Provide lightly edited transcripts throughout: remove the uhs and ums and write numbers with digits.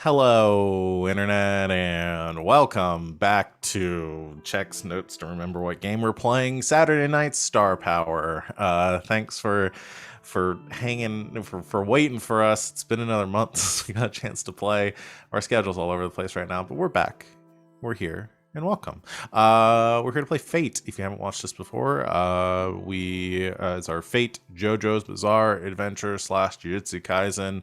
Hello, Internet, and welcome back to Checks Notes to remember what game we're playing. Saturday Night Star Power. Thanks for hanging for waiting for us. It's been another month since we got a chance to play. Our schedule's all over the place right now, but we're back. We're here. And welcome. We're here to play Fate. If you haven't watched this before, it's our Fate JoJo's Bizarre Adventure / Jujutsu Kaisen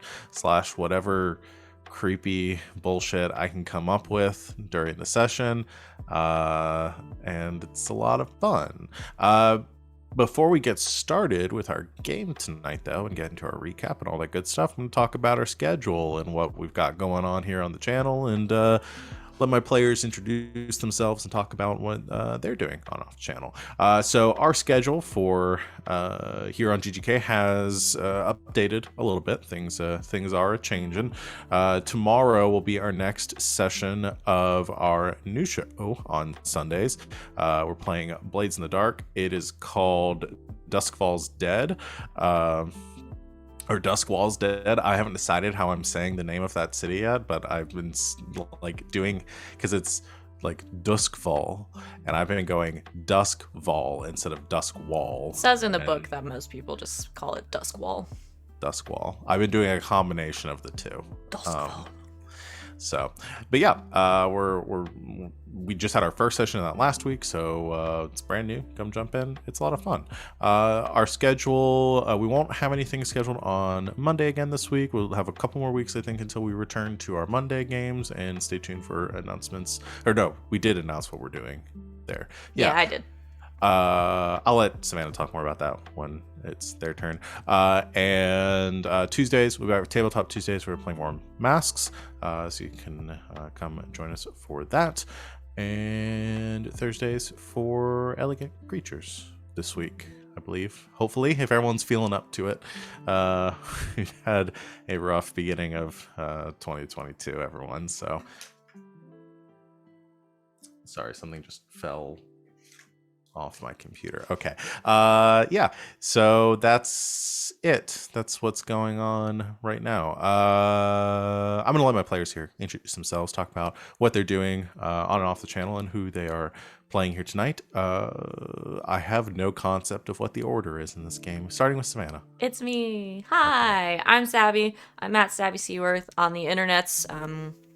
/ whatever creepy bullshit I can come up with during the session, and it's a lot of fun. Before we get started with our game tonight, though, and get into our recap and all that good stuff, I'm going to talk about our schedule and what we've got going on here on the channel, and let my players introduce themselves and talk about what they're doing on off channel. So our schedule for here on GGK has updated a little bit. Things are changing. Tomorrow will be our next session of our new show on Sundays. We're playing Blades in the Dark. It is called Dusk Falls Dead. Or Dusk Walls Dead. I haven't decided how I'm saying the name of that city yet, but I've been doing, because it's like Duskfall, and I've been going Duskval instead of Duskwall. It says in the book that most people just call it Duskwall. Duskfall. I've been doing a combination of the two. Duskwall. But yeah, we just had our first session of that last week, so it's brand new. Come jump in. It's a lot of fun. Our schedule, we won't have anything scheduled on Monday again this week. We'll have a couple more weeks, I think, until we return to our Monday games, and stay tuned for announcements. Or no, we did announce what we're doing there. Yeah, I did. I'll let Savannah talk more about that when it's their turn. And Tuesdays, we've got Tabletop Tuesdays. We're playing more Masks, so you can come join us for that. And Thursdays for Elegant Creatures this week, I believe. Hopefully, if everyone's feeling up to it. We've had a rough beginning of 2022, everyone. So, sorry, something just fell off my computer. Okay. Yeah. So that's it. That's what's going on right now. I'm gonna let my players here introduce themselves, talk about what they're doing on and off the channel, and who they are playing here tonight. I have no concept of what the order is in this game. Starting with Savannah. It's me. Hi, I'm Savvy. I'm at Savvy Seaworth on the internets,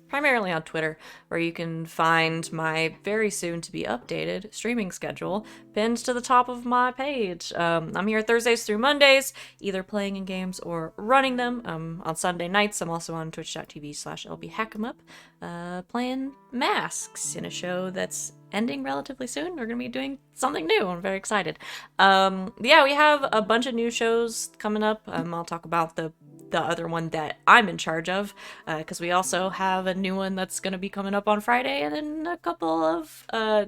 primarily on Twitter, where you can find my very soon to be updated streaming schedule pinned to the top of my page. I'm here Thursdays through Mondays, either playing in games or running them. On Sunday nights, I'm also on twitch.tv/lbhackemup, playing Masks in a show that's ending relatively soon. We're gonna be doing something new. I'm very excited. Yeah, we have a bunch of new shows coming up. I'll talk about the other one that I'm in charge of, because we also have a new one that's going to be coming up on Friday, and then a couple of, a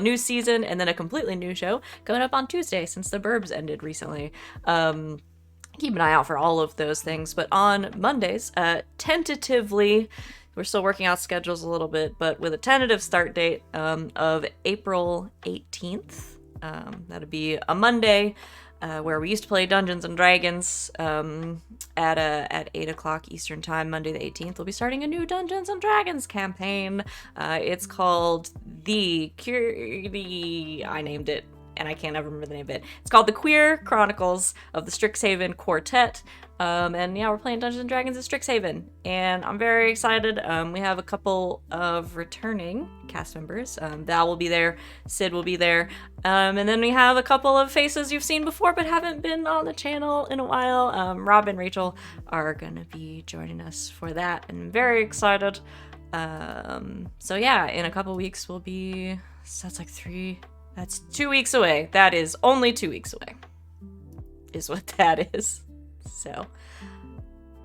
new season, and then a completely new show coming up on Tuesday, since The Burbs ended recently. Keep an eye out for all of those things. But on Mondays, tentatively, we're still working out schedules a little bit, but with a tentative start date of April 18th. That'll be a Monday, where we used to play Dungeons and Dragons at 8 o'clock Eastern Time, Monday the 18th. We'll be starting a new Dungeons and Dragons campaign. It's called I named it, and I can't ever remember the name of it. It's called The Queer Chronicles of the Strixhaven Quartet. And yeah, we're playing Dungeons and Dragons at Strixhaven, and I'm very excited. We have a couple of returning cast members. Val will be there, Sid will be there, and then we have a couple of faces you've seen before but haven't been on the channel in a while. Rob and Rachel are gonna be joining us for that, and I'm very excited. So yeah, in a couple weeks we'll be, so that's 2 weeks away. That is only 2 weeks away, is what that is. So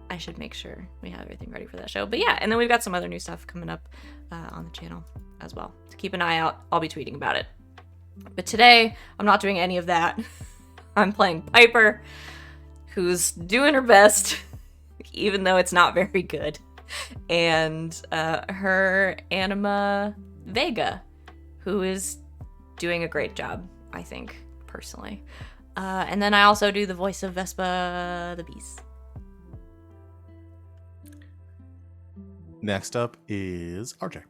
I should make sure we have everything ready for that show. But yeah, and then we've got some other new stuff coming up on the channel as well. So keep an eye out. I'll be tweeting about it. But today, I'm not doing any of that. I'm playing Piper, who's doing her best, even though it's not very good. And her Anima Vega, who is doing a great job, I think, personally. And then I also do the voice of Vespa the Beast. Next up is RJ.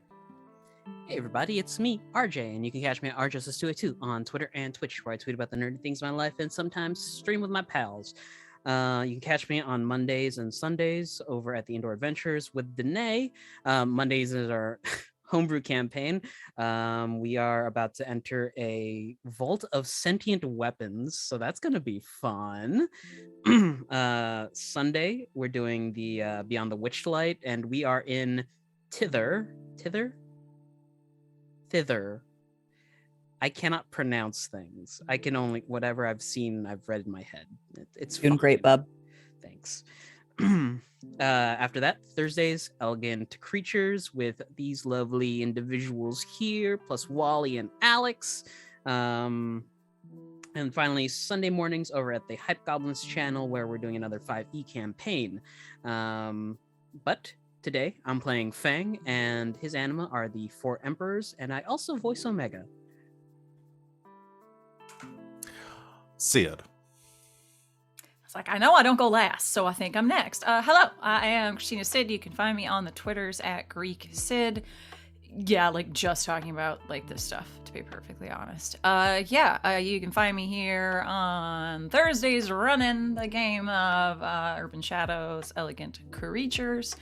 Hey everybody, it's me, RJ, and you can catch me at RJS282 on Twitter and Twitch, where I tweet about the nerdy things of my life and sometimes stream with my pals. You can catch me on Mondays and Sundays over at the Indoor Adventures with Danae. Mondays is our homebrew campaign. We are about to enter a vault of sentient weapons, so that's going to be fun. Sunday, we're doing the Beyond the Witchlight, and we are in Thither. I cannot pronounce things. I can only whatever I've seen, I've read in my head. It's doing fine. great, bub. Thanks. After that, Thursdays, Elegant Creatures with these lovely individuals here, plus Wally and Alex. And finally, Sunday mornings over at the Hype Goblins channel, where we're doing another 5e campaign. But today, I'm playing Feng, and his anima are the Four Emperors, and I also voice Omega. Sid. It's like, I know I don't go last, so I think I'm next. Hello, I am Christina Sid. You can find me on the Twitters at Greek Sid. Yeah, like just talking about like this stuff, to be perfectly honest. You can find me here on Thursdays running the game of Urban Shadows, Elegant Creatures.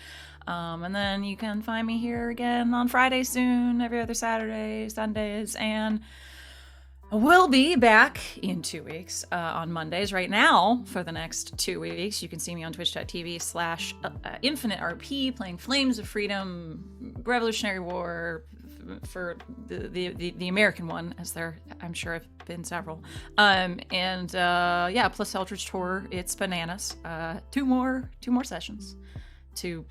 And then you can find me here again on Friday soon, every other Saturday, Sundays, and we'll be back in 2 weeks on Mondays. Right now, for the next 2 weeks, you can see me on twitch.tv/InfiniteRP playing Flames of Freedom, Revolutionary War, for the American one, as there I'm sure have been several. Plus Eldritch Tour, it's bananas. Two more sessions to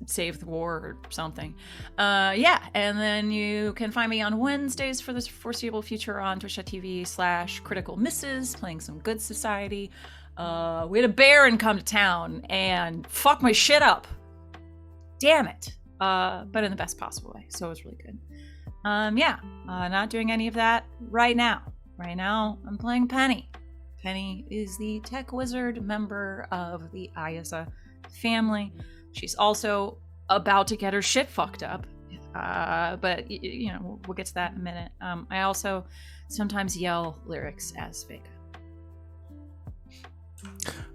save the war or something. And then you can find me on Wednesdays for the foreseeable future on twitch.tv/Critical Misses, playing some Good Society. We had a Baron come to town and fuck my shit up. Damn it. But in the best possible way. So it was really good. Not doing any of that right now. Right now, I'm playing Penny. Penny is the tech wizard member of the Ayasa family. She's also about to get her shit fucked up. But we'll get to that in a minute. I also sometimes yell lyrics as Vega.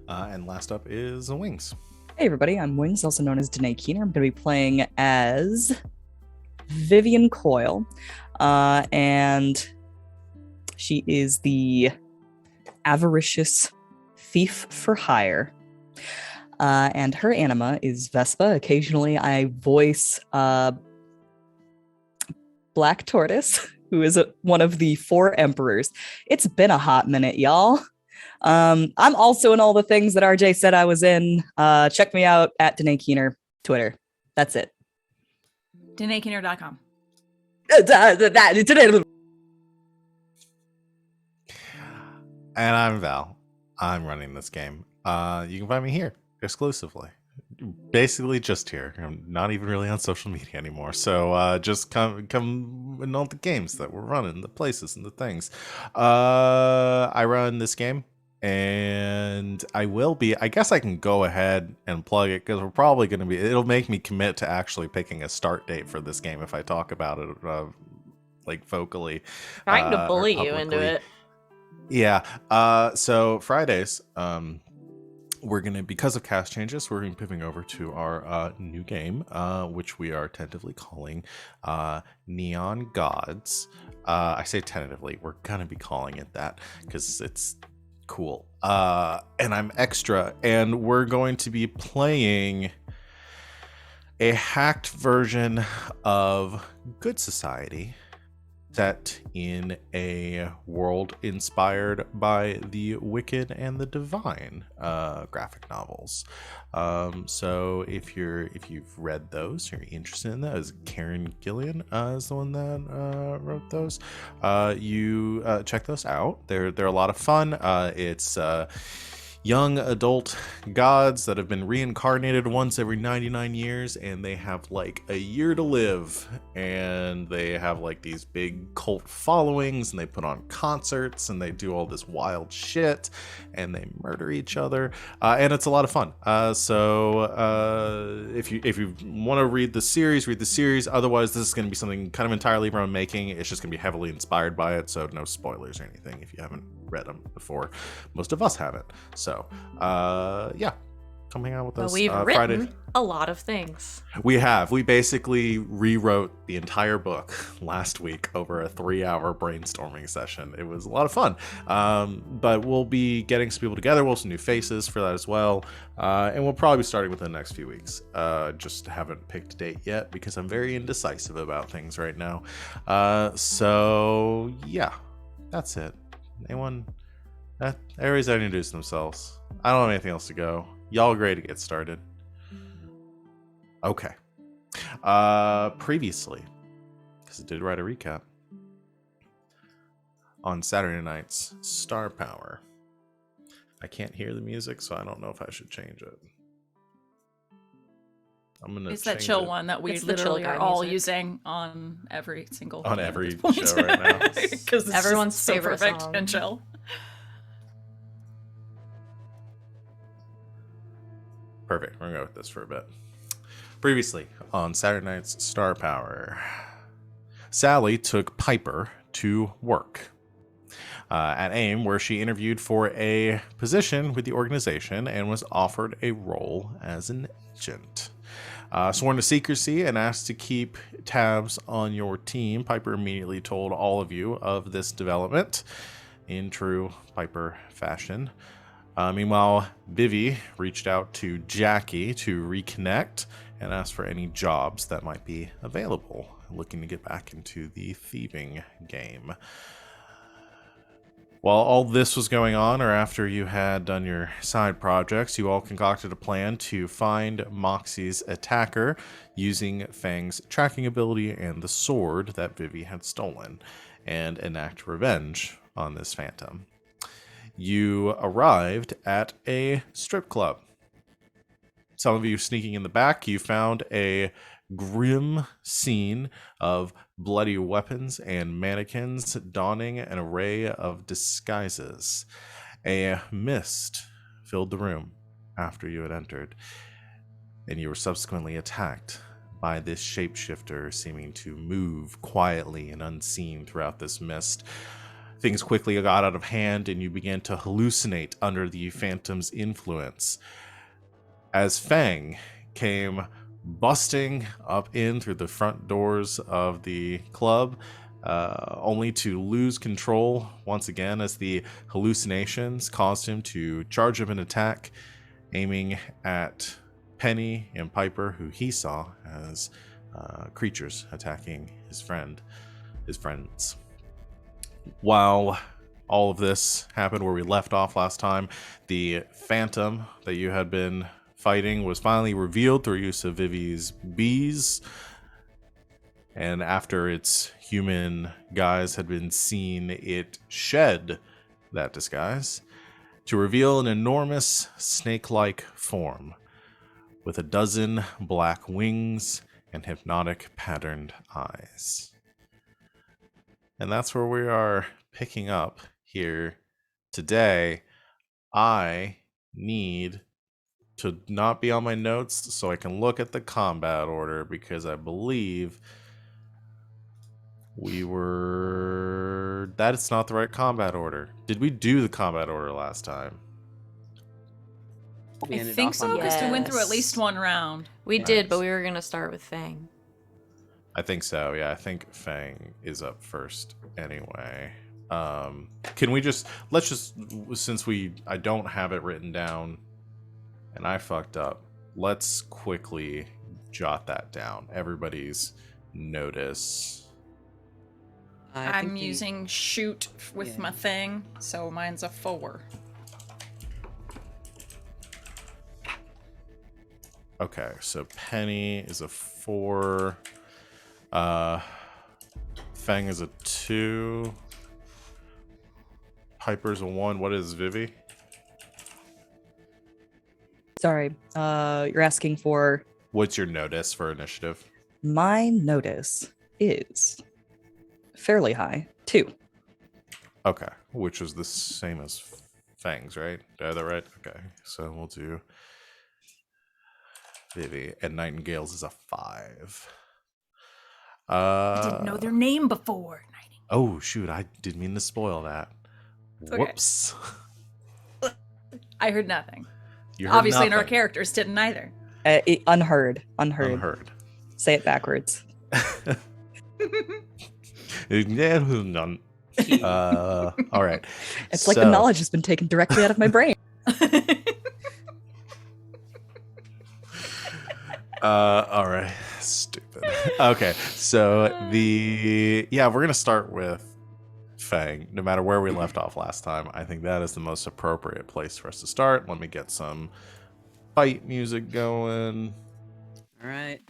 And last up is Wings. Hey everybody, I'm Wings, also known as Danae Keener. I'm going to be playing as Vivian Coyle. And she is the avaricious thief for hire. And her anima is Vespa. Occasionally I voice Black Tortoise, who is one of the Four Emperors. It's been a hot minute, y'all. I'm also in all the things that RJ said I was in. Check me out at Danae Keener, Twitter. That's it. DanaeKeener.com. And I'm Val. I'm running this game. You can find me here exclusively. Basically just here. I'm not even really on social media anymore. So just come in all the games that we're running, the places and the things. I run this game, and I guess I can go ahead and plug it, because we're probably going to it'll make me commit to actually picking a start date for this game if I talk about it like vocally. Trying to bully you into it. Yeah. So Fridays, we're going to, because of cast changes, we're going to be pivoting over to our new game, which we are tentatively calling Neon Gods. I say tentatively, we're going to be calling it that because it's cool. And I'm extra, and we're going to be playing a hacked version of Good Society set in a world inspired by the Wicked and the Divine graphic novels. So if you've read those, you're interested in those, Karen Gillian is the one that wrote those. You check those out. They're a lot of fun. It's young adult gods that have been reincarnated once every 99 years, and they have like a year to live, and they have like these big cult followings, and they put on concerts, and they do all this wild shit, and they murder each other, and it's a lot of fun. So if you want to read the series, read the series. Otherwise, this is going to be something kind of entirely of our own making. It's just going to be heavily inspired by it, so no spoilers or anything if you haven't read them before. Most of us haven't. So, yeah, come hang out with us. But we've Friday. written a lot of things. We have. We basically rewrote the entire book last week over a 3-hour brainstorming session. It was a lot of fun. But we'll be getting some people together. We'll have some new faces for that as well. And we'll probably be starting within the next few weeks. Just haven't picked a date yet because I'm very indecisive about things right now. So, yeah, that's it. Anyone? Everybody's introduced themselves. I don't have anything else to go. Y'all are great to get started. Okay. Previously, because I did write a recap, on Saturday night's Star Power. I can't hear the music, so I don't know if I should change it. I'm gonna. It's that change chill it. one that we It's the chill literally guy are all music. using on every single On game at every this point. show right now. Because Everyone's so favorite perfect song. and chill. Perfect. We're gonna go with this for a bit. Previously on Saturday night's Star Power, Sally took Piper to work at AIM, where she interviewed for a position with the organization and was offered a role as an agent. Sworn to secrecy and asked to keep tabs on your team, Piper immediately told all of you of this development in true Piper fashion. Meanwhile, Vivi reached out to Jackie to reconnect and ask for any jobs that might be available, looking to get back into the thieving game. While all this was going on, or after you had done your side projects, you all concocted a plan to find Moxie's attacker using Feng's tracking ability and the sword that Vivi had stolen, and enact revenge on this phantom. You arrived at a strip club. Some of you sneaking in the back, you found a grim scene of bloody weapons and mannequins donning an array of disguises. A mist filled the room after you had entered, and you were subsequently attacked by this shapeshifter seeming to move quietly and unseen throughout this mist. Things quickly got out of hand, and you began to hallucinate under the phantom's influence. As Feng came busting up in through the front doors of the club, only to lose control once again as the hallucinations caused him to charge up an attack, aiming at Penny and Piper, who he saw as creatures attacking his friends. While all of this happened where we left off last time, the phantom that you had been fighting was finally revealed through use of Vivi's bees. And after its human guise had been seen, it shed that disguise to reveal an enormous snake-like form with a dozen black wings and hypnotic patterned eyes. And that's where we are picking up here today. I need to not be on my notes so I can look at the combat order, because I believe that is not the right combat order. Did we do the combat order last time? We I ended think off so, on because we went through at Yes. least one round. We Nice. did, but we were going to start with Feng. I think so. Yeah, I think Feng is up first anyway. Can we let's just, since I don't have it written down and I fucked up, let's quickly jot that down. Everybody's notice. I'm using shoot with Yeah. my thing, so mine's a 4. Okay, so Penny is a 4. Feng is a 2. Piper's a 1. What is Vivi? Sorry. You're asking for What's your notice for initiative? my notice is fairly high. 2. Okay, which was the same as Feng's, right? Are that right? Okay, so we'll do Vivi, and Nightingale's is a 5. I didn't know their name before. Oh shoot! I didn't mean to spoil that. okay. Whoops. I heard nothing. You heard Obviously, our nothing. characters didn't either. Unheard. Unheard. Say it backwards. All right. It's like the knowledge has been taken directly out of my brain. All right. Stupid. Okay. So we're gonna start with Feng. No matter where we left off last time, I think that is the most appropriate place for us to start. Let me get some fight music going. All right.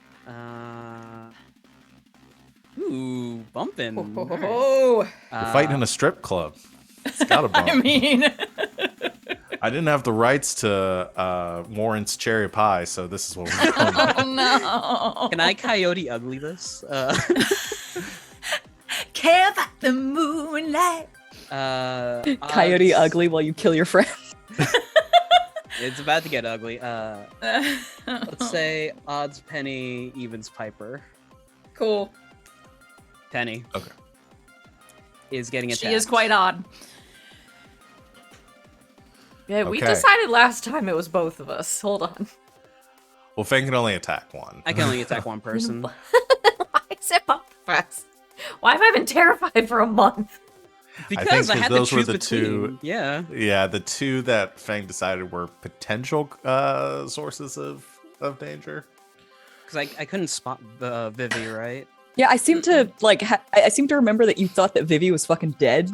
Ooh, bumping. Oh, We're fighting in a strip club. It's gotta bump. I mean, I didn't have the rights to Warren's cherry pie, so this is what we're doing. oh no. Can I Coyote Ugly this? Care about the moonlight. Coyote odds- ugly while you kill your friend. It's about to get ugly. Let's say odds Penny, evens Piper. cool. Penny. Okay. Is getting attacked. She is quite odd. Yeah, we Okay. decided last time it was both of us. Hold on. Well, Feng can only attack one. I can only attack one person. Why is it both of us? Why have I been terrified for a month? Because I think had those to were choose the between. two- Yeah. Yeah, the two that Feng decided were potential sources of danger. Because I couldn't spot the Vivi, right? Yeah, I seem to I seem to remember that you thought that Vivi was fucking dead.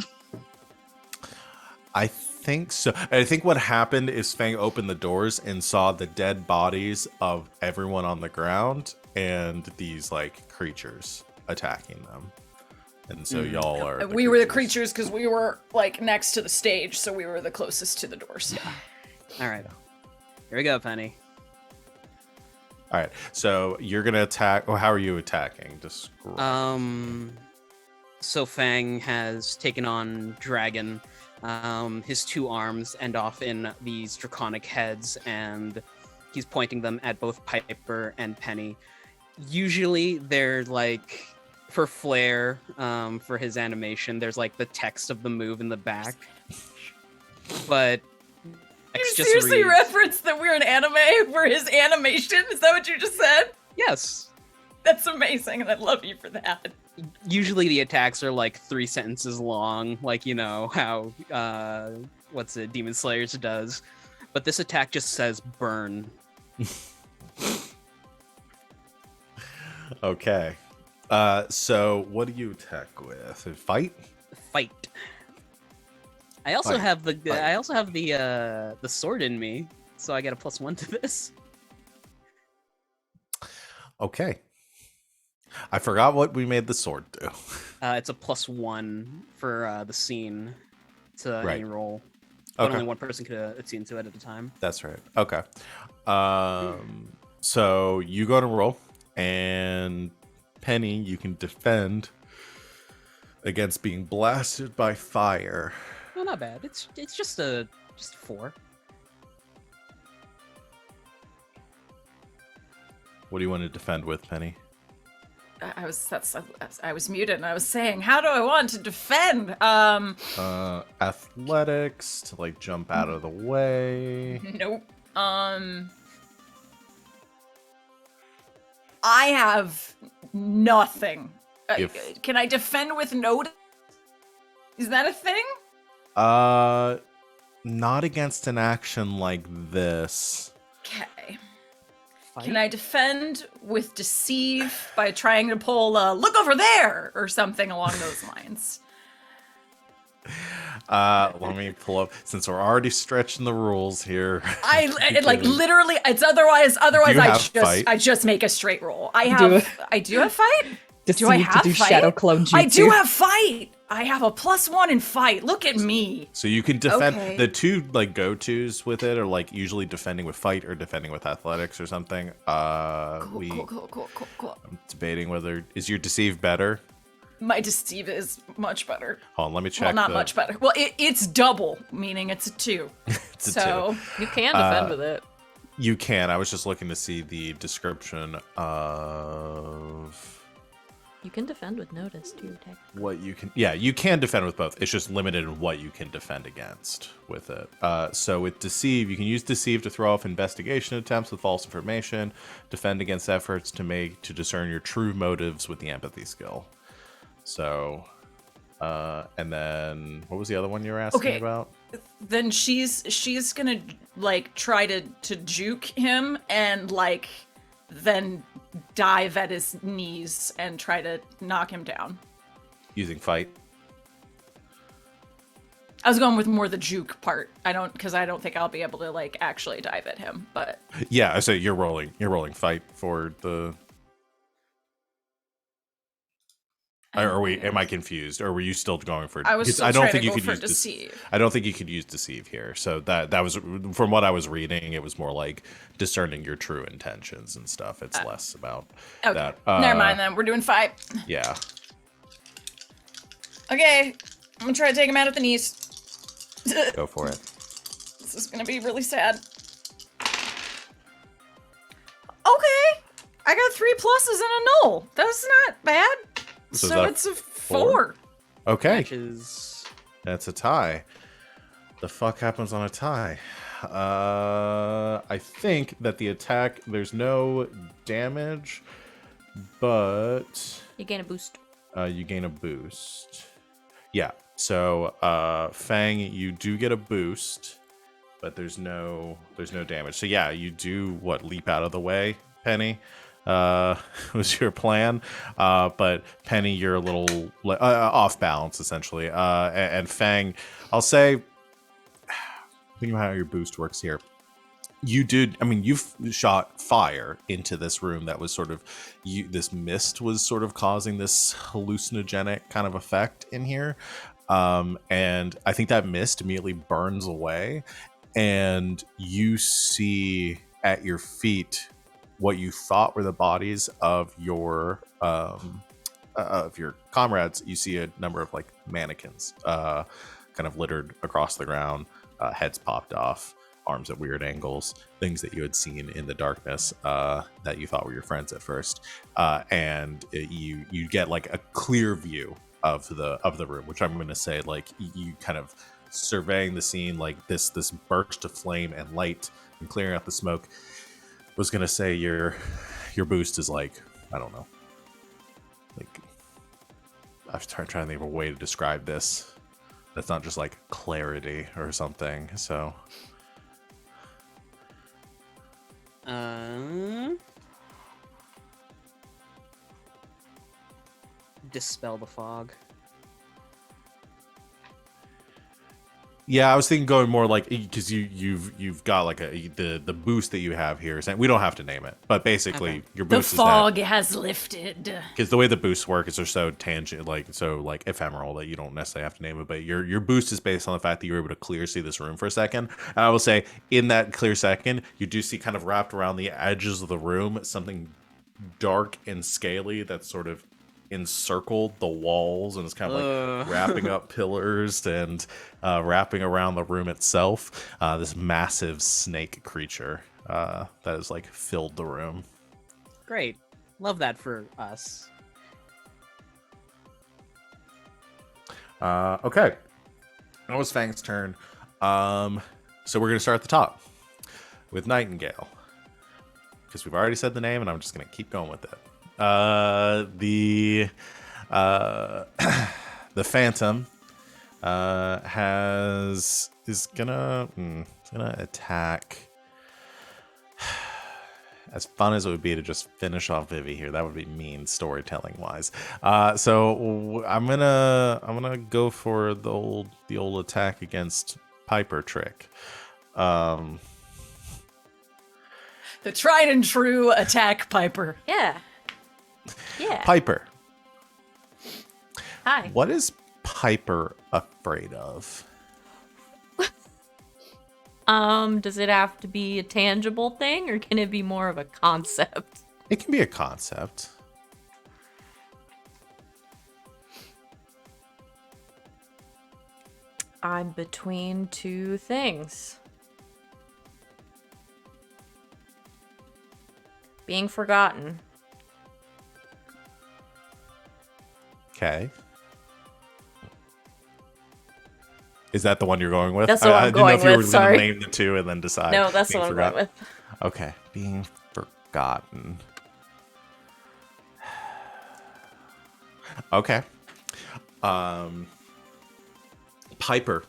I think so. I think what happened is Feng opened the doors and saw the dead bodies of everyone on the ground and these like creatures attacking them. And so y'all are. We were the creatures because we were like next to the stage, so we were the closest to the doors. All right. Here we go, Penny. All right. So you're gonna attack. Well, how are you attacking? Describe. So Fang has taken on Dragon. His 2 arms end off in these draconic heads, and he's pointing them at both Piper and Penny. Usually they're like, for flair, for his animation, there's like the text of the move in the back. But You X just seriously reads- referenced that we're an anime for his animation? Is that what you just said? Yes. That's amazing, and I love you for that. Usually the attacks are like 3 sentences long, like, you know, how, what's it, Demon Slayers does. But this attack just says burn. Okay. So what do you attack with? Fight? Fight. I also Fight. have the Fight. I also have the sword in me, so I get a +1 to this. Okay. I forgot what we made the sword do. It's a +1 for the scene to any Right. roll. But Okay. only one person could attune to it at a time. That's right. Okay. So you go to roll, and Penny, you can defend against being blasted by fire. No, not bad. It's just a 4. What do you want to defend with, Penny? I was muted, and I was saying, how do I want to defend? Athletics to like jump out of the way. Nope. I have nothing. If- Can I defend with notice? Is that a thing? Not against an action like this. Okay. Fight? Can I defend with deceive by trying to pull look over there or something along those lines? Let me pull up since we're already stretching the rules here. I like literally it's otherwise Do you have fight? I just make a straight roll. I Do have I do have fight? Deceive Do I to have do fight? shadow clone jutsu. I do have fight. I have a +1 in fight. Look at me. So you can defend. Okay. The two like go-tos with it are like usually defending with fight or defending with athletics or something. Cool. I'm debating whether is your deceive better. My deceive is much better. Hold on, let me check. Well, not much better. Well, it's double, meaning it's a 2. It's a so You can defend with it. You can. I was just looking to see the description of You can defend with notice too, technically. what you can. Yeah, you can defend with both. It's just limited in what you can defend against with it. So with deceive, you can use deceive to throw off investigation attempts with false information, defend against efforts to discern your true motives with the empathy skill. So, and then what was the other one you were asking about? Then she's gonna like try to juke him and like then dive at his knees and try to knock him down. Using fight. I was going with more the juke part. I don't think I'll be able to like actually dive at him, but Yeah, so you're rolling fight for the. Am I confused, or were you still going for? I was still I don't trying think to you go could for use deceive. I don't think you could use deceive here. So that was from what I was reading. It was more like discerning your true intentions and stuff. It's less about that. Never mind then. We're doing fight. Yeah. Okay, I'm gonna try to take him out at the knees. Go for it. This is gonna be really sad. Okay, I got 3 pluses and a null. That's not bad. So is So that it's a 4. Okay. Matches. That's a tie. The fuck happens on a tie? I think that the attack, there's no damage, but You gain a boost. you gain a boost. Yeah. So Feng, you do get a boost, but there's no damage. So yeah, you do leap out of the way, Penny. Was your plan, but Penny, you're a little off balance essentially, and Fang, I'll say, think about how your boost works here. You've shot fire into this room that was sort of this mist was sort of causing this hallucinogenic kind of effect in here, and I think that mist immediately burns away, and you see at your feet what you thought were the bodies of your comrades. You see a number of like mannequins kind of littered across the ground, heads popped off, arms at weird angles, things that you had seen in the darkness that you thought were your friends at first, and you get like a clear view of the room, which I'm going to say like you kind of surveying the scene, like this burst of flame and light and clearing out the smoke. Was gonna say your boost is like, I don't know, like I'm trying to think of a way to describe this that's not just like clarity or something. So dispel the fog. yeah, I was thinking going more like, because you've got like the boost that you have here. We don't have to name it, but basically Okay. your The boost fog has lifted. because the way the boosts work is they're so tangent, like ephemeral that you don't necessarily have to name it. But your boost is based on the fact that you're able to see this room for a second. And I will say, in that clear second, you do see kind of wrapped around the edges of the room something dark and scaly that's sort of encircled the walls and it's kind of like wrapping up pillars and wrapping around the room itself. This massive snake creature that has like filled the room. Great. Love that for us. Okay. That was Fang's turn. So we're gonna start at the top with Nightingale. Because we've already said the name and I'm just gonna keep going with it. The Phantom is gonna attack. As fun as it would be to just finish off Vivi here, that would be mean storytelling wise. So I'm gonna go for the old attack against Piper trick. The tried and true attack Piper. Yeah. Yeah. Piper. Hi. What is Piper afraid of? Does it have to be a tangible thing, or can it be more of a concept? It can be a concept. I'm between two things. Being forgotten. Okay. Is that the one you're going with? That's the one I'm I didn't know going if you were with, going sorry. to name the two and then decide. No, that's the Being one I'm going forgotten. with. Okay, being forgotten. Okay. Piper,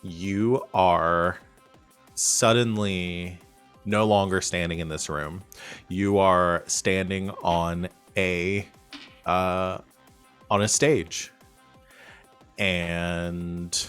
you are suddenly no longer standing in this room. You are standing on a stage, and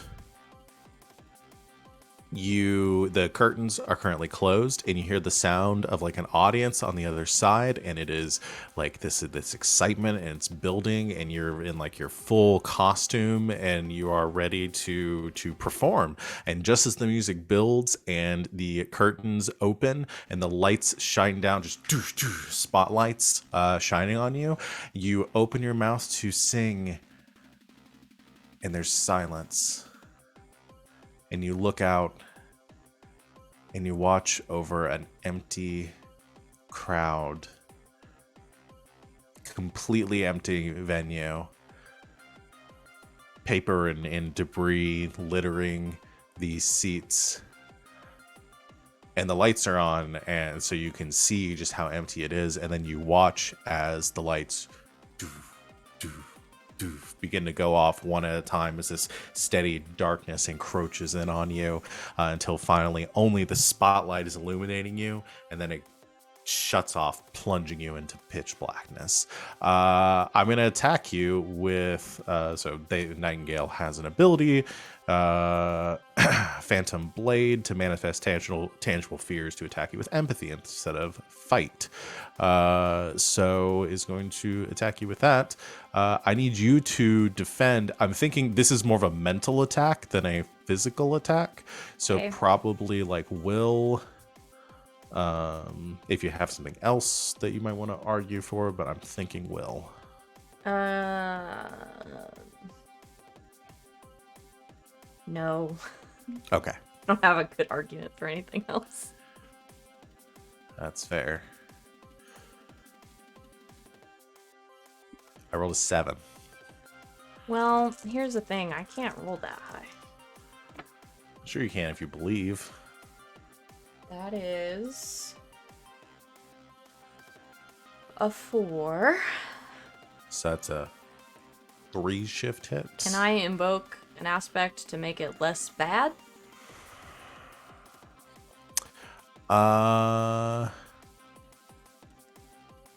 the curtains are currently closed, and you hear the sound of like an audience on the other side, and it is like this excitement, and it's building, and you're in like your full costume, and you are ready to perform. And just as the music builds and the curtains open and the lights shine down, just spotlights shining on you, you open your mouth to sing, and there's silence. And you look out and you watch over an empty crowd, completely empty venue, paper and debris littering these seats. And the lights are on, and so you can see just how empty it is. And then you watch as the lights begin to go off one at a time as this steady darkness encroaches in on you, until finally only the spotlight is illuminating you, and then it shuts off, plunging you into pitch blackness. I'm going to attack you with Nightingale has an ability, Phantom Blade, to manifest tangible fears, to attack you with empathy instead of fight. So is going to attack you with that. I need you to defend. I'm thinking this is more of a mental attack than a physical attack. So Okay. probably like will, if you have something else that you might want to argue for, but I'm thinking will. No. Okay, I don't have a good argument for anything else. that's fair. I rolled a 7. Well, here's the thing. I can't roll that high. Sure you can if you believe. That is a 4. So that's a 3 shift hit. Can I invoke an aspect to make it less bad?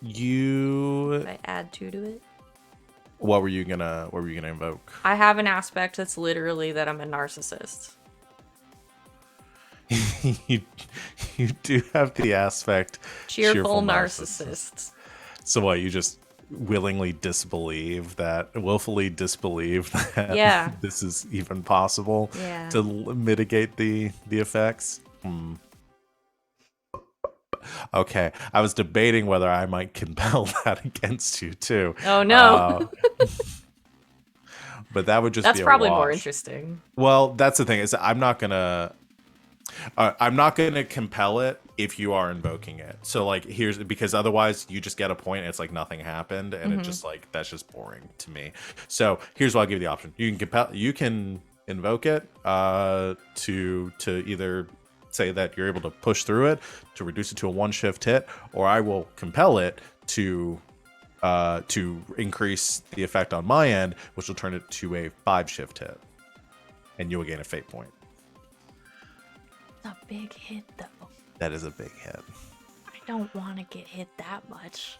You. If I add 2 to it? What were you gonna invoke? I have an aspect that's literally that I'm a narcissist. you do have the aspect Cheerful narcissist. So what, you just willfully disbelieve that Yeah. this is even possible Yeah. to mitigate the effects? Okay, I was debating whether I might compel that against you too. Oh no. But that would just That's be a probably more wash. interesting. Well, that's the thing, is I'm not gonna compel it if you are invoking it. So like because otherwise you just get a point and it's like nothing happened, and it just like, that's just boring to me. So here's what I'll give you the option. You can invoke it to either say that you're able to push through it, to reduce it to a 1 shift hit, or I will compel it to increase the effect on my end, which will turn it to a 5 shift hit, and you will gain a fate point. It's a big hit though. That is a big hit. I don't want to get hit that much.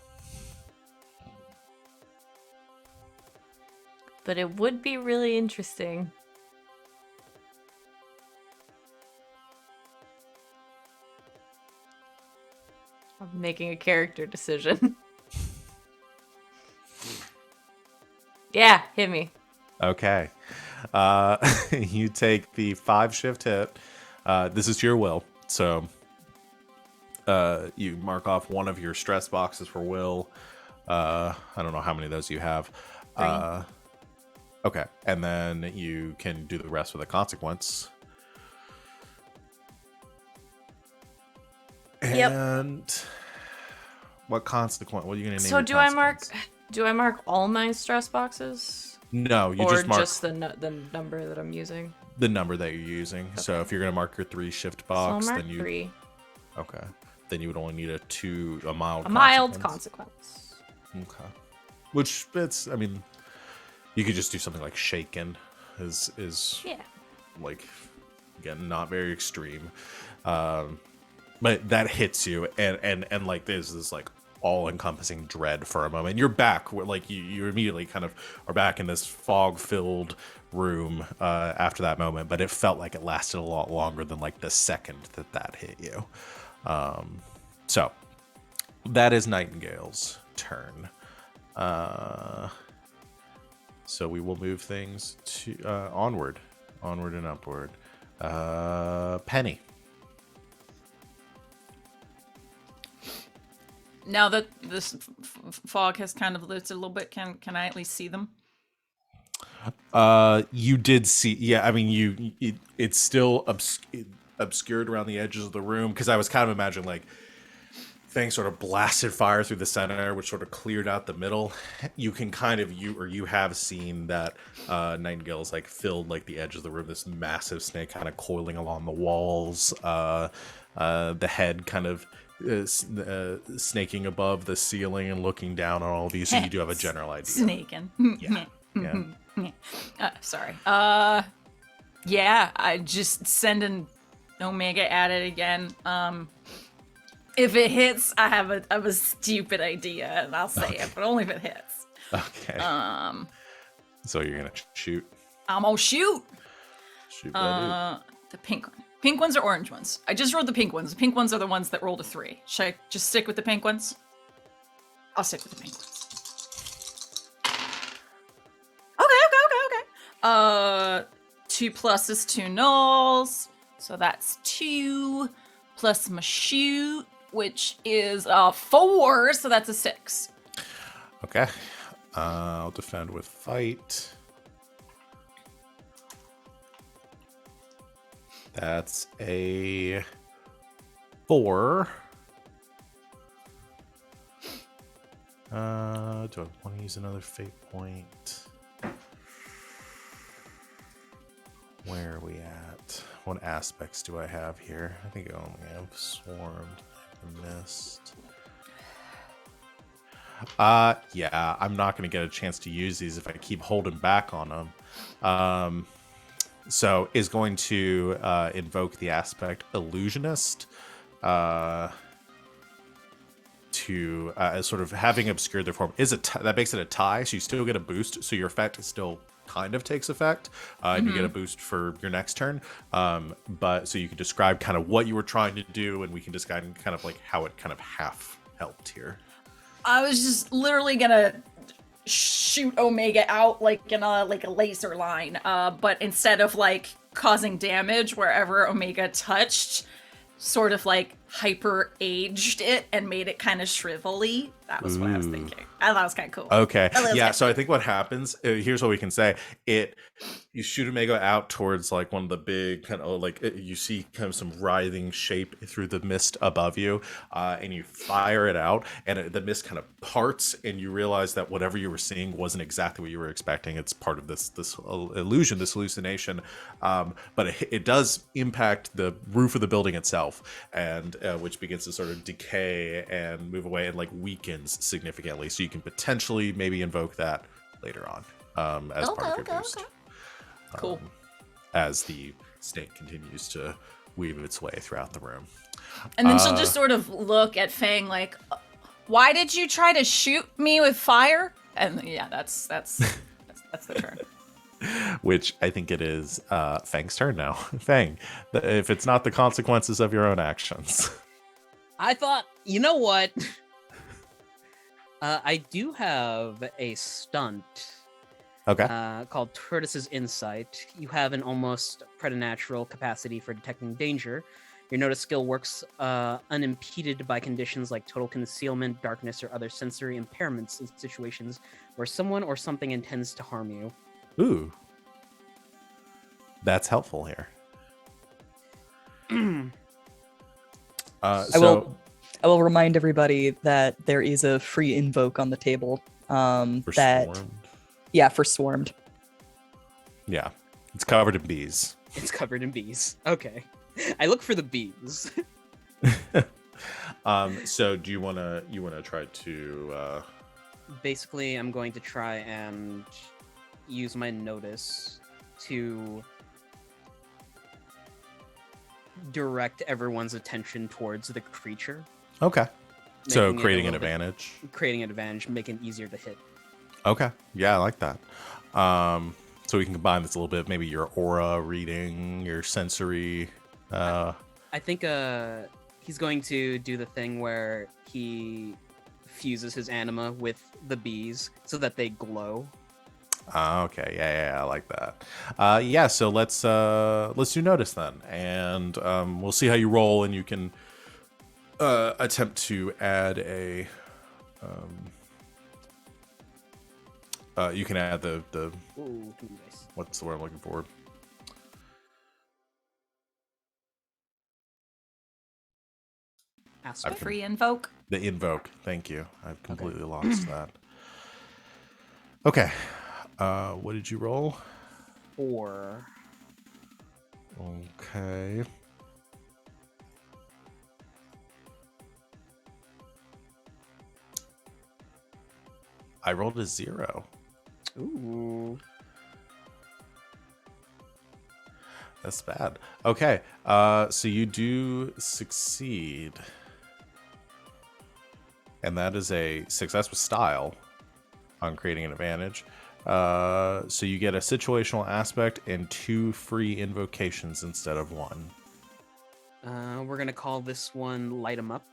But it would be really interesting. I'm making a character decision. Yeah, hit me. Okay. You take the 5 shift hit. This is to your will. So you mark off one of your stress boxes for will. I don't know how many of those you have. 3. Okay. And then you can do the rest with a consequence. Yep. And what consequence? What are you going to name? So your do I mark? consequence? Do I mark all my stress boxes, No, you or just mark just the number that I'm using? the number that you're using. So Okay. if you're going to mark your 3 shift So I'll box, mark then you 3. okay. Then you would only need a mild A mild consequence. consequence. Okay. Which it's I mean, you could just do something like shaken is Yeah. like again not very extreme. But that hits you and like there's this like all-encompassing dread for a moment. You're back where like you immediately kind of are back in this fog-filled room after that moment, but it felt like it lasted a lot longer than like the second that hit you. So that is Nightingale's turn. So we will move things to onward and upward. Penny. Now that this fog has kind of lifted a little bit, can I at least see them? You did see, yeah. I mean, it's still obscured around the edges of the room because I was kind of imagining like Feng sort of blasted fire through the center, which sort of cleared out the middle. You can kind of you have seen that Nightingale's like filled like the edge of the room. This massive snake kind of coiling along the walls. The head kind of snaking above the ceiling and looking down on all these. So you do have a general idea. Snaking. Yeah. Sorry. Yeah, I just send an Omega at it again. If it hits, I have a stupid idea, and I'll say it, but only if it hits. Okay. So you're gonna shoot. I'm gonna shoot. Shoot that The pink one. Pink ones or orange ones? I just rolled the pink ones. The pink ones are the ones that rolled a 3. Should I just stick with the pink ones? I'll stick with the pink ones. Okay. 2 pluses, 2 nulls. So that's 2 plus my shoot, which is 4. So that's a 6. Okay. I'll defend with fight. That's a 4. Do I want to use another fate point? Where are we at? What aspects do I have here? I think I only have swarmed and mist. Yeah, I'm not going to get a chance to use these if I keep holding back on them. So is going to invoke the aspect illusionist to sort of having obscured their form is that makes it a tie, so you still get a boost, so your effect still kind of takes effect, and you get a boost for your next turn. But so you can describe kind of what you were trying to do, and we can describe kind of like how it kind of half helped here. I was just literally gonna shoot Omega out like in a laser line, but instead of like causing damage wherever Omega touched, sort of like hyper aged it and made it kind of shrivelly. That was what I was thinking. I thought it was kind of cool. Okay, yeah. kinda So I think what happens here's what we can say: you shoot Omega out towards like one of the big kind of like you see kind of some writhing shape through the mist above you, and you fire it out, and the mist kind of parts, and you realize that whatever you were seeing wasn't exactly what you were expecting. It's part of this illusion, this hallucination, but it does impact the roof of the building itself, and which begins to sort of decay and move away and like weakens significantly. So you can potentially maybe invoke that later on as part of your boost. Cool. As the snake continues to weave its way throughout the room. And then she'll just sort of look at Feng like, why did you try to shoot me with fire? And yeah, that's the turn. Which I think it is Feng's turn now. Feng, if it's not the consequences of your own actions. I thought, you know what? I do have a stunt Okay. Called Tortoise's Insight. You have an almost preternatural capacity for detecting danger. Your notice skill works unimpeded by conditions like total concealment, darkness, or other sensory impairments in situations where someone or something intends to harm you. Ooh. That's helpful here. So I will remind everybody that there is a free invoke on the table. for That swarmed. yeah, for swarmed. Yeah. It's covered in bees. It's covered in bees. Okay. I look for the bees. So do you wanna try to Basically, I'm going to try and use my notice to direct everyone's attention towards the creature, Okay. So making it a creating an little bit- advantage. creating an advantage, making it easier to hit. Okay. Yeah, I like that. So we can combine this a little bit, maybe your aura reading, your sensory I think he's going to do the thing where he fuses his anima with the bees so that they glow. Okay, yeah, I like that. Yeah, so let's do notice then, and we'll see how you roll, and you can attempt to add a. You can add the Ooh, too nice. what's the word I'm looking for? Aspect. Free invoke. The invoke. Thank you. I've completely lost that. Okay. What did you roll? 4. Okay. I rolled a 0. Ooh. That's bad. Okay. So you do succeed. And that is a success with style on creating an advantage. So you get a situational aspect and 2 free invocations instead of 1. We're gonna call this one Light 'em Up.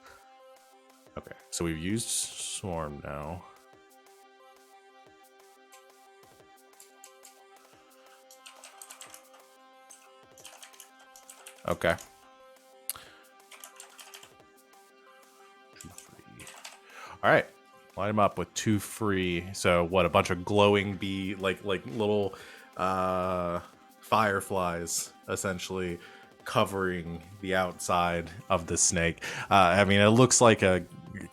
Okay. So we've used Swarm now. Okay. 2 free. All right. Light them up with 2 free. So what? A bunch of glowing bee, like little fireflies, essentially covering the outside of the snake. I mean, it looks like a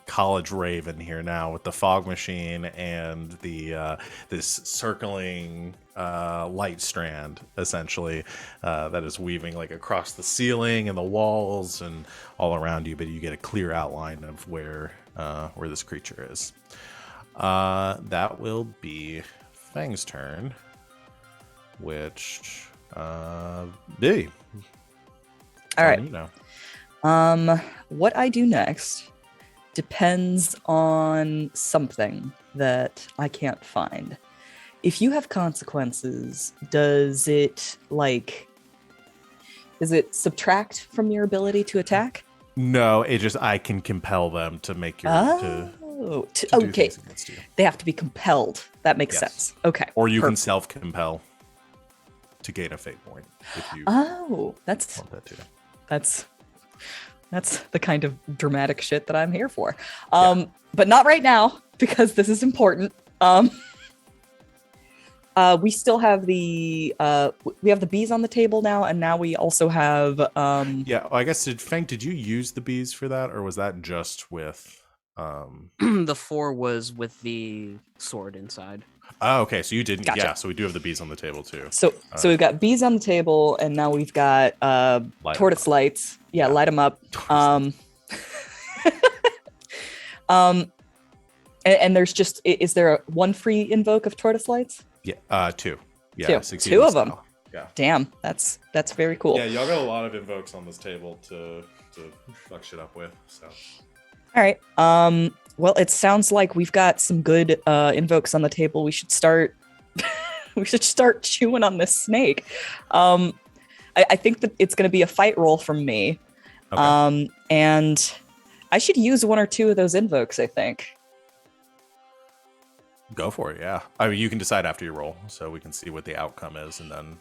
college rave in here now with the fog machine and the this circling light strand, essentially, that is weaving like across the ceiling and the walls and all around you. But you get a clear outline of where this creature is. That will be Feng's turn, which Vivi. All right. You know. What I do next depends on something that I can't find. If you have consequences, does it subtract from your ability to attack? No, it just I can compel them to make your to do okay. things against you. They have to be compelled. That makes Yes. sense. Okay. Or you can perfect. self-compel to gain a fate point if you Oh, that's want that too. that's the kind of dramatic shit that I'm here for. But not right now because this is important. We still have the bees on the table now, and now we also have Yeah, well, I guess did you use the bees for that, or was that just with The 4 was with the sword inside. Oh, okay, so you didn't. Gotcha. Yeah, so we do have the bees on the table too. so we've got bees on the table, and now we've got Light 'em tortoise up. lights. Yeah, light them up. Tortoise And there's just is there a one free invoke of tortoise lights? Yeah, 2. Yeah, Two. succeed Two with of 'em. style. Yeah. Damn, that's very cool. Yeah, y'all got a lot of invokes on this table to fuck shit up with. So All right. Well, it sounds like we've got some good invokes on the table. We should start. We should start chewing on this snake. I think that it's going to be a fight roll from me. okay. And I should use 1 or 2 of those invokes. I think. Go for it, yeah. I mean, you can decide after you roll, so we can see what the outcome is, and then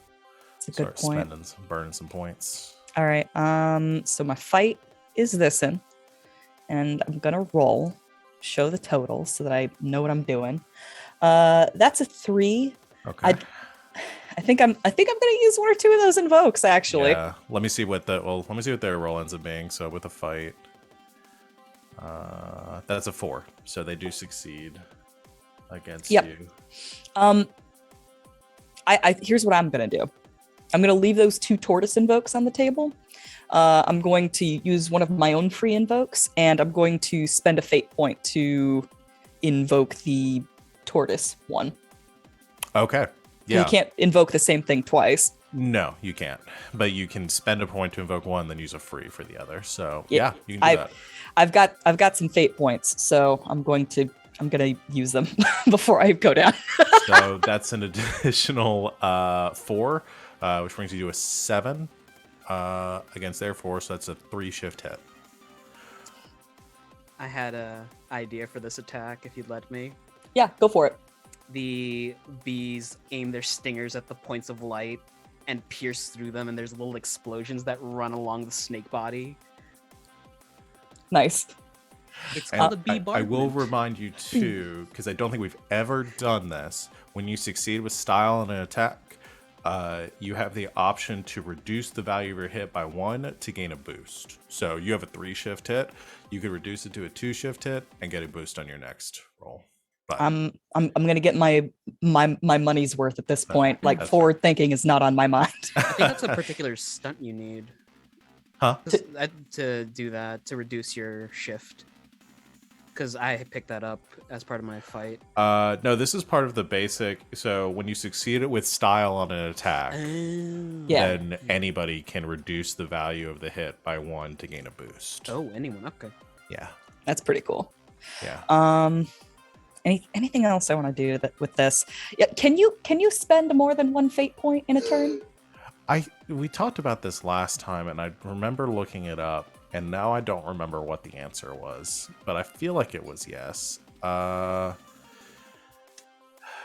It's a good point. burning some points. All right. So my fight is this in, and I'm gonna roll, show the total so that I know what I'm doing. That's a 3. Okay. I think I'm gonna use one or two of those invokes actually. Yeah. Let me see what their roll ends up being. So with a fight, that's a 4. So they do succeed against Yep. you. I here's what I'm gonna do. I'm gonna leave those 2 tortoise invokes on the table. I'm going to use one of my own free invokes, and I'm going to spend a fate point to invoke the tortoise one. Okay. 'Cause Yeah. You can't invoke the same thing twice. No, you can't. But you can spend a point to invoke one, then use a free for the other. So Yeah, yeah, you can do that. I've got some fate points, so I'm gonna use them before I go down. So that's an additional 4, which brings you to a 7 against their 4. So that's a 3 shift hit. I had a idea for this attack, if you'd let me. Yeah, go for it. The bees aim their stingers at the points of light and pierce through them, and there's little explosions that run along the snake body. Nice. It's And called a bee I will bombardment. remind you too, because I don't think we've ever done this. When you succeed with style in an attack, you have the option to reduce the value of your hit by 1 to gain a boost. So you have a 3 shift hit, you could reduce it to a 2 shift hit and get a boost on your next roll. But I'm gonna get my money's worth at this point. Like That's forward thinking is not on my mind. I think that's a particular stunt you need huh? to do that, to reduce your shift. Because I picked that up as part of my fight. No, this is part of the basic. So when you succeed with style on an attack, Yeah. then anybody can reduce the value of the hit by 1 to gain a boost. Oh, anyone? Okay. Yeah. That's pretty cool. Yeah. Anything else I want to do with this? Yeah, can you spend more than 1 fate point in a turn? We talked about this last time, and I remember looking it up, and now I don't remember what the answer was, but I feel like it was yes.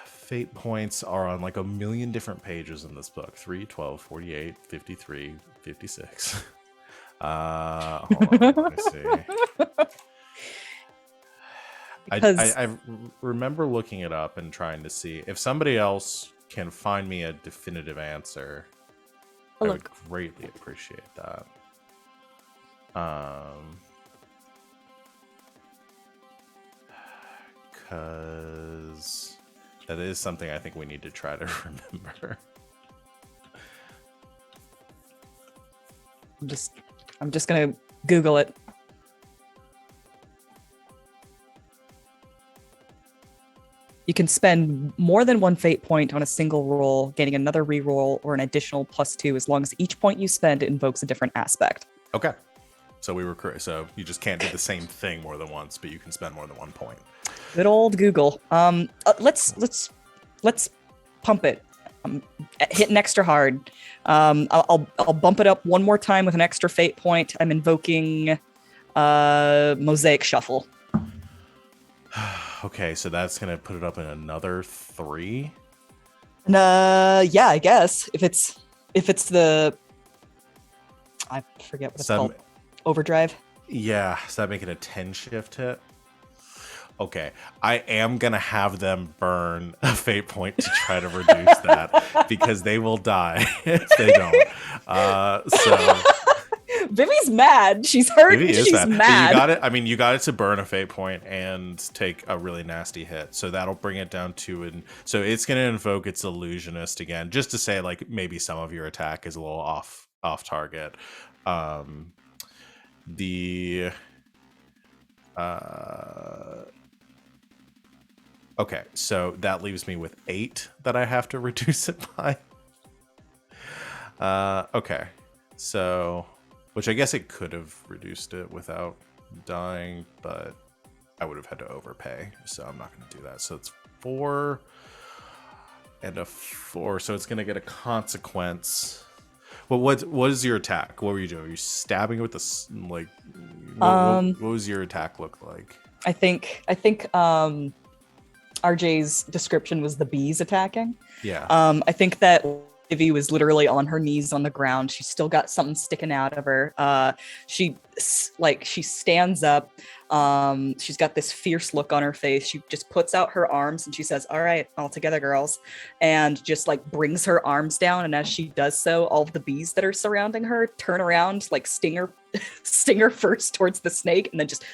Fate points are on like a million different pages in this book: 3, 12, 48, 53, 56. Hold on, let me see. I remember looking it up and trying to see if somebody else can find me a definitive answer. I would greatly appreciate that. Because that is something I think we need to try to remember. I'm just gonna Google it. You can spend more than 1 fate point on a single roll, gaining another reroll or an additional +2 as long as each point you spend invokes a different aspect. Okay. So we were correct. So you just can't do the same thing more than once, but you can spend more than 1 point. Good old Google. Let's pump it. Hitting extra hard. I'll bump it up one more time with an extra fate point. I'm invoking Mosaic Shuffle. Okay, so that's gonna put it up in another 3. Yeah, I guess if it's the I forget what it's called. Overdrive. Yeah, so that make it a 10 shift hit. Okay, I am gonna have them burn a fate point to try to reduce that because they will die if they don't. So Vivi's mad. She's hurt. Vivi is She's that. But mad. you got it. I mean, you got it to burn a fate point and take a really nasty hit. So that'll bring it down to so it's gonna invoke its illusionist again, just to say like maybe some of your attack is a little off target. Okay, so that leaves me with 8 that I have to reduce it by. Okay, so which I guess it could have reduced it without dying, but I would have had to overpay, so I'm not going to do that. So it's 4 and a 4, so it's going to get a consequence. Well, what is your attack? What were you doing? Were you stabbing it with the like? What was your attack look like? I think RJ's description was the bees attacking. Yeah. I think that Vivi was literally on her knees on the ground. She's still got something sticking out of her. She stands up. She's got this fierce look on her face. She just puts out her arms and she says, "All right, all together, girls," and just like brings her arms down. And as she does so, all of the bees that are surrounding her turn around, like sting her first towards the snake, and then just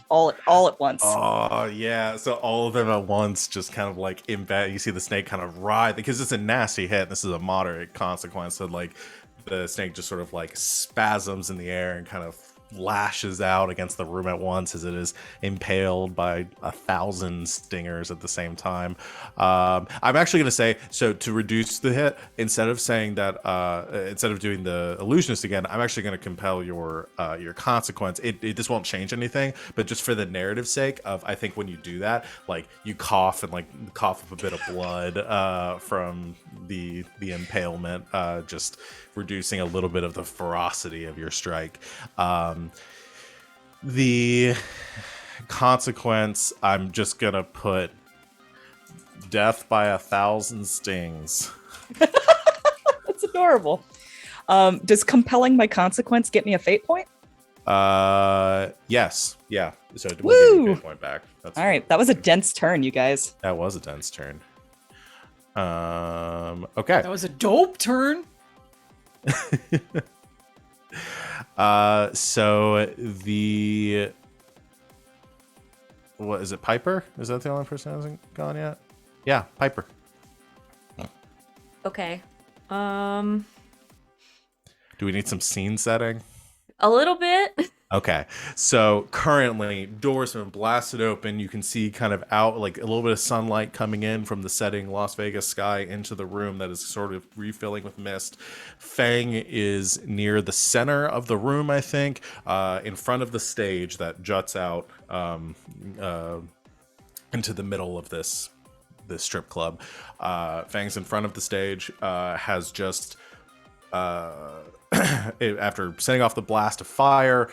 all at once. Oh yeah, so all of them at once just kind of like embed. You see the snake kind of writhe because it's a nasty hit. This is a moderate consequence. So like the snake just sort of like spasms in the air and kind of lashes out against the room at once as it is impaled by 1,000 stingers at the same time. I'm actually going to say, so to reduce the hit, instead of saying that, instead of doing the illusionist again, I'm actually going to compel your consequence. This won't change anything, but just for the narrative sake of, I think when you do that, like you cough and like cough up a bit of blood from the impalement, just reducing a little bit of the ferocity of your strike. The consequence, I'm just gonna put death by 1,000 stings. That's adorable. Does compelling my consequence get me a fate point? Yes. Yeah. So we'll give you a fate point back. That's all right. That was a dense turn, you guys. That was a dense turn. Okay. That was a dope turn. So what is it, Piper? Is that the only person who hasn't gone yet? Yeah, Piper. Okay. Do we need some scene setting? A little bit. Okay, so currently doors have been blasted open. You can see kind of out like a little bit of sunlight coming in from the setting Las Vegas sky into the room that is sort of refilling with mist. Feng is near the center of the room, I think, in front of the stage that juts out into the middle of this strip club. Feng's in front of the stage, has just after setting off the blast of fire,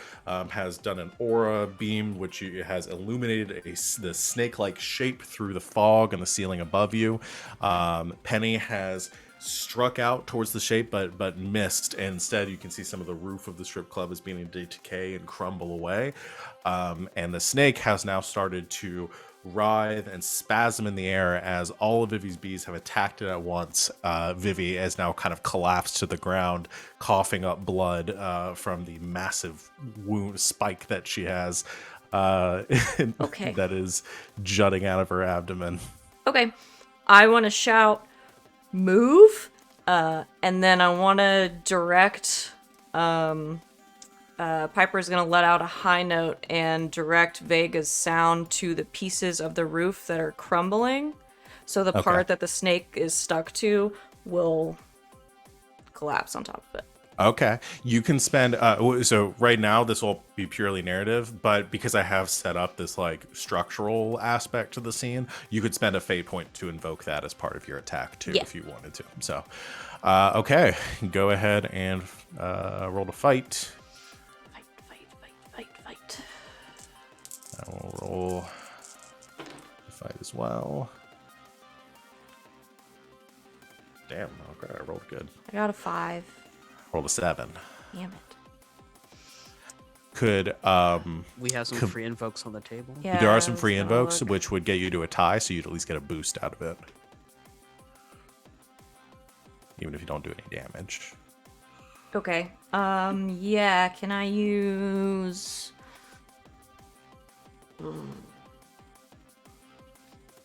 has done an aura beam which has illuminated the snake-like shape through the fog on the ceiling above you. Penny has struck out towards the shape but missed, and instead you can see some of the roof of the strip club is beginning to decay and crumble away, and the snake has now started to writhe and spasm in the air as all of Vivi's bees have attacked it at once. Vivi has now kind of collapsed to the ground, coughing up blood from the massive wound spike that she has that is jutting out of her abdomen. Okay. I want to shout, "Move!" And then I want to direct... Piper's gonna let out a high note and direct Vega's sound to the pieces of the roof that are crumbling. So the part that the snake is stuck to will collapse on top of it. Okay. You can spend, so right now this will be purely narrative, but because I have set up this like structural aspect to the scene, you could spend a fate point to invoke that as part of your attack too, if you wanted to. So, okay. Go ahead and roll to fight. I will roll the fight as well. Damn, okay, I rolled good. I got a 5. Rolled a 7. Damn it. Could we have some free invokes on the table? Yeah, there are some free invokes which would get you to a tie, so you'd at least get a boost out of it. Even if you don't do any damage. Okay. Yeah, can I use...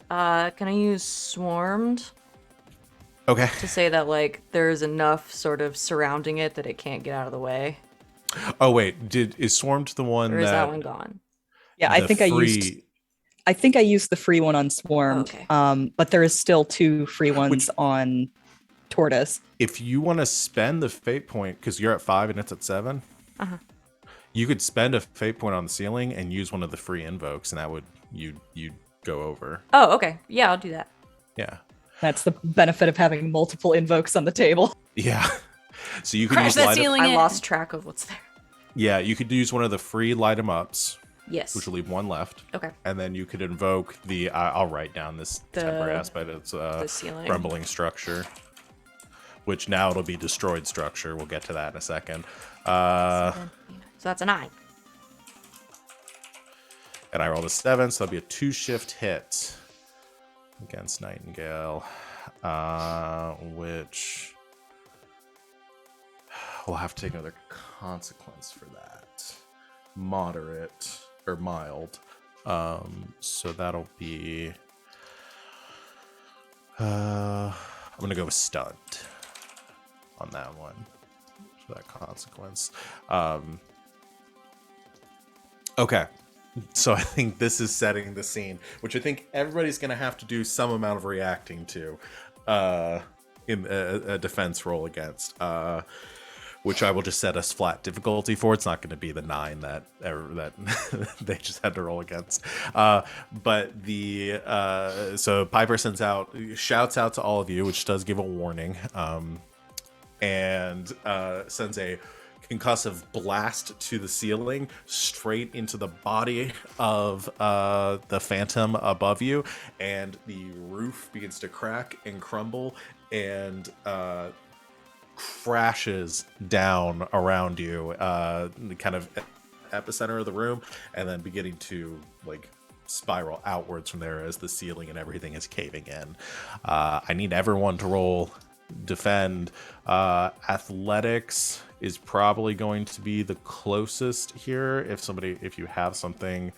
can I use Swarmed? Okay. To say that, like, there's enough sort of surrounding it that it can't get out of the way? Oh, wait. Is Swarmed the one or is that one gone? Yeah, I think I used the free one on Swarmed. Okay. But there is still 2 free ones on Tortoise. If you want to spend the fate point, because you're at 5 and it's at 7, you could spend a fate point on the ceiling and use one of the free invokes, and that would you'd go over. Oh, okay. Yeah, I'll do that. Yeah. That's the benefit of having multiple invokes on the table. Yeah. So you could crash use that ceiling. I lost track of what's there. Yeah, you could use one of the free light 'em ups. Yes. which will leave 1 left. Okay. And then you could invoke the. I'll write down this temporary aspect. It's the ceiling. crumbling structure, which now it'll be destroyed structure. We'll get to that in a second. So that's a 9. And I rolled a 7, so that'll be a 2 shift hit against Nightingale, which we'll have to take another consequence for that. Moderate or mild. So that'll be. I'm gonna go with stunned on that one for that consequence. Okay. So I think this is setting the scene, which I think everybody's going to have to do some amount of reacting to in a defense roll against, which I will just set as flat difficulty for. It's not going to be the 9 that they just had to roll against. But so Piper shouts out to all of you, which does give a warning, and sends a concussive blast to the ceiling straight into the body of the phantom above you, and the roof begins to crack and crumble and crashes down around you, the kind of epicenter of the room, and then beginning to like spiral outwards from there as the ceiling and everything is caving in. I need everyone to roll defend. Athletics is probably going to be the closest here. If you have something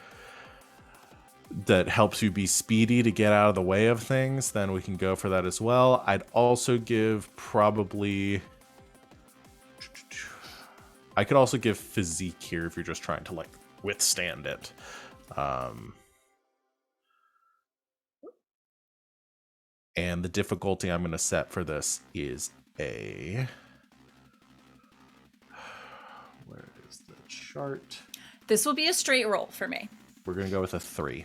that helps you be speedy to get out of the way of things, then we can go for that as well. I'd also give I could also give physique here if you're just trying to like withstand it. And the difficulty I'm going to set for this is where is the chart? This will be a straight roll for me. We're going to go with a 3.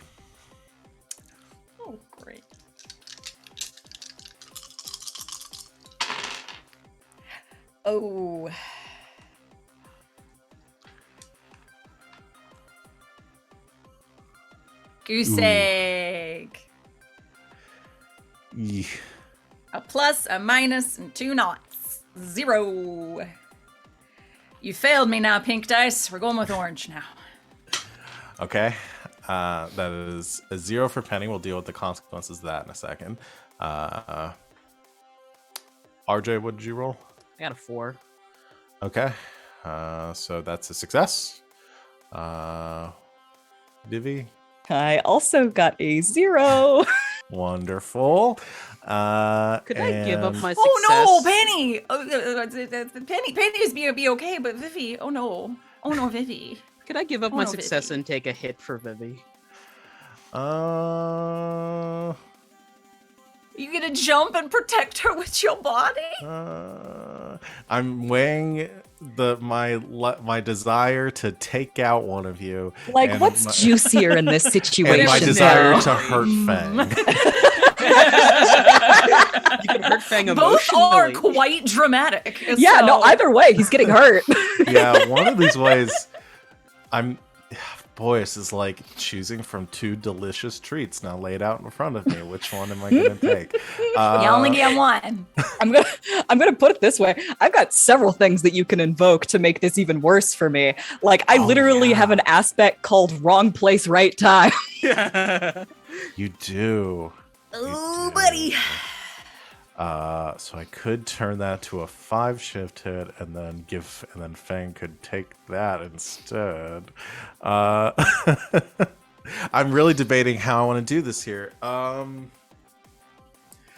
Oh, great. Oh. Goose egg. Yeah. A plus, a minus, and 2 knots. 0. You failed me now, pink dice. We're going with orange now. Okay. That is a 0 for Penny. We'll deal with the consequences of that in a second. RJ, what did you roll? I got a 4. Okay. So that's a success. Vivi? I also got a 0. Wonderful. Could I give up my success? Oh no, Penny! Penny is be okay, but Vivi, oh no, Vivi. Could I give up Oh, my no, success Vivi. and take a hit for Vivi? You gonna jump and protect her with your body? I'm weighing my desire to take out one of you. Like, and what's juicier in this situation? and my desire to hurt Feng. You can hurt Feng Both emotionally. are quite dramatic. Yeah, no, either way, he's getting hurt. Yeah, one of these ways, boy, this is like choosing from 2 delicious treats now laid out in front of me. Which one am I going to take? You only get one. I'm gonna put it this way. I've got several things that you can invoke to make this even worse for me. Like, I literally have an aspect called wrong place, right time. You do. Oh, buddy. So I could turn that to a 5 shift hit, and then Feng could take that instead. I'm really debating how I want to do this here.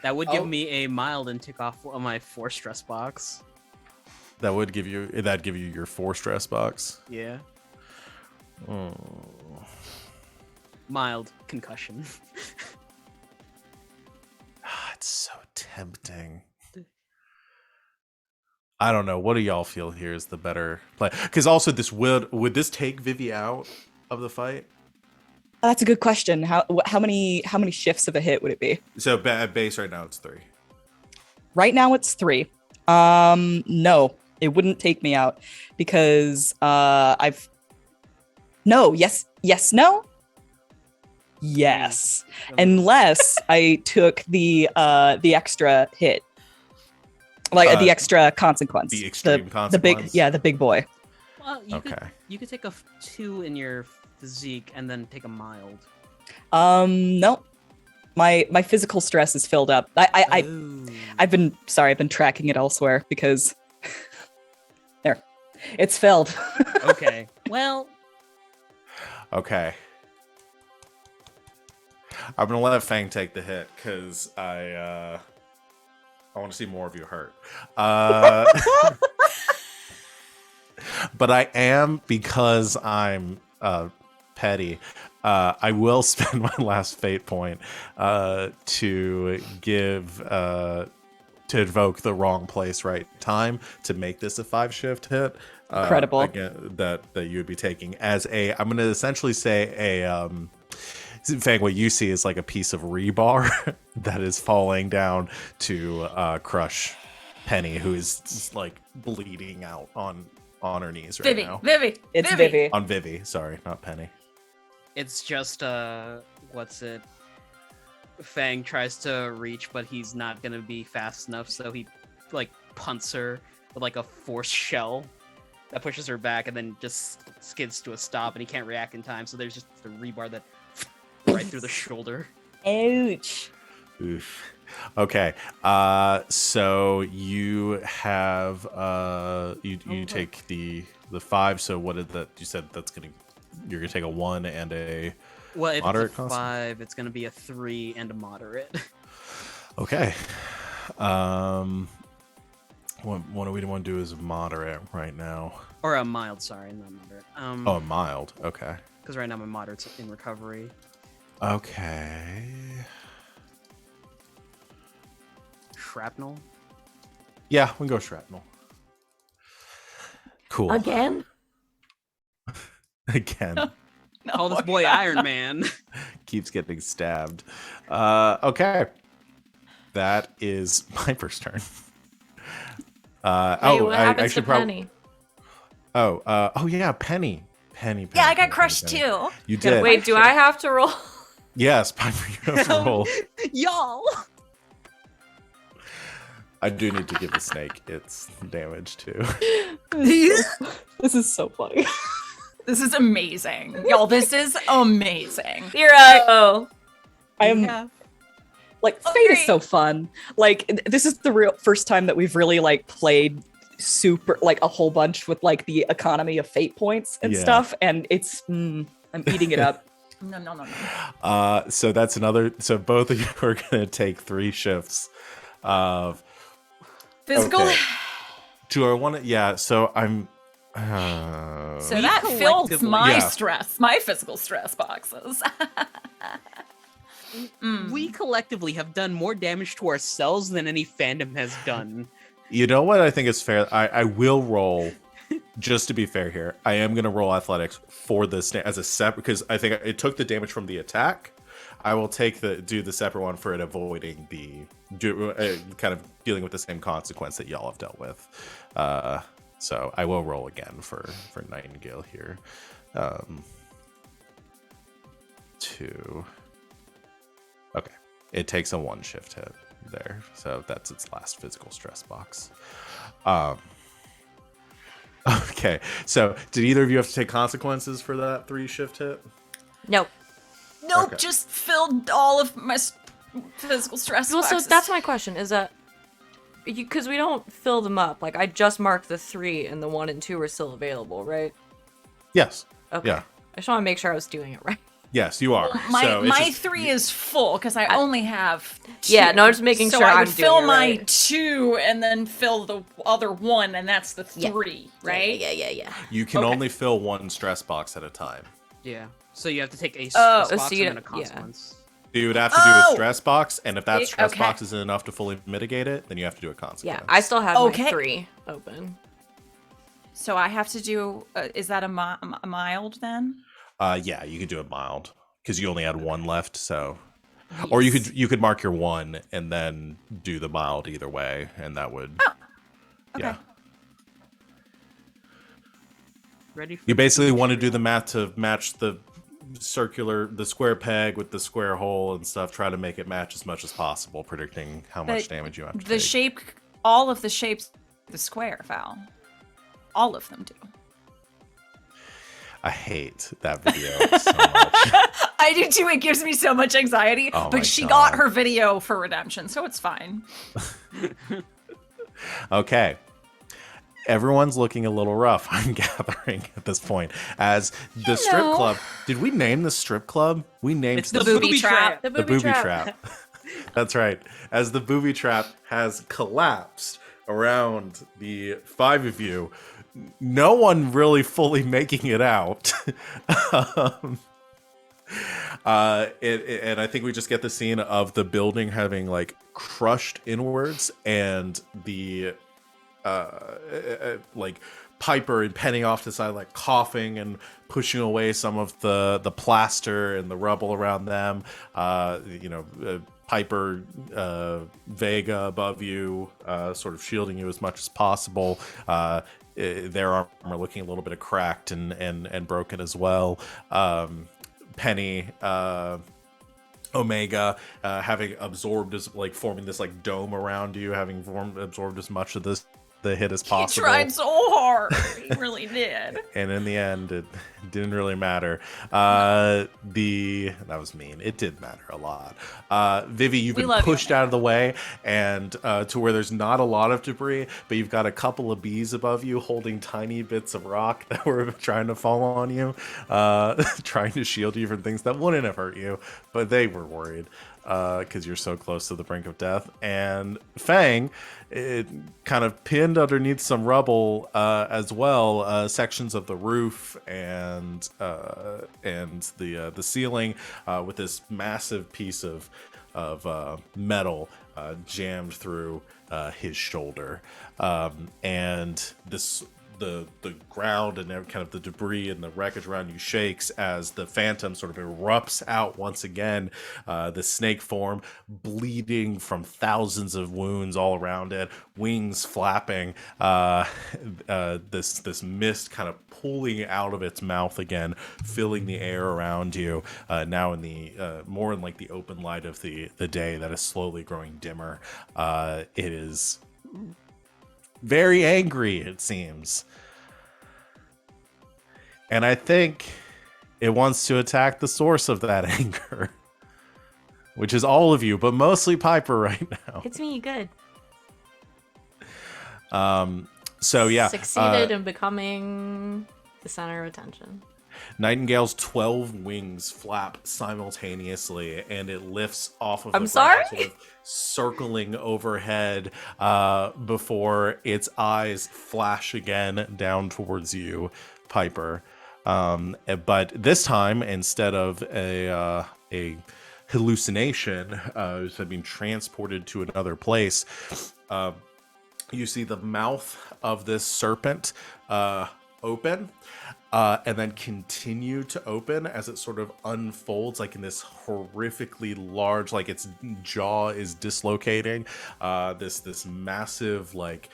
That would give me a mild and tick off of my 4 stress box. That'd give you your 4 stress box. Yeah. Oh. Mild concussion. It's so tempting. I don't know. What do y'all feel here is the better play? Because also, would this take Vivi out of the fight? That's a good question. How many shifts of a hit would it be? So at base right now it's 3. Right now it's 3. No, it wouldn't take me out because No, yes, no. Yes, unless I took the extra hit, like the extra consequence, the extreme the big, consequence? the big boy. Well, Okay. you could take a 2 in your physique and then take a mild. No, my physical stress is filled up. I've been tracking it elsewhere because there, it's filled. Okay. Well. Okay. I'm gonna let Feng take the hit because I want to see more of you hurt. But I am, because I'm petty. I will spend my last fate point to give to invoke the wrong place, right time to make this a 5-shift hit. Incredible. Again, that you would be taking as a. I'm going to essentially say a. Fang, what you see is like a piece of rebar that is falling down to crush Penny, who is just, like bleeding out on her knees right now. Vivi. It's Vivi. On Vivi, sorry, not Penny. It's just what's it? Fang tries to reach, but he's not gonna be fast enough, so he like punts her with like a force shell that pushes her back, and then just skids to a stop, and he can't react in time. So there's just the rebar that right through the shoulder. Ouch. Oof. Okay. So you have you take the 5. So what did that? You said you're gonna take a 1 and a. Well, if moderate it's a 5, it's gonna be a 3 and a moderate. Okay. What do we want to do is moderate right now? Or a mild, sorry, not moderate. Oh, mild. Okay. Because right now my moderate's in recovery. Okay. Shrapnel. Yeah, we can go shrapnel. Cool. Again? Again. Call this boy Iron Man. Keeps getting stabbed. Okay. That is Piper's turn. Hey, what happens to Penny? Oh yeah, Penny. Penny. Yeah, I got Penny, crushed Penny. too. You did. Wait, do I have to roll? Yes, Piper, you have to roll. Y'all. I do need to give the snake its damage too. This is so funny. This is amazing. Y'all, this is amazing. 0. I am like Fate is so fun. Like this is the real first time that we've really like played super like a whole bunch with like the economy of fate points and stuff, and it's I'm eating it up. No. So that's another. So both of you are gonna take 3 shifts of Physical. Okay. Do I want to? Yeah. So I'm. So We that fills collectively- my Yeah. stress, my physical stress boxes. We collectively have done more damage to ourselves than any fandom has done. You know what? I think is fair. I will roll. Just to be fair here, I am going to roll athletics for this as a separate, because I think it took the damage from the attack. I will do the separate one for it avoiding kind of dealing with the same consequence that y'all have dealt with. So I will roll again for Nightingale here. 2. Okay, it takes a 1 shift hit there, so that's its last physical stress box. Okay, so did either of you have to take consequences for that 3 shift hit? Nope. Nope, Okay. just filled all of my physical stress Well, so boxes. that's my question, is that because we don't fill them up, like I just marked the 3 and the 1 and 2 are still available, right? Yes. Okay. Yeah. I just want to make sure I was doing it right. Yes, you are. My So it's my just- 3 is full because I only have 2. Yeah, no, I'm just making so sure I I'm would fill doing it my right. 2 and then fill the other 1, and that's the 3, right? Yeah. You can Okay. only fill 1 stress box at a time. Yeah. So you have to take a Oh, stress box so you and then a don't- yeah. consequence. You would have to do a Oh! stress box, and if that stress Okay. box isn't enough to fully mitigate it, then you have to do a consequence. Yeah, I still have Okay. my 3 open. So I have to do. Is that a mild then? Yeah, you could do it mild because you only had 1 left. So, or you could mark your 1 and then do the mild either way, and that would. Oh, okay. Yeah. ready for You basically want to future. do the math to match the square peg with the square hole and stuff. Try to make it match as much as possible, predicting how much But damage you have to the take. shape, all of the shapes, the square, Val. All of them do. I hate that video so much. I do too. It gives me so much anxiety. Oh my But she God. got her video for redemption, so it's fine. Okay. Everyone's looking a little rough, I'm gathering at this point. As the strip know. club, did we name the strip club? We named It's The the booby booby trap. The the booby, booby trap. trap. That's right. As the booby trap has collapsed around the 5 of you, no one really fully making it out. And I think we just get the scene of the building having like crushed inwards, and the like Piper and Penny off to the side, like coughing and pushing away some of the plaster and the rubble around them. Piper Vega above you, sort of shielding you as much as possible. Their armor looking a little bit cracked and broken as well. Penny, Omega, having absorbed as like forming this like dome around you, having absorbed as much of the hit as He possible. tried so hard. He really did. And in the end, it didn't really matter. That was mean. It did matter a lot. Vivi, you've We been love you, pushed out of the way, and to where there's not a lot of debris, but you've got a couple of bees above you holding tiny bits of rock that were trying to fall on you, trying to shield you from things that wouldn't have hurt you, but they were worried because you're so close to the brink of death. And Feng, it kind of pinned underneath some rubble as well, sections of the roof and the ceiling, with this massive piece of metal jammed through his shoulder, and the ground and kind of the debris and the wreckage around you shakes as the phantom sort of erupts out once again, the snake form bleeding from thousands of wounds all around it, wings flapping, this mist kind of pulling out of its mouth again, filling the air around you, now in the more in like the open light of the day that is slowly growing dimmer. It is very angry, it seems. And I think it wants to attack the source of that anger, which is all of you, but mostly Piper right now. It's me, good. So yeah, Succeeded in becoming the center of attention. Nightingale's 12 wings flap simultaneously, and it lifts off of I'm the sorry? ground, sort of circling overhead, before its eyes flash again down towards you, Piper. But this time, instead of a hallucination, being transported to another place, you see the mouth of this serpent open, and then continue to open as it sort of unfolds, like in this horrifically large, like its jaw is dislocating, this massive like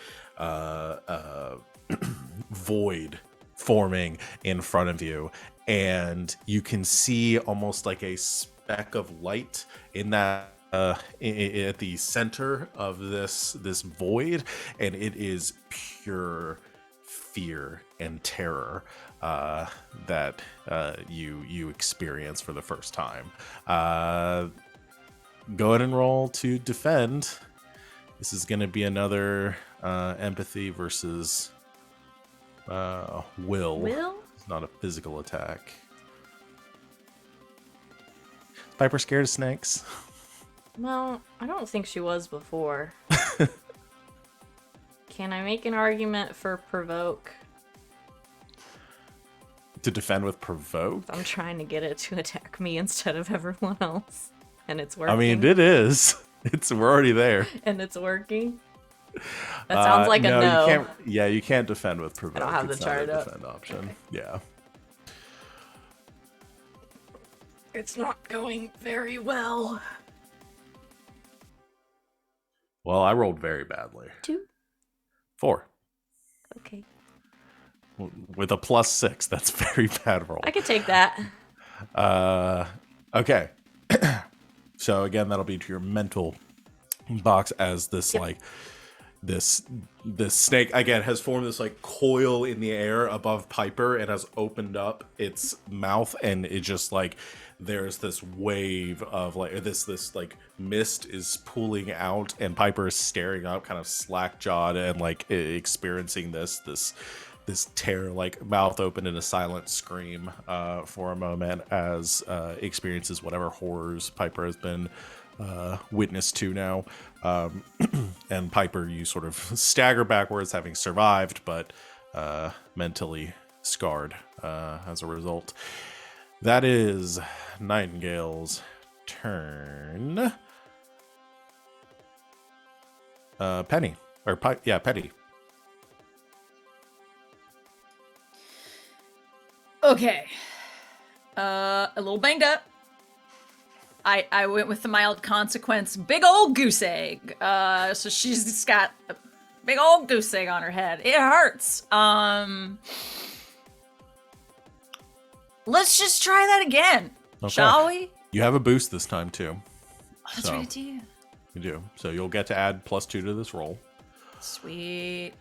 void forming in front of you, and you can see almost like a speck of light in that at the center of this void, and it is pure fear and terror that you experience for the first time. Go ahead and roll to defend. This is going to be another empathy versus will. Will? It's not a physical attack. Is Piper scared of snakes? Well, I don't think she was before. Can I make an argument for provoke? To defend with provoke? I'm trying to get it to attack me instead of everyone else. And it's working. I mean, it is. We're already there. And it's working. That sounds like a no. You can't, yeah, you can't defend with provoke. I don't have the It's not chart a up. defend option. Okay. Yeah. It's not going very well. Well, I rolled very badly. 2. 4. Okay. with a +6. That's a very bad roll. I could take that. Okay. So again, that'll be to your mental box as this like this snake again has formed this like coil in the air above Piper and has opened up its mouth, and it just like there's this wave of like this like mist is pooling out, and Piper is staring up kind of slack-jawed and like experiencing this tear, like mouth open in a silent scream for a moment as experiences whatever horrors Piper has been witness to now. And Piper, you sort of stagger backwards, having survived, but mentally scarred as a result. That is Nightingale's turn. Penny. Penny. Okay. A little banged up. I went with the mild consequence. Big old goose egg. So she's just got a big old goose egg on her head. It hurts. Let's just try that again, shall we? You have a boost this time too. Oh, that's right, I do. You do. So you'll get to add +2 to this roll. Sweet.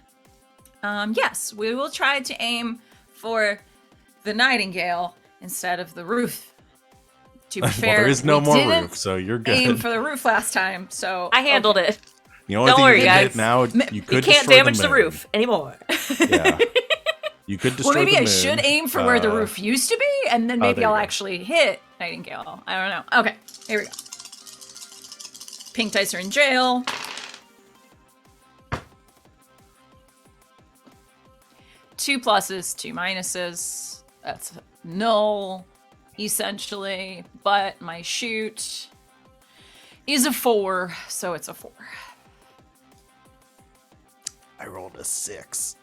Yes, we will try to aim for the Nightingale instead of the roof. To be fair, there is no we more didn't roof, so you're good. aim for the roof last time, so I handled it. You know, Don't worry, you guys. now you You could can't destroy damage the moon. roof anymore. Yeah. You could destroy Well, maybe the I moon. should aim for where the roof used to be, and then maybe there you I'll go. actually hit Nightingale. I don't know. Okay, here we go. Pink dice are in jail. Two pluses, two minuses. That's null, essentially. But my shoot is a 4, so it's a 4. I rolled a 6.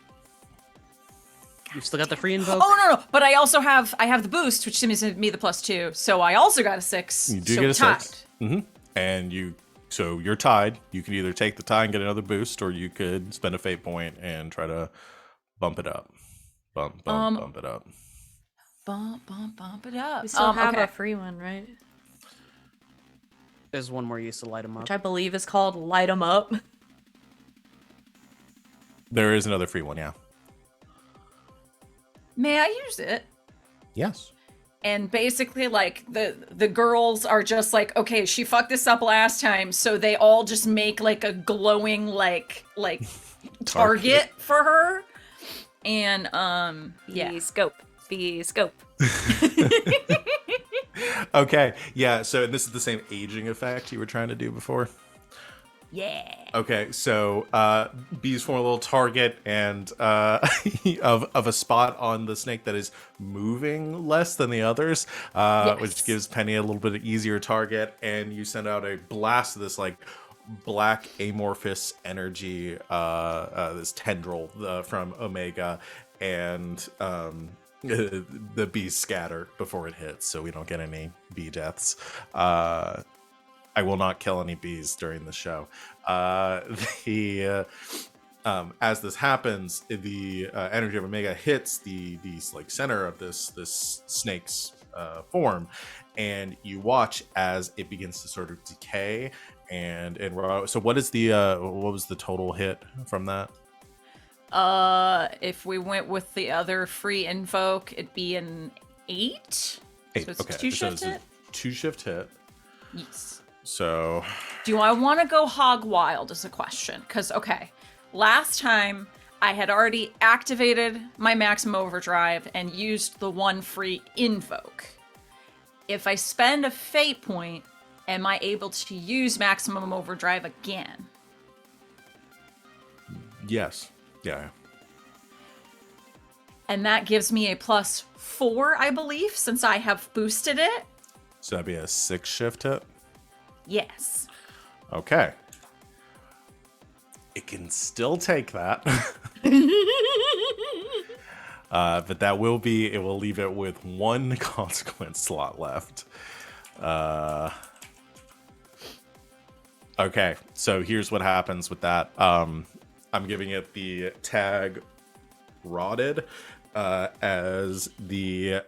You've still got the free invoke. Oh no! But I also have the boost, which gives me the +2. So I also got a 6. You do so get a tied. 6. And so you're tied. You can either take the tie and get another boost, or you could spend a fate point and try to bump it up. Bump it up. Bump it up. We still have okay. a free one, right? There's one more use to light them up. Which I believe is called Light 'em Up. There is another free one, yeah. May I use it? Yes. And basically, like, the girls are just like, okay, she fucked this up last time, so they all just make like a glowing like target for her. And yeah. The scope. Okay. Yeah. So this is the same aging effect you were trying to do before. Yeah. Okay, so bees form a little target and of a spot on the snake that is moving less than the others, which gives Penny a little bit easier target. And you send out a blast of this like black amorphous energy, this tendril from Omega, and the bees scatter before it hits, so we don't get any bee deaths. I will not kill any bees during the show. As this happens, the energy of Omega hits the like center of this snake's form, and you watch as it begins to sort of decay. And so, what is what was the total hit from that? If we went with the other free invoke, it'd be an 8. 8. So it's Okay, a 2 so shift it's a hit. 2-shift hit. Yes. So, Do I want to go hog wild is a question. Because, okay, last time I had already activated my maximum overdrive and used the one free invoke. If I spend a fate point, am I able to use maximum overdrive again? yes. Yeah. And that gives me a +4, I believe, since I have boosted it. So that'd be a 6-shift hit. Yes. Okay. It can still take that. But it will leave it with 1 consequence slot left. Okay, so here's what happens with that. I'm giving it the tag rotted, as the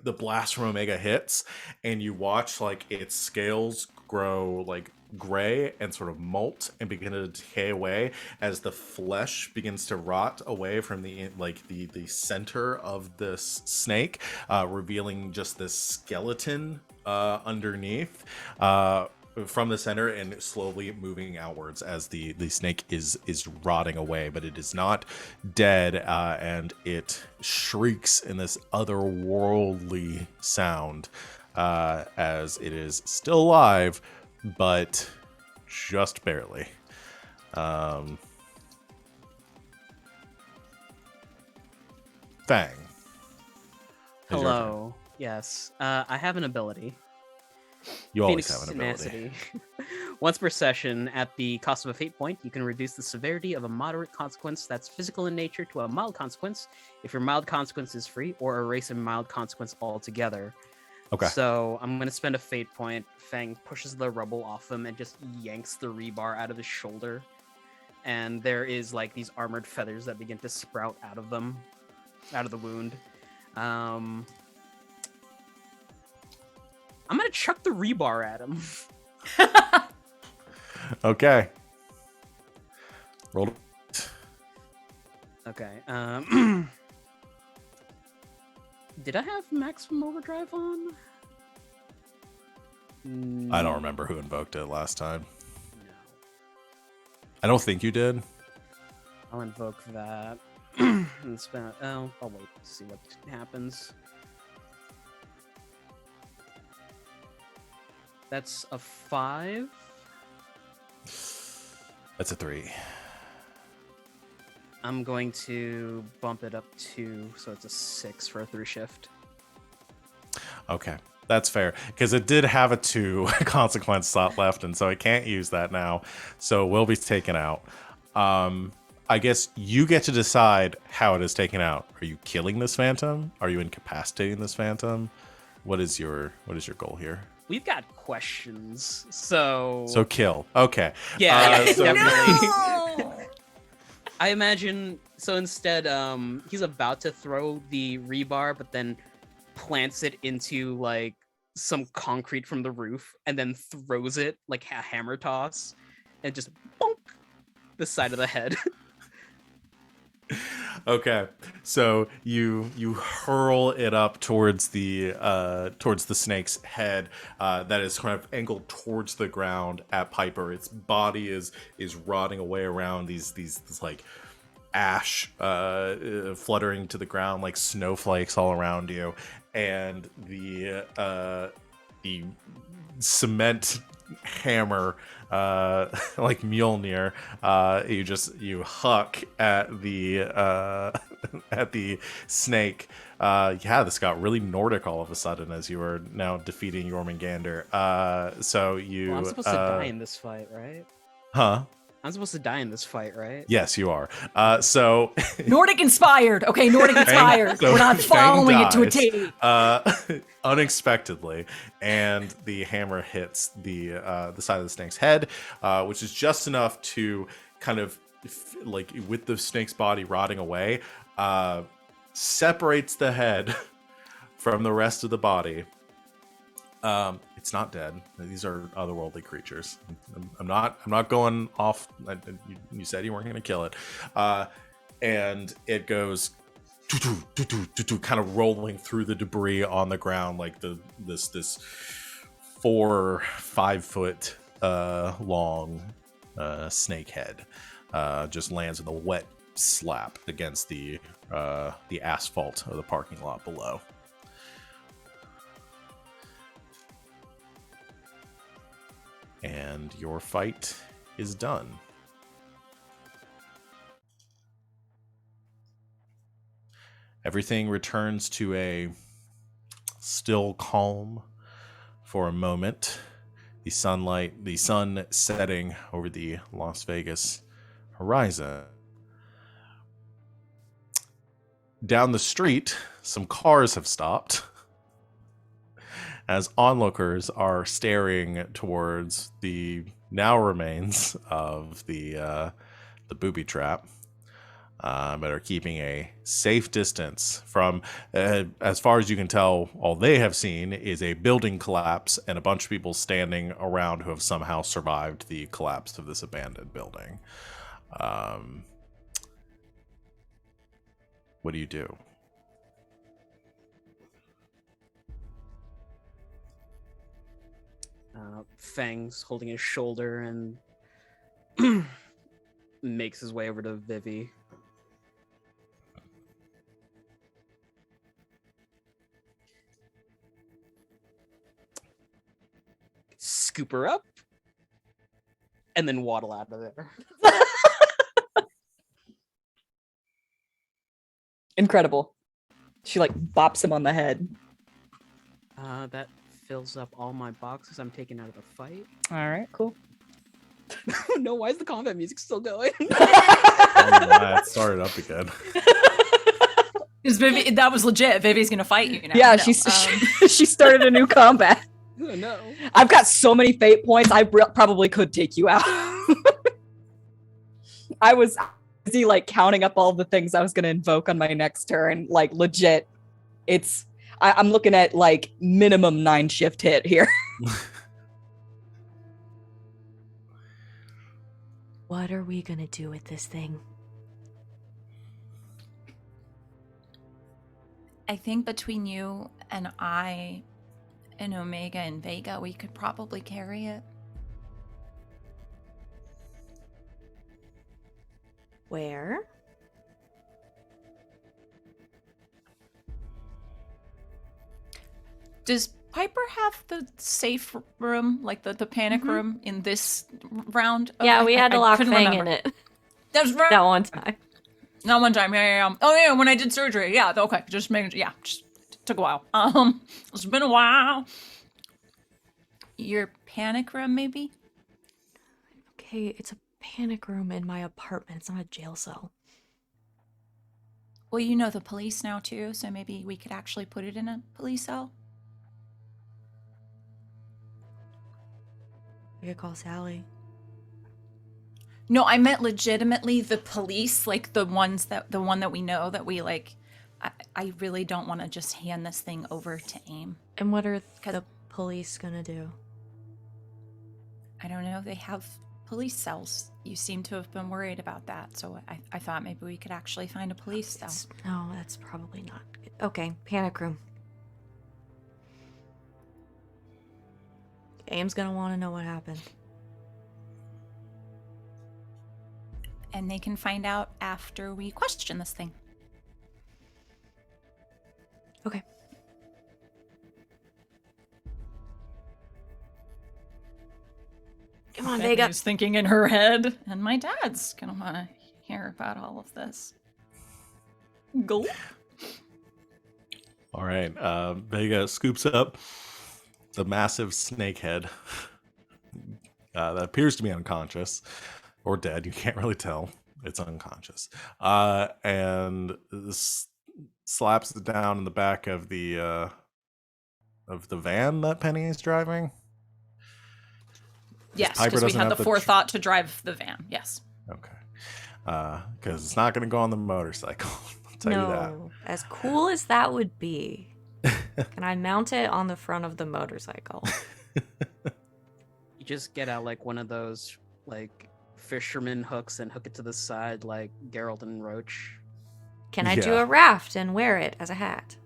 the blast from Omega hits, and you watch like its scales grow like gray and sort of molt and begin to decay away as the flesh begins to rot away from the center of this snake, revealing just this skeleton underneath from the center and slowly moving outwards as the snake is rotting away, but it is not dead, and it shrieks in this otherworldly sound as it is still alive, but just barely. Feng. Is your turn. Hello. Yes. I have an ability. You always Phoenix have an ability. Tenacity. Once per session, at the cost of a fate point, you can reduce the severity of a moderate consequence that's physical in nature to a mild consequence if your mild consequence is free, or erase a mild consequence altogether. Okay. So I'm going to spend a fate point. Feng pushes the rubble off him and just yanks the rebar out of his shoulder. And there is like these armored feathers that begin to sprout out of them, out of the wound. I'm going to chuck the rebar at him. Okay. Roll. Okay. Did I have maximum overdrive on? I don't remember who invoked it last time. No. I don't think you did. I'll invoke that. And spend. Oh, I'll wait to see what happens. That's a 5. That's a 3. I'm going to bump it up 2, so it's a 6 for a 3 shift. Okay, that's fair, because it did have a 2 consequence slot left, and so it can't use that now, so it will be taken out. I guess you get to decide how it is taken out. Are you killing this phantom? Are you incapacitating this phantom? What is your goal here? We've got questions, so Kill. Okay. yeah, so- definitely. I imagine so. Instead, he's about to throw the rebar, but then plants it into like some concrete from the roof, and then throws it like a hammer toss, and just bonk the side of the head. Okay, so you hurl it up towards the snake's head that is kind of angled towards the ground at Piper. Its body is rotting away around these like ash fluttering to the ground like snowflakes all around you, and the cement hammer like Mjolnir, you huck at the snake. Yeah, this got really Nordic all of a sudden as you are now defeating Jormungandr. So you Well, I'm supposed to die in this fight, right? huh? I'm supposed to die in this fight, right? Yes, you are. So Nordic inspired. Okay, Nordic inspired. so We're not Feng following it to a dies, T. unexpectedly, and the hammer hits the side of the snake's head, which is just enough to kind of like with the snake's body rotting away, separates the head from the rest of the body. It's not dead. These are otherworldly creatures. I'm not going off. You said you weren't going to kill it, and it goes kind of rolling through the debris on the ground like this 4 or 5 foot long snake head just lands with a wet slap against the asphalt of the parking lot below. And your fight is done. Everything returns to a still calm for a moment. The sun setting over the Las Vegas horizon. Down the street, some cars have stopped as onlookers are staring towards the now remains of the booby trap. but are keeping a safe distance from, as far as you can tell, all they have seen is a building collapse and a bunch of people standing around who have somehow survived the collapse of this abandoned building. What do you do? Feng's holding his shoulder and makes his way over to Vivi. Scoop her up and then waddle out of there. Incredible. She like bops him on the head. That fills up all my boxes I'm taking out of the fight. All right, cool. No, why is the combat music still going? It started up again. Because Vivi, that was legit. Vivi's gonna fight you now. Yeah, No, she started a new combat. Oh, no. I've got so many fate points. I probably could take you out. I was busy like counting up all the things I was going to invoke on my next turn. Like legit, I'm looking at like minimum 9 shift hit here. What are we gonna do with this thing? I think between you and I and Omega and Vega, we could probably carry it. Where? Does Piper have the safe room, like the panic room in this round? Yeah, Okay, we had to I lock couldn't Feng remember. in it That's right. that one time. Not one time. Yeah. Oh yeah, when I did surgery. Yeah. Okay. Just making. Yeah. Just took a while. It's been a while. Your panic room, maybe? Okay, it's a panic room in my apartment. It's not a jail cell. Well, you know the police now too, so maybe we could actually put it in a police cell. We could call Sally. No, I meant legitimately the police, like the one that we know that we like. I really don't want to just hand this thing over to AIM. And what are the police gonna do? I don't know. They have police cells. You seem to have been worried about that, so I thought maybe we could actually find a police cell. No, that's probably not good. Okay, panic room. AIM's gonna want to know what happened. And they can find out after we question this thing. Okay. Come on, Vega. Bethany's thinking in her head, and my dad's gonna want to hear about all of this. Gulp. All right. Vega scoops up the massive snake head that appears to be unconscious or dead. You can't really tell. It's unconscious. And slaps it down in the back of the van that Penny is driving. Yes, Piper because we doesn't had have the the forethought to drive the van. Yes. Okay. Because it's not going to go on the motorcycle. I'll tell you that. No, as cool as that would be, can I mount it on the front of the motorcycle? You just get out like one of those like fisherman hooks and hook it to the side like Geralt and Roach. Can I do Yeah. a raft and wear it as a hat?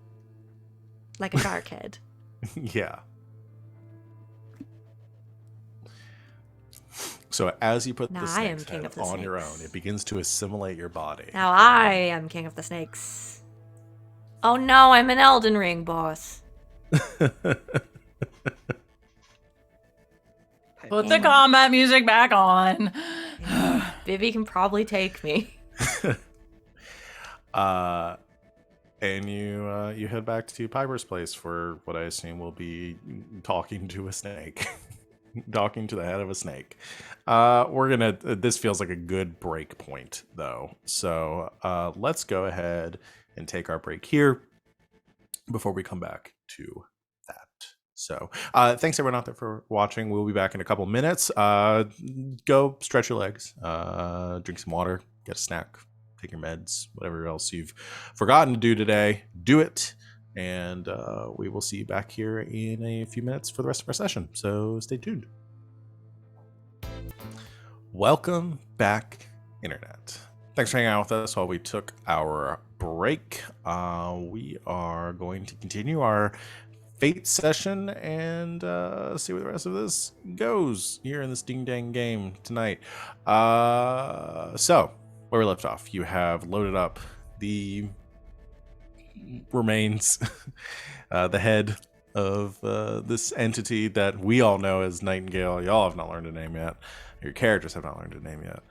Like a shark head. Yeah. So as you put Now the I am snake's king head of the on your snakes. own, it begins to assimilate your body. Now I am king of the snakes. Oh no, I'm an Elden Ring boss. Put the combat music back on. Vivi can probably take me. And you head back to Piper's place for what I assume will be talking to a snake. Talking to the head of a snake. This feels like a good break point though. So let's go ahead and take our break here before we come back to that. So thanks everyone out there for watching. We'll be back in a couple minutes. Go stretch your legs, drink some water, get a snack, take your meds, whatever else you've forgotten to do today, do it. And we will see you back here in a few minutes for the rest of our session. So stay tuned. Welcome back, Internet. Thanks for hanging out with us while we took our break. We are going to continue our Fate session and see where the rest of this goes here in this ding dang game tonight. So, where we left off, you have loaded up the remains, the head of this entity that we all know as Nightingale. Y'all have not learned a name yet. Your characters have not learned a name yet.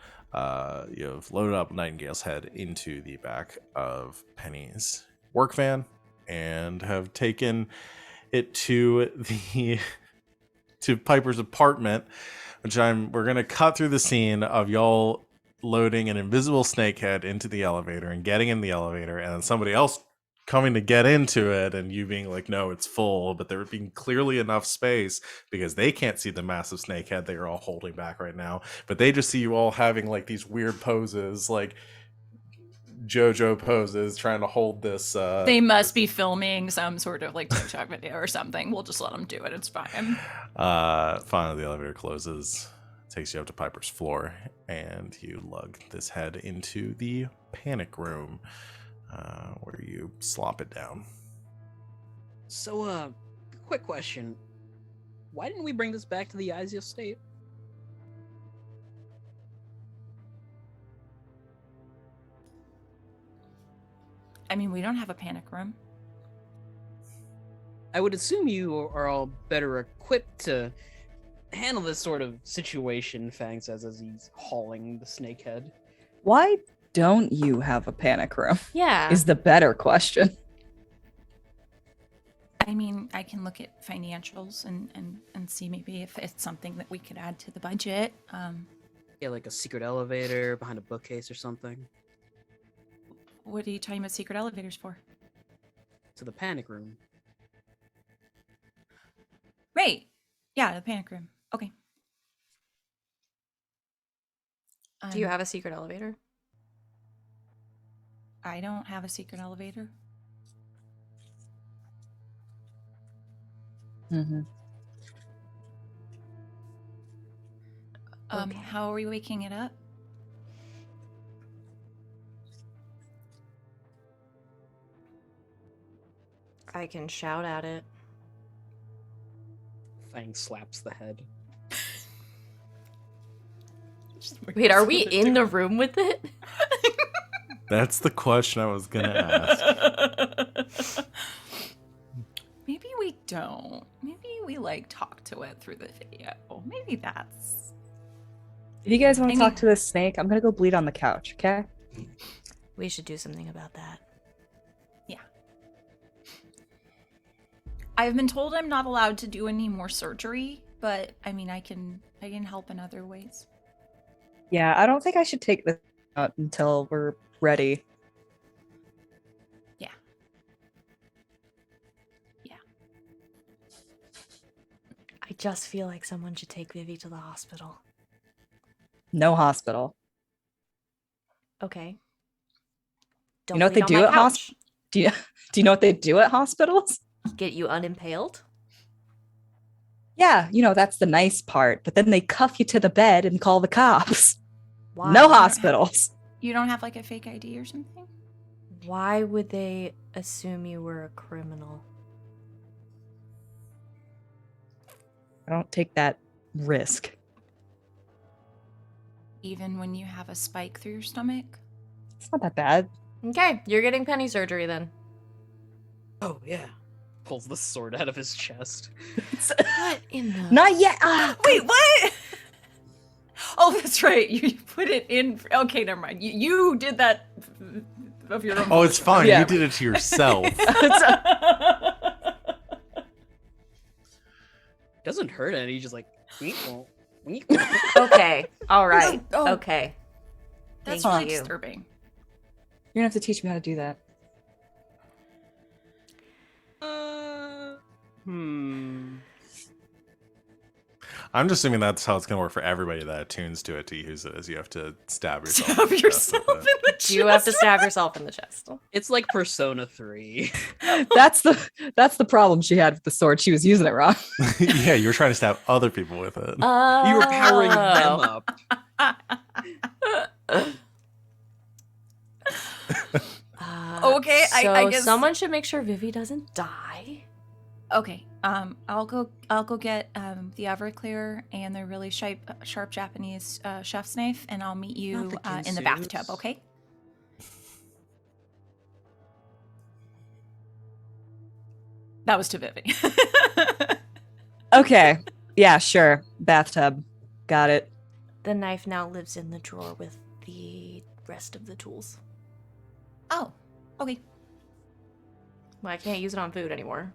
You have loaded up Nightingale's head into the back of Penny's work van and have taken it to Piper's apartment, which we're gonna cut through the scene of y'all loading an invisible snake head into the elevator and getting in the elevator, and then somebody else coming to get into it and you being like, no, it's full, but there being clearly enough space because they can't see the massive snake head they are all holding back right now, but they just see you all having like these weird poses, like JoJo poses, trying to hold this. They must be filming some sort of like TikTok video or something. We'll just let them do it. It's fine. Finally, the elevator closes, takes you up to Piper's floor, and you lug this head into the panic room, where you slop it down. So, quick question. Why didn't we bring this back to the Izio state? I mean, we don't have a panic room. I would assume you are all better equipped to handle this sort of situation, Fang says as he's hauling the snake head. Why don't you have a panic room? Yeah. Is the better question. I mean, I can look at financials and see maybe if it's something that we could add to the budget. Yeah, like a secret elevator behind a bookcase or something. What are you talking about secret elevators for? To the panic room. Right. Yeah, the panic room. Okay. Do you have a secret elevator? I don't have a secret elevator. Mm-hmm. Okay. How are we waking it up? I can shout at it. Fang slaps the head. Wait, are we in the room with it? That's the question I was gonna ask. Maybe we don't. Maybe we like talk to it through the video. Maybe that's. If you guys want I to talk mean- to this snake, I'm gonna go bleed on the couch, okay? We should do something about that. I've been told I'm not allowed to do any more surgery, but I mean, I can help in other ways. Yeah, I don't think I should take this out until we're ready. Yeah. Yeah. I just feel like someone should take Vivi to the hospital. No hospital. Okay. You know what they bleed on do my at couch. Do you know what they do at hospitals? Get you unimpaled? Yeah, that's the nice part. But then they cuff you to the bed and call the cops. Why? No hospitals. You don't have like a fake ID or something? Why would they assume you were a criminal? I don't take that risk. Even when you have a spike through your stomach? It's not that bad. Okay, you're getting penny surgery then. Oh, yeah. Pulls the sword out of his chest. What in the... Not yet. Ah, Wait, what? Oh, that's right. You put it in. Okay, never mind. You did that of your own. Oh, it's fine. Yeah. You did it to yourself. Doesn't hurt any. He's just like, Okay, all right. Oh. Okay. That's Thank really you. disturbing. You're gonna have to teach me how to do that. I'm just assuming that's how it's going to work for everybody that attunes to it to use it, is you have to stab yourself. Stab in the chest yourself with in it. the chest. You have to stab yourself in the chest. It's like Persona 3. That's the problem she had with the sword. She was using it wrong. Yeah, you were trying to stab other people with it. You were powering them Oh. up. Okay, I so guess- someone should make sure Vivi doesn't die. Okay, I'll go get the Everclear and the really sharp Japanese chef's knife, and I'll meet you Not the in the Ginsus. bathtub. Okay. That was to Vivi. Okay. Yeah, sure. Bathtub. Got it. The knife now lives in the drawer with the rest of the tools. Oh, okay. Well, I can't use it on food anymore.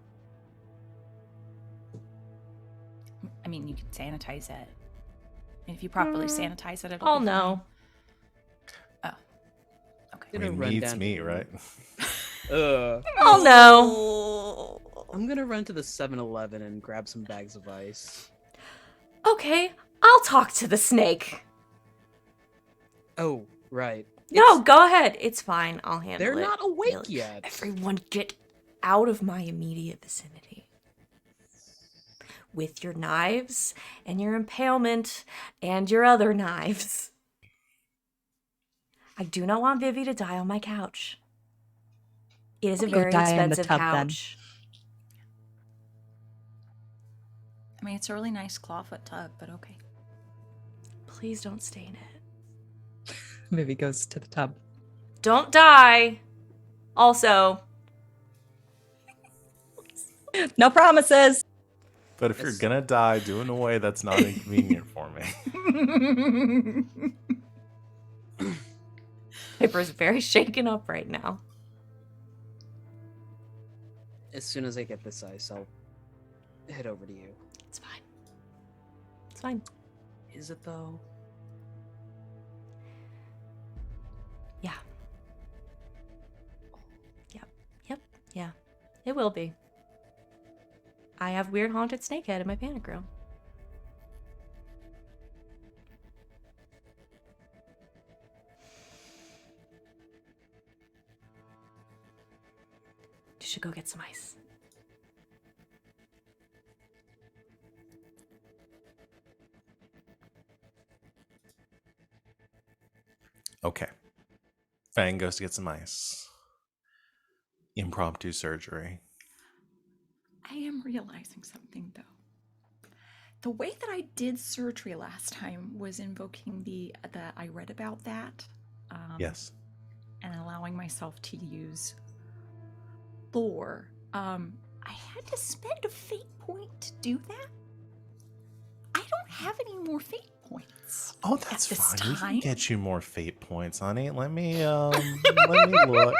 I mean, you can sanitize it. And if you properly sanitize it, it'll Oh be no. fine. Oh, okay. I Gonna mean, run meat's down meat, to- right? Oh no. I'm gonna run to the 7-Eleven and grab some bags of ice. Okay, I'll talk to the snake. Oh, right. No, go ahead. It's fine. I'll handle They're it. not awake Really. yet. Everyone get out of my immediate vicinity. With your knives and your impalement and your other knives. I do not want Vivi to die on my couch. It is a Go very die in the expensive tub, then. couch. I mean, it's a really nice clawfoot tub, but okay. Please don't stain it. Vivi goes to the tub. Don't die. Also, No promises. But if you're gonna die, do it in a way that's not inconvenient for me. Piper's very shaken up right now. As soon as I get this ice, I'll head over to you. It's fine. It's fine. Is it though? Yeah. Yeah. It will be. I have weird haunted snakehead in my panic room. You should go get some ice. Okay. Fang goes to get some ice. Impromptu surgery. I am realizing something though. The way that I did surgery last time was invoking the I read about that. Yes. And allowing myself to use lore. I had to spend a fate point to do that. I don't have any more fate points. Oh, that's at this fine. We time. can get you more fate points, honey. Let me let me look.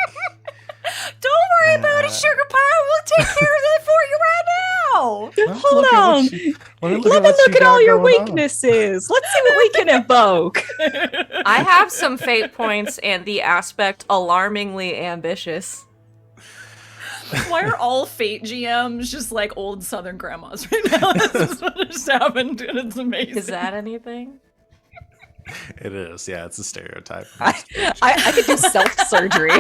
Don't worry about it, Sugar Pie. We'll take care of that for you right now. Let me Hold look at what on. you- Let me look Let at me what look you at got all your going on. weaknesses. Let's see what we can invoke. I have some fate points and the aspect alarmingly ambitious. Why are all fate GMs just like old Southern grandmas right now? This is what just happened, and it's amazing. Is that anything? It is, yeah, it's a stereotype. I could do self-surgery.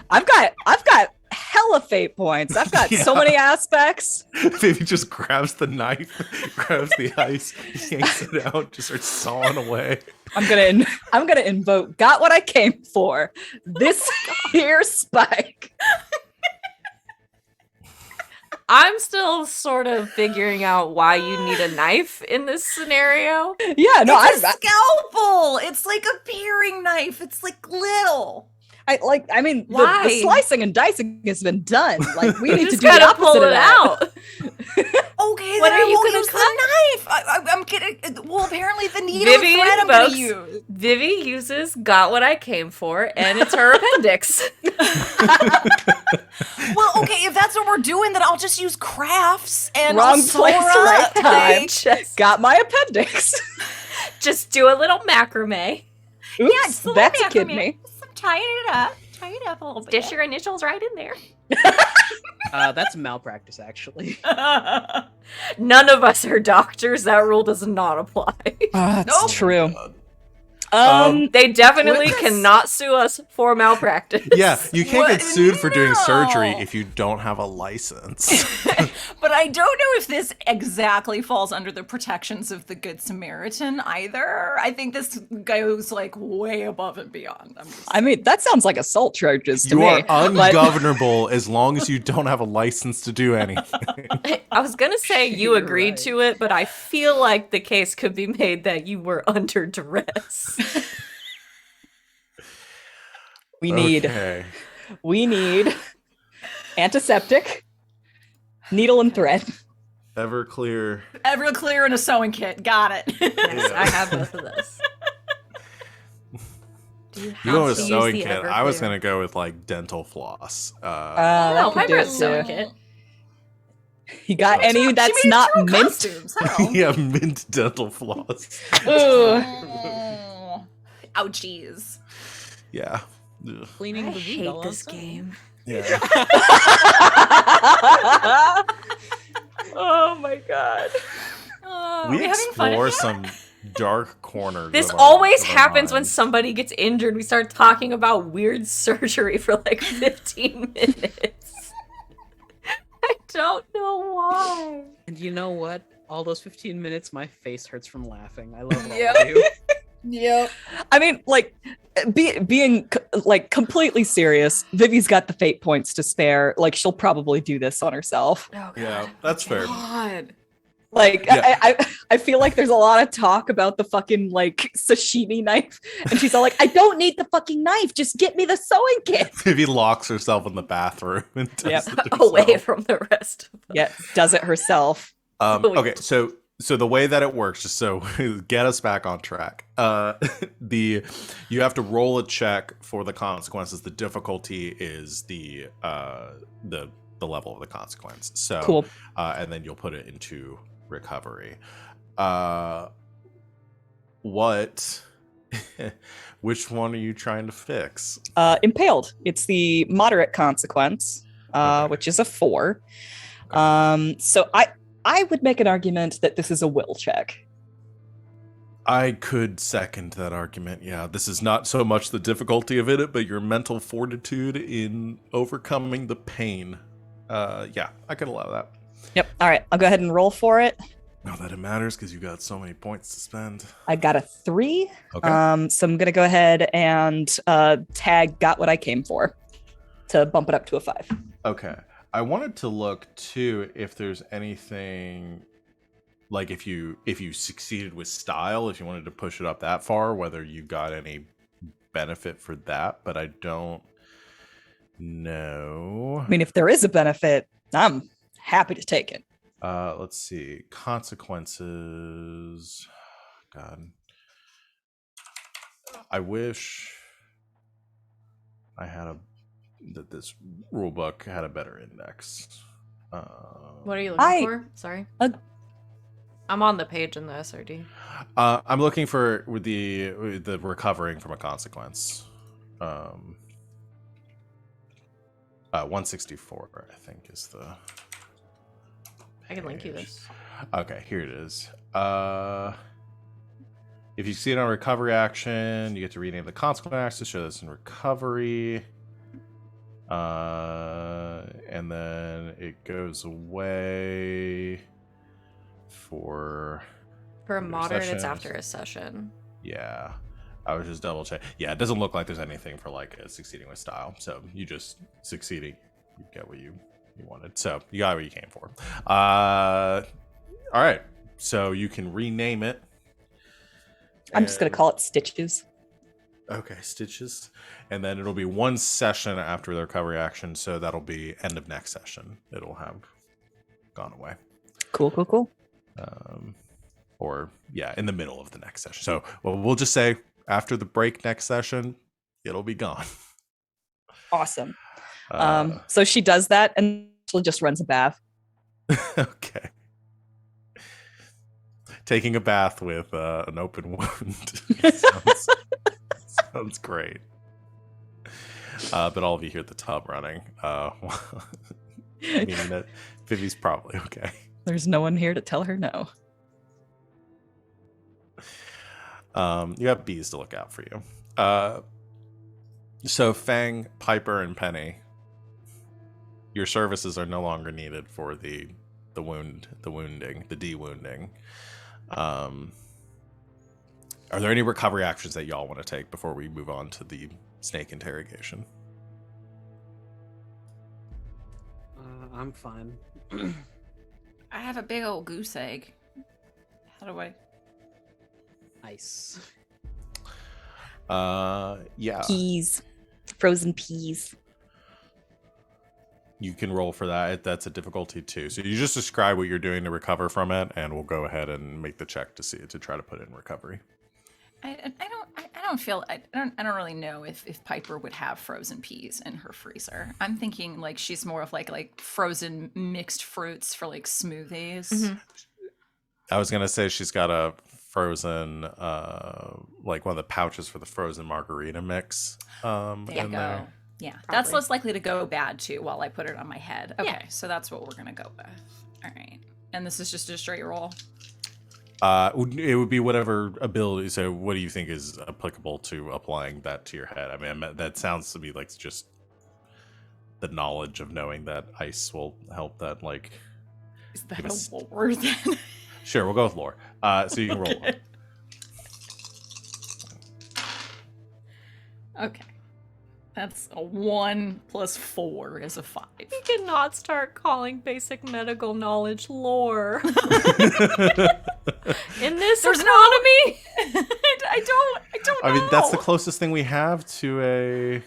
I've got hella fate points. I've got so Yeah. many aspects. Baby just grabs the knife, grabs the ice, yanks it out, just starts sawing away. I'm gonna invoke got what I came for. This here spike. I'm still sort of figuring out why you need a knife in this scenario. Yeah, no, It's a scalpel. It's like a paring knife. It's like little. I mean, the Why? slicing and dicing has been done. Like we need to Just do the gotta opposite pull of it that. out. Okay, What then are I you won't gonna use the knife. I'm kidding. Well, apparently the needle Vivi thread I'm gonna invokes- use. Vivi uses got what I came for, and it's her appendix. Well, okay, if that's what we're doing, then I'll just use crafts and Wrong I'll sew place, her right up, time. like- Got my appendix. Just do a little macrame. Oops, just a little that's a macrame. kidney. Just tying it up. Tie it up a little bit. Dish your initials right in there. That's malpractice, actually. None of us are doctors. That rule does not apply. That's Nope. true. They definitely What? cannot sue us for malpractice. Yeah, you can't get What? sued for doing surgery No. if you don't have a license. But I don't know if this exactly falls under the protections of the Good Samaritan either. I think this goes like way above and beyond. I mean, that sounds like assault charges to You me. are but- ungovernable as long as you don't have a license to do anything. I was gonna say you You're agreed right. to it, but I feel like the case could be made that you were under duress. we need Okay. antiseptic, needle and thread. Everclear. Everclear and a sewing kit. Got it. Yes, I have both of those. Do you You go have with to use sewing the kit. I was Everclear? gonna go with like dental floss. That No, could my do it breath's sewing too. kit. You got any She that's made not true mint? costumes. Hell. yeah, mint dental floss. Ooh. Oh. Ouchies. Yeah. Ugh. Cleaning I the hate Vidal this outside. game. Yeah. Oh my god. Are We we having fun? explore in here? some dark corners. This of our- always of our happens when minds. somebody gets injured. We start talking about weird surgery for like 15 minutes. I don't know why. And you know what? All those 15 minutes, my face hurts from laughing. I love it all Yep. of you. Yep. I mean, like, being like completely serious, Vivi's got the fate points to spare. Like, she'll probably do this on herself. Oh, Yeah, that's fair. God. Like, Yeah. I feel like there's a lot of talk about the fucking like sashimi knife, and she's all like, "I don't need the fucking knife. Just get me the sewing kit." Vivi locks herself in the bathroom and does Yep. it Away herself. from the rest of us. Yeah, does it herself. Okay, so the way that it works, just so get us back on track, you have to roll a check for the consequences. The difficulty is the level of the consequence. So Cool. and then you'll put it into recovery. Which one are you trying to fix? Impaled. It's the moderate consequence, Okay. which is a 4. So I would make an argument that this is a will check. I could second that argument. Yeah, this is not so much the difficulty of it, but your mental fortitude in overcoming the pain. Yeah, I could allow that. Yep. All right. I'll go ahead and roll for it. Not that it matters because you got so many points to spend. I got a 3. Okay. So I'm gonna go ahead and tag got what I came for to bump it up to a 5. Okay. I wanted to look too if there's anything like if you succeeded with style, if you wanted to push it up that far, whether you got any benefit for that, but I don't know. I mean, if there is a benefit, I'm happy to take it. Let's see. Consequences. God. I wish I had that this rule book had a better index. What are you looking I- for? Sorry. Uh, I'm on the page in the SRD. I'm looking for the recovering from a consequence. 164, I think, is the. I can link you page. this. Okay, here it is. If you see it on recovery action, you get to rename the consequence action to show this in recovery. And then it goes away for For a Your moderate, it's sessions. after a session. yeah. I was just double check. Yeah, it doesn't look like there's anything for like succeeding with style. So you just succeeding, you get what you wanted. So you got what you came for. All right. So you can rename it. I'm just gonna And- call it Stitches. Okay, stitches. And then it'll be one session after the recovery action. So that'll be end of next session. It'll have gone away. Cool, cool, cool. Or, yeah, in the middle of the next session. So we'll just say after the break next session, it'll be gone. Awesome. Uh, So she does that and she just runs a bath. okay. Taking a bath with an open wound. sounds great. But all of you hear the tub running. Meaning that Vivi's probably okay. There's no one here to tell her no. You have bees to look out for you. So Feng, Piper, and Penny, your services are no longer needed for the wounding, the de-wounding. Are there any recovery actions that y'all want to take before we move on to the snake interrogation? I'm fine. I have a big old goose egg. How do I? Nice. Yeah. Peas. Frozen peas. You can roll for that. That's a difficulty 2. So you just describe what you're doing to recover from it, and we'll go ahead and make the check to try to put in recovery. I don't really know if Piper would have frozen peas in her freezer. I'm thinking like she's more of like frozen mixed fruits for like smoothies. Mm-hmm. I was gonna say she's got a frozen, like one of the pouches for the frozen margarita mix. There you in go. there. Yeah, Probably. that's less likely to go bad too while I put it on my head. Okay, Yeah. so that's what we're gonna go with. All right, and this is just a straight roll. It would be whatever ability. So, what do you think is applicable to applying that to your head? I mean, that sounds to me like just the knowledge of knowing that ice will help. That like, Is that give us- a lore then? Sure, we'll go with lore. So you can roll one. Okay, that's a 1 + 4 is a 5. You cannot start calling basic medical knowledge lore. In this There's economy? I don't know. I mean, that's the closest thing we have to a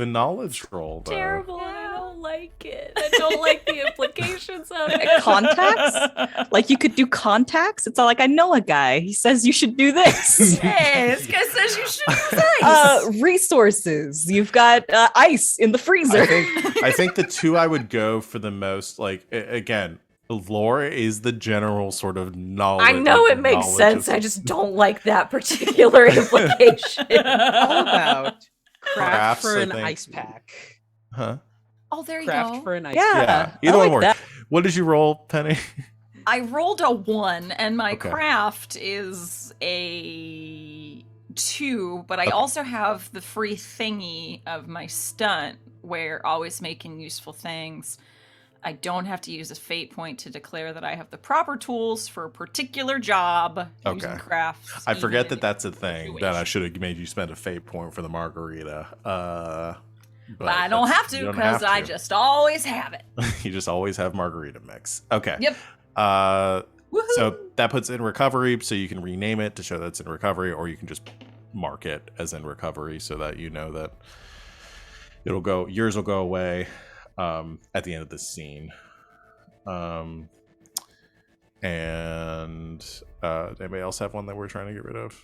knowledge roll. Though. Terrible. And I don't like it. I don't like the implications of it. Contacts? Like you could do contacts? It's all like, I know a guy. He says you should do this. Hey, this guy says you should use ice. Resources. You've got ice in the freezer. I think the two I would go for the most, like again, lore is the general sort of knowledge. I know like, it makes knowledge sense. of- I just don't like that particular implication. How about craft Crafts, for I an think. ice pack? Huh? Oh, there you Craft go. for an ice Yeah. pack. Yeah. Either I one like works. that. What did you roll, Penny? I rolled a 1, and my Okay. craft is a 2, but I Okay. also have the free thingy of my stunt where always making useful things. I don't have to use a fate point to declare that I have the proper tools for a particular job using Okay. crafts. I forget even that in that's a thing that I situation. should have made you spend a fate point for the margarita. But I don't that's- have to you don't because have I to. just always have it. You just always have margarita mix. Okay. Yep. Woohoo! So that puts it in recovery, so you can rename it to show that's in recovery, or you can just mark it as in recovery so that you know that yours will go away at the end of this scene. And anybody else have one that we're trying to get rid of?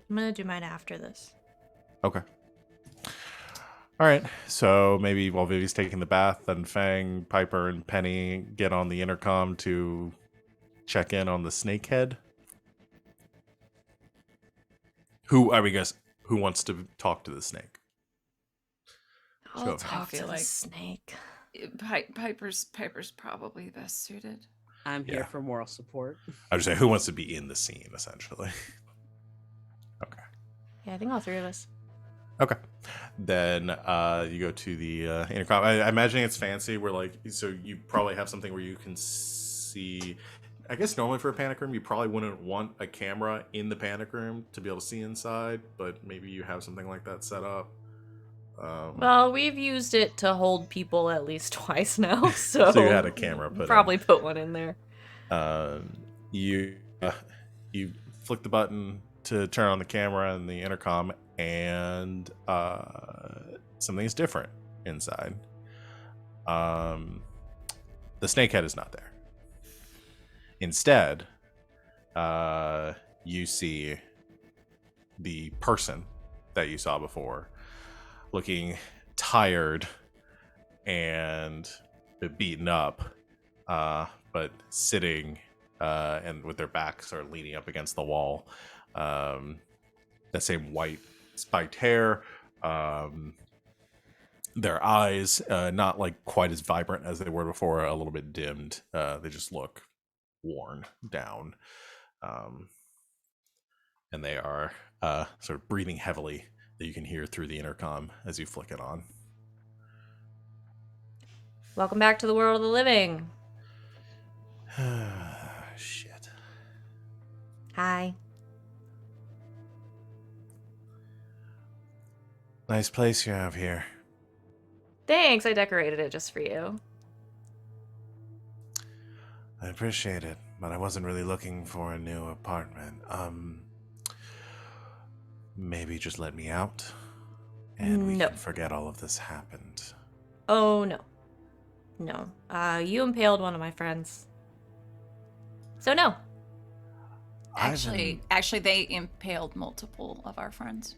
I'm gonna do mine after this. Okay. All right. So maybe while Vivi's taking the bath, then Fang, Piper, and Penny get on the intercom to check in on the snakehead. Who wants to talk to the snake? I'll Go. talk I feel to the like- snake. Piper's probably best suited. I'm here Yeah. for moral support. I would say who wants to be in the scene, essentially. Okay. Yeah, I think all three of us. Okay. Then you go to the intercom. I imagine it's fancy where so you probably have something where you can see. I guess normally for a panic room, you probably wouldn't want a camera in the panic room to be able to see inside, but maybe you have something like that set up. Well, we've used it to hold people at least twice now, so So you had a camera put in. probably put one in there. You flick the button to turn on the camera and the intercom, and something is different inside. The snakehead is not there. Instead, you see the person that you saw before, looking tired and a bit beaten up, but sitting and with their backs sort of leaning up against the wall. That same white spiked hair, their eyes, not like quite as vibrant as they were before, a little bit dimmed. They just look worn down. And they are sort of breathing heavily, that you can hear through the intercom as you flick it on. Welcome back to the world of the living. Shit. Hi. Nice place you have here. Thanks, I decorated it just for you. I appreciate it, but I wasn't really looking for a new apartment. Maybe just let me out, and we No. can forget all of this happened. Oh, no. No. You impaled one of my friends. So no. Actually, they impaled multiple of our friends.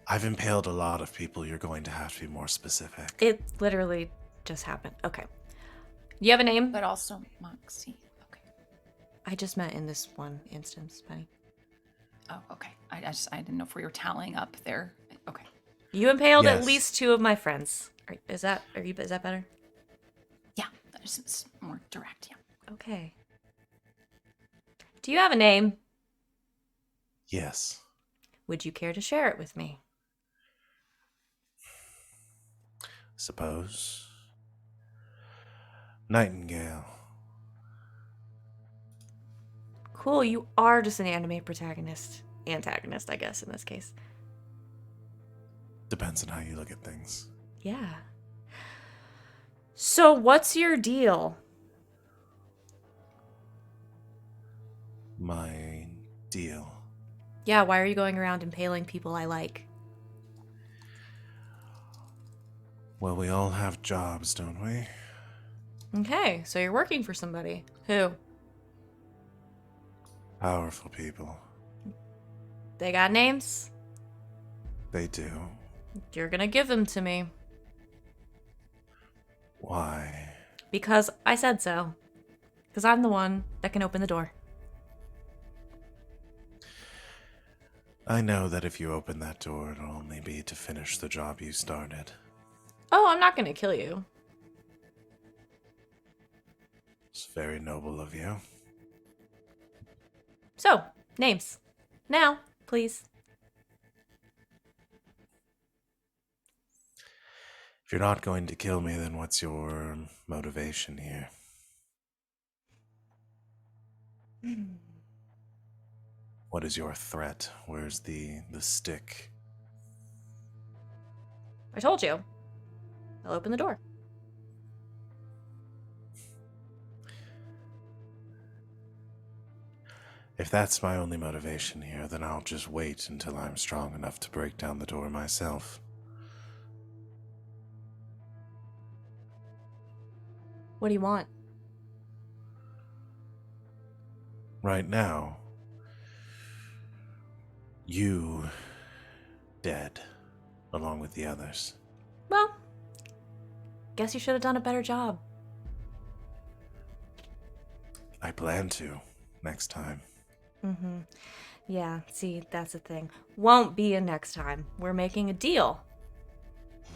I've impaled a lot of people. You're going to have to be more specific. It literally just happened. Okay. You have a name? But also Moxie. Okay. I just meant in this one instance, buddy. Oh, okay. I didn't know if we were tallying up there. Okay. You impaled at Yes. least 2 of my friends. Is that better? Yeah, it's more direct. Yeah. Okay. Do you have a name? Yes. Would you care to share it with me? Suppose. Nightingale. Cool, you are just an anime protagonist. Antagonist, I guess, in this case. Depends on how you look at things. Yeah. So, what's your deal? My deal. Yeah, why are you going around impaling people I like? Well, we all have jobs, don't we? Okay, so you're working for somebody. Who? Powerful people. They got names? They do. You're gonna give them to me. Why? Because I said so. Because I'm the one that can open the door. I know that if you open that door, it'll only be to finish the job you started. Oh, I'm not gonna kill you. It's very noble of you. So, names. Now, please. If you're not going to kill me, then what's your motivation here? What is your threat? Where's the stick? I told you. I'll open the door. If that's my only motivation here, then I'll just wait until I'm strong enough to break down the door myself. What do you want? Right now, you dead, along with the others. Well, guess you should have done a better job. I plan to, next time. Mm-hmm. Yeah, see, that's the thing. Won't be a next time. We're making a deal.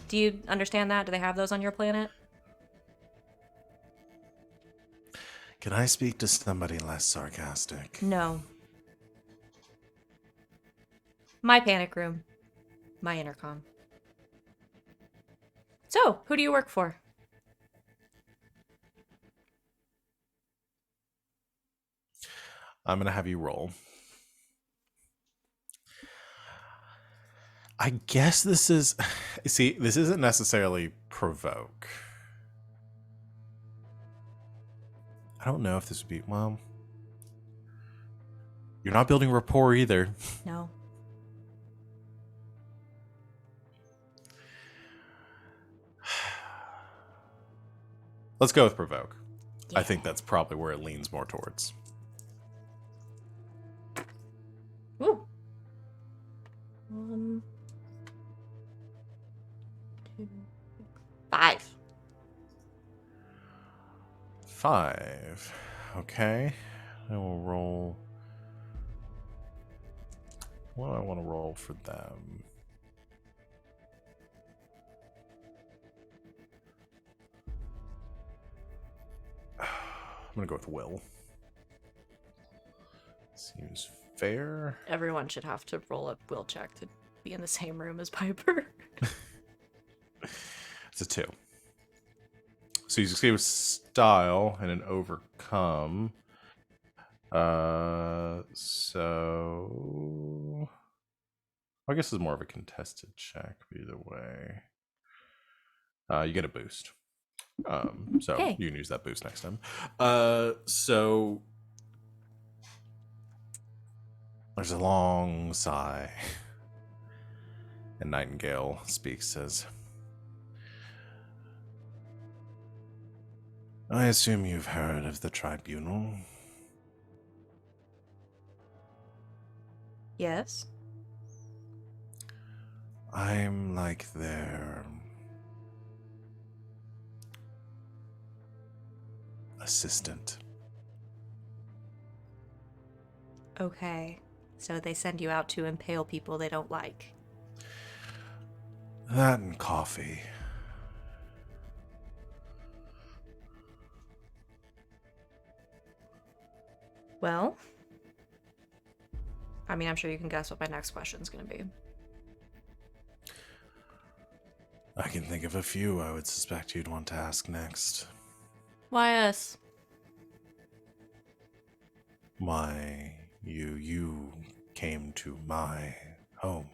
Do you understand that? Do they have those on your planet? Can I speak to somebody less sarcastic? No. My panic room. My intercom. So, who do you work for? I'm gonna have you roll. I guess this is... See, this isn't necessarily provoke. I don't know if this would be... Well... You're not building rapport either. No. Let's go with provoke. I Yeah. think that's probably where it leans more towards. Ooh. 1, 2, 5. 5. Okay. I will roll... What do I want to roll for them? I'm gonna go with Will. Seems fair. Everyone should have to roll a will check to be in the same room as Piper. It's a 2. So you succeed with style and an overcome. So I guess it's more of a contested check either way. You get a boost. So Okay. you can use that boost next time. So there's a long sigh. And Nightingale speaks, says, I assume you've heard of the tribunal. Yes. I'm like their assistant. Okay. So they send you out to impale people they don't like. That and coffee. Well, I mean, I'm sure you can guess what my next question's going to be. I can think of a few I would suspect you'd want to ask next. Why us? Why you came to my home.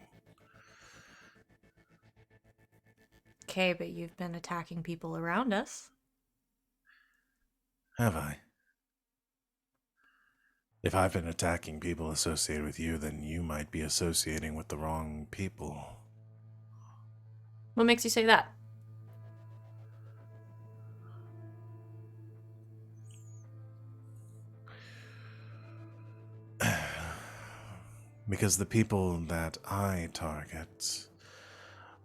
Okay, but you've been attacking people around us. Have I? If I've been attacking people associated with you, then you might be associating with the wrong people. What makes you say that? Because the people that I target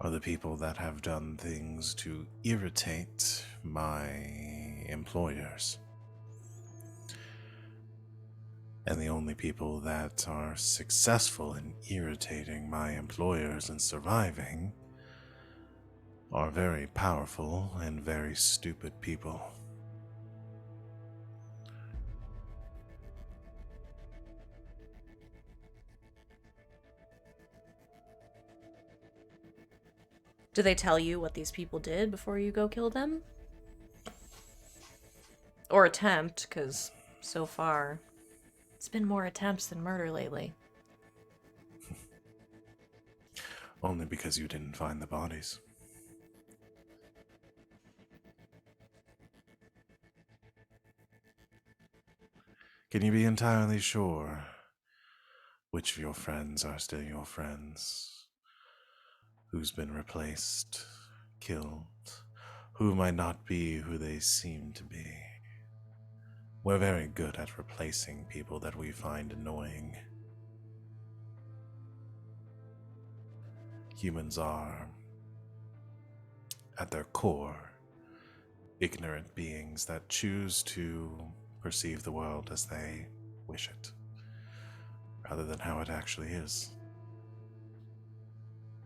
are the people that have done things to irritate my employers. And the only people that are successful in irritating my employers and surviving are very powerful and very stupid people. Do they tell you what these people did before you go kill them? Or attempt, because so far, it's been more attempts than murder lately. Only because you didn't find the bodies. Can you be entirely sure which of your friends are still your friends? Who's been replaced, killed, who might not be who they seem to be? We're very good at replacing people that we find annoying. Humans are, at their core, ignorant beings that choose to perceive the world as they wish it, rather than how it actually is.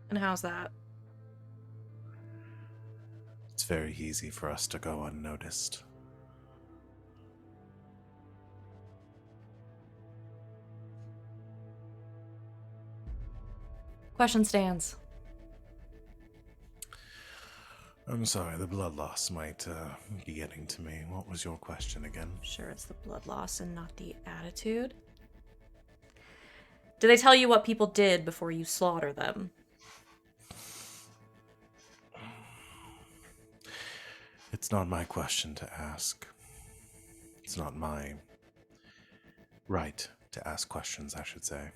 And how's that? It's very easy for us to go unnoticed. Question stands. I'm sorry, the blood loss might be getting to me. What was your question again? Sure, it's the blood loss and not the attitude. Do they tell you what people did before you slaughter them? It's not my question to ask. It's not my right to ask questions, I should say.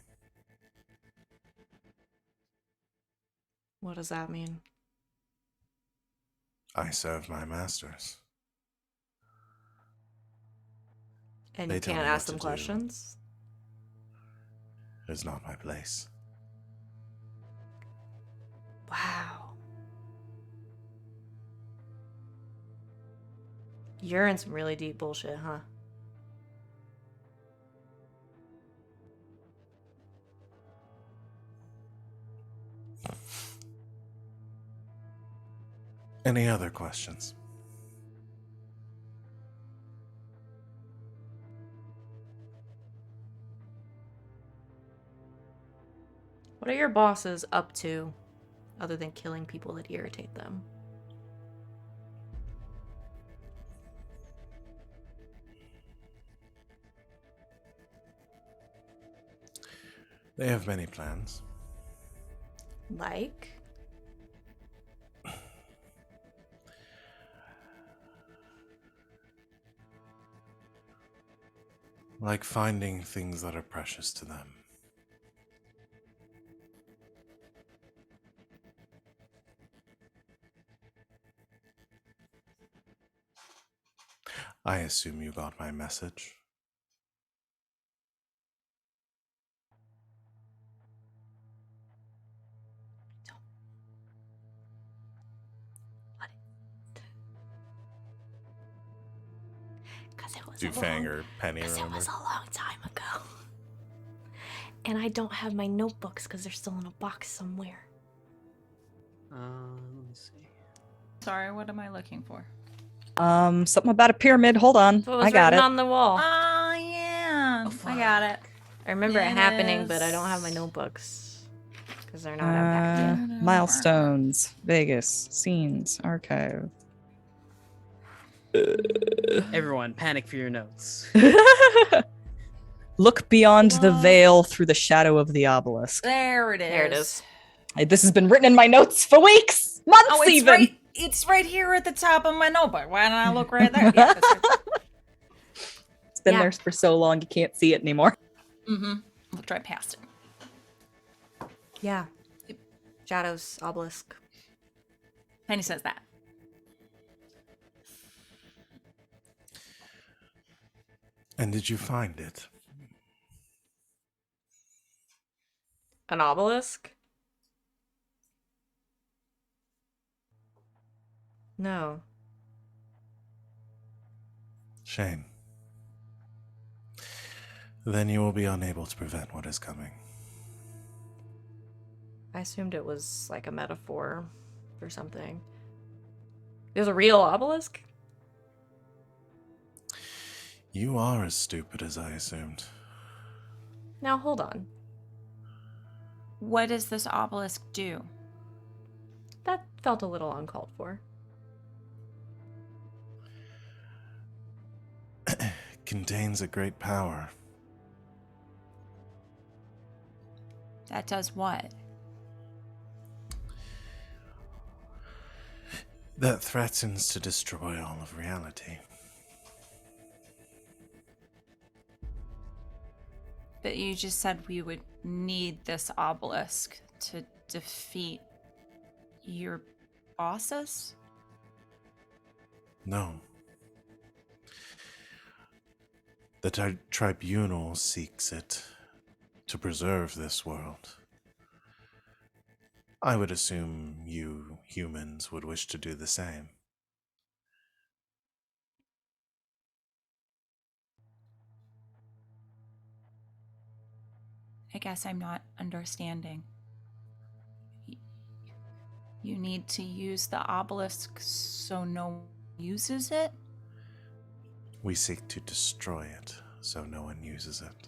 What does that mean? I serve my masters. And They you tell can't me ask what them to do. questions? It's not my place. Wow. You're in some really deep bullshit, huh? Any other questions? What are your bosses up to, other than killing people that irritate them? They have many plans. Like? Like finding things that are precious to them. I assume you got my message. Because it was Do Fang or Penny Because it remember? was a long time ago. And I don't have my notebooks because they're still in a box somewhere. Let me see. Sorry, what am I looking for? Something about a pyramid. Hold on. So it was I got written it. on the wall. Oh, yeah. I got it. I remember it It happening, but I don't have my is- notebooks. Because they're not unpacked yet. Milestones, Vegas, scenes, archive. Everyone, panic for your notes. Look beyond the What? veil through the shadow of the obelisk. There it is. There it is. This has been written in my notes for weeks, months Oh, it's even. right. It's right here at the top of my notebook. Why don't I look right there? Yeah, that's right. It's been Yeah. there for so long you can't see it anymore. Mm-hmm. Looked right past it. Yeah. Shadows, obelisk. Penny says that. And did you find it? An obelisk? No. Shame. Then you will be unable to prevent what is coming. I assumed it was like a metaphor for something. There's a real obelisk? You are as stupid as I assumed. Now hold on. What does this obelisk do? That felt a little uncalled for. Contains a great power. That does what? That threatens to destroy all of reality. But you just said we would need this obelisk to defeat your bosses? No. The tribunal seeks it to preserve this world. I would assume you humans would wish to do the same. I guess I'm not understanding. You need to use the obelisk so no one uses it? We seek to destroy it so no one uses it.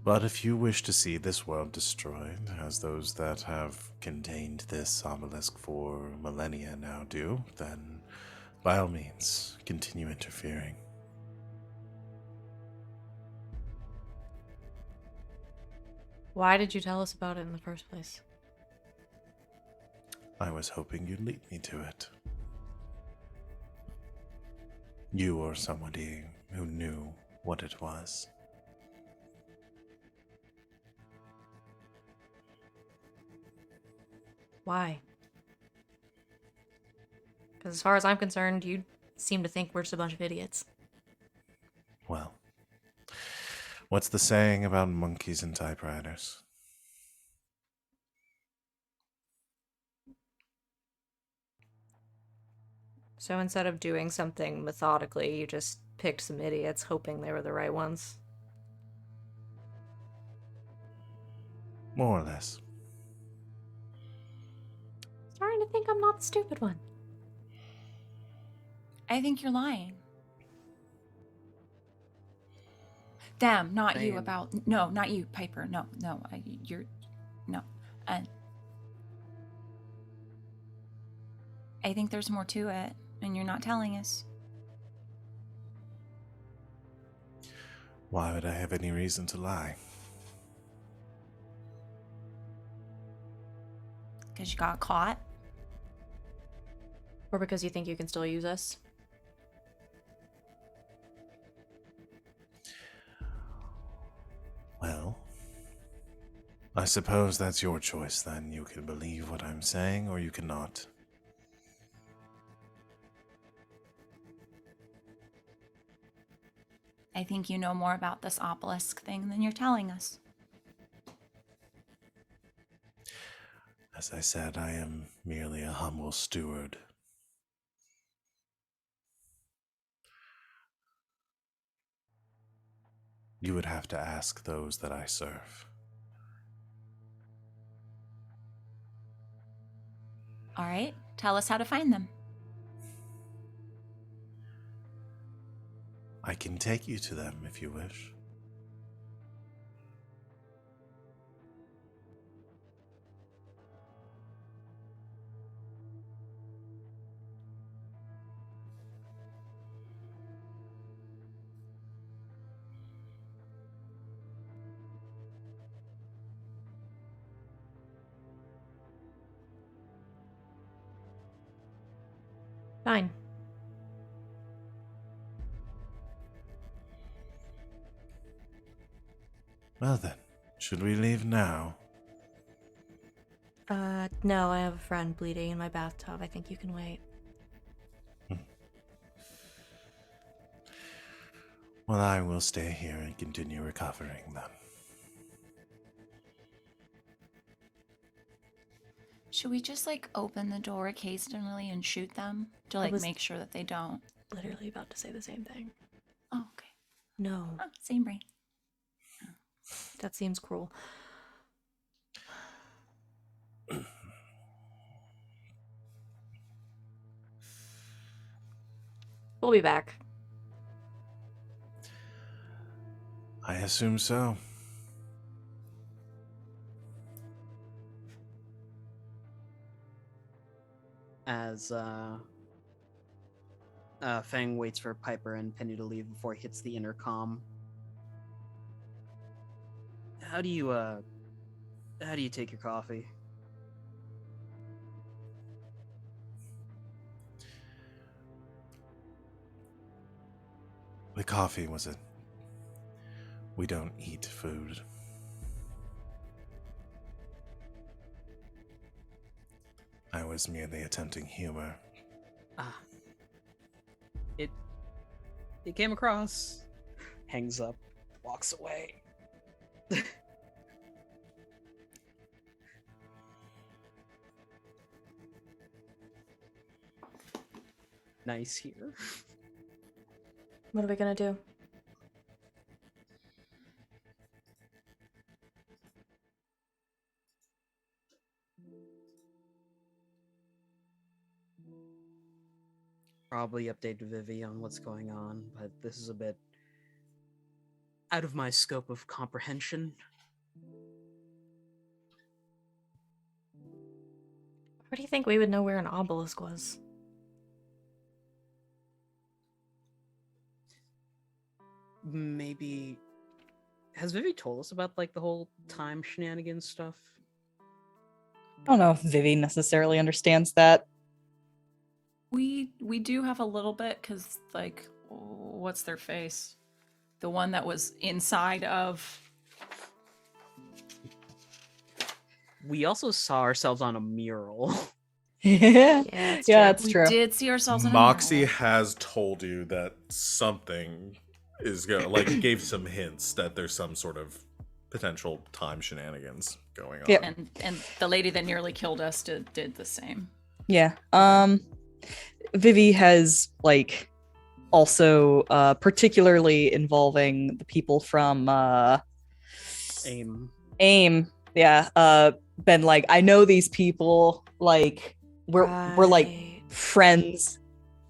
But if you wish to see this world destroyed, as those that have contained this obelisk for millennia now do, then by all means, continue interfering. Why did you tell us about it in the first place? I was hoping you'd lead me to it. You or somebody who knew what it was. Why? Because as far as I'm concerned, you seem to think we're just a bunch of idiots. Well, what's the saying about monkeys and typewriters? So instead of doing something methodically, you just picked some idiots hoping they were the right ones. More or less. Starting to think I'm not the stupid one. I think you're lying. Damn, not you Same. about... No, not you, Piper. No, you're... No. And I think there's more to it, and you're not telling us. Why would I have any reason to lie? Because you got caught? Or because you think you can still use us? Well, I suppose that's your choice then. You can believe what I'm saying or you cannot. I think you know more about this obelisk thing than you're telling us. As I said, I am merely a humble steward. You would have to ask those that I serve. All right, tell us how to find them. I can take you to them if you wish. Fine. Well then, should we leave now? No, I have a friend bleeding in my bathtub. I think you can wait. Well, I will stay here and continue recovering then. Should we just, like, open the door occasionally and shoot them? To, like, make sure that they don't... Literally about to say the same thing. Oh, okay. No, Oh, same brain. that seems cruel. We'll be back. I assume so. As Feng waits for Piper and Penny to leave before he hits the intercom. How do you take your coffee? The coffee was it. We don't eat food. I was merely attempting humor. Ah. It came across. Hangs up, walks away. Nice here. What are we gonna do? Probably update Vivi on what's going on, but this is a bit out of my scope of comprehension. Where do you think we would know where an obelisk was? Maybe has Vivi told us about like the whole time shenanigans stuff? I don't know if Vivi necessarily understands that. We do have a little bit, because, like, what's their face? The one that was inside of... We also saw ourselves on a mural. Yeah, it's yeah, true. it's We true. did see ourselves in a Moxie mural. has told you that something is going, like, gave some hints that there's some sort of potential time shenanigans going on. Yep. And the lady that nearly killed us did the same. Yeah. Vivi has like also particularly involving the people from AIM. AIM. Yeah. Been like, I know these people, like we're like Right. friends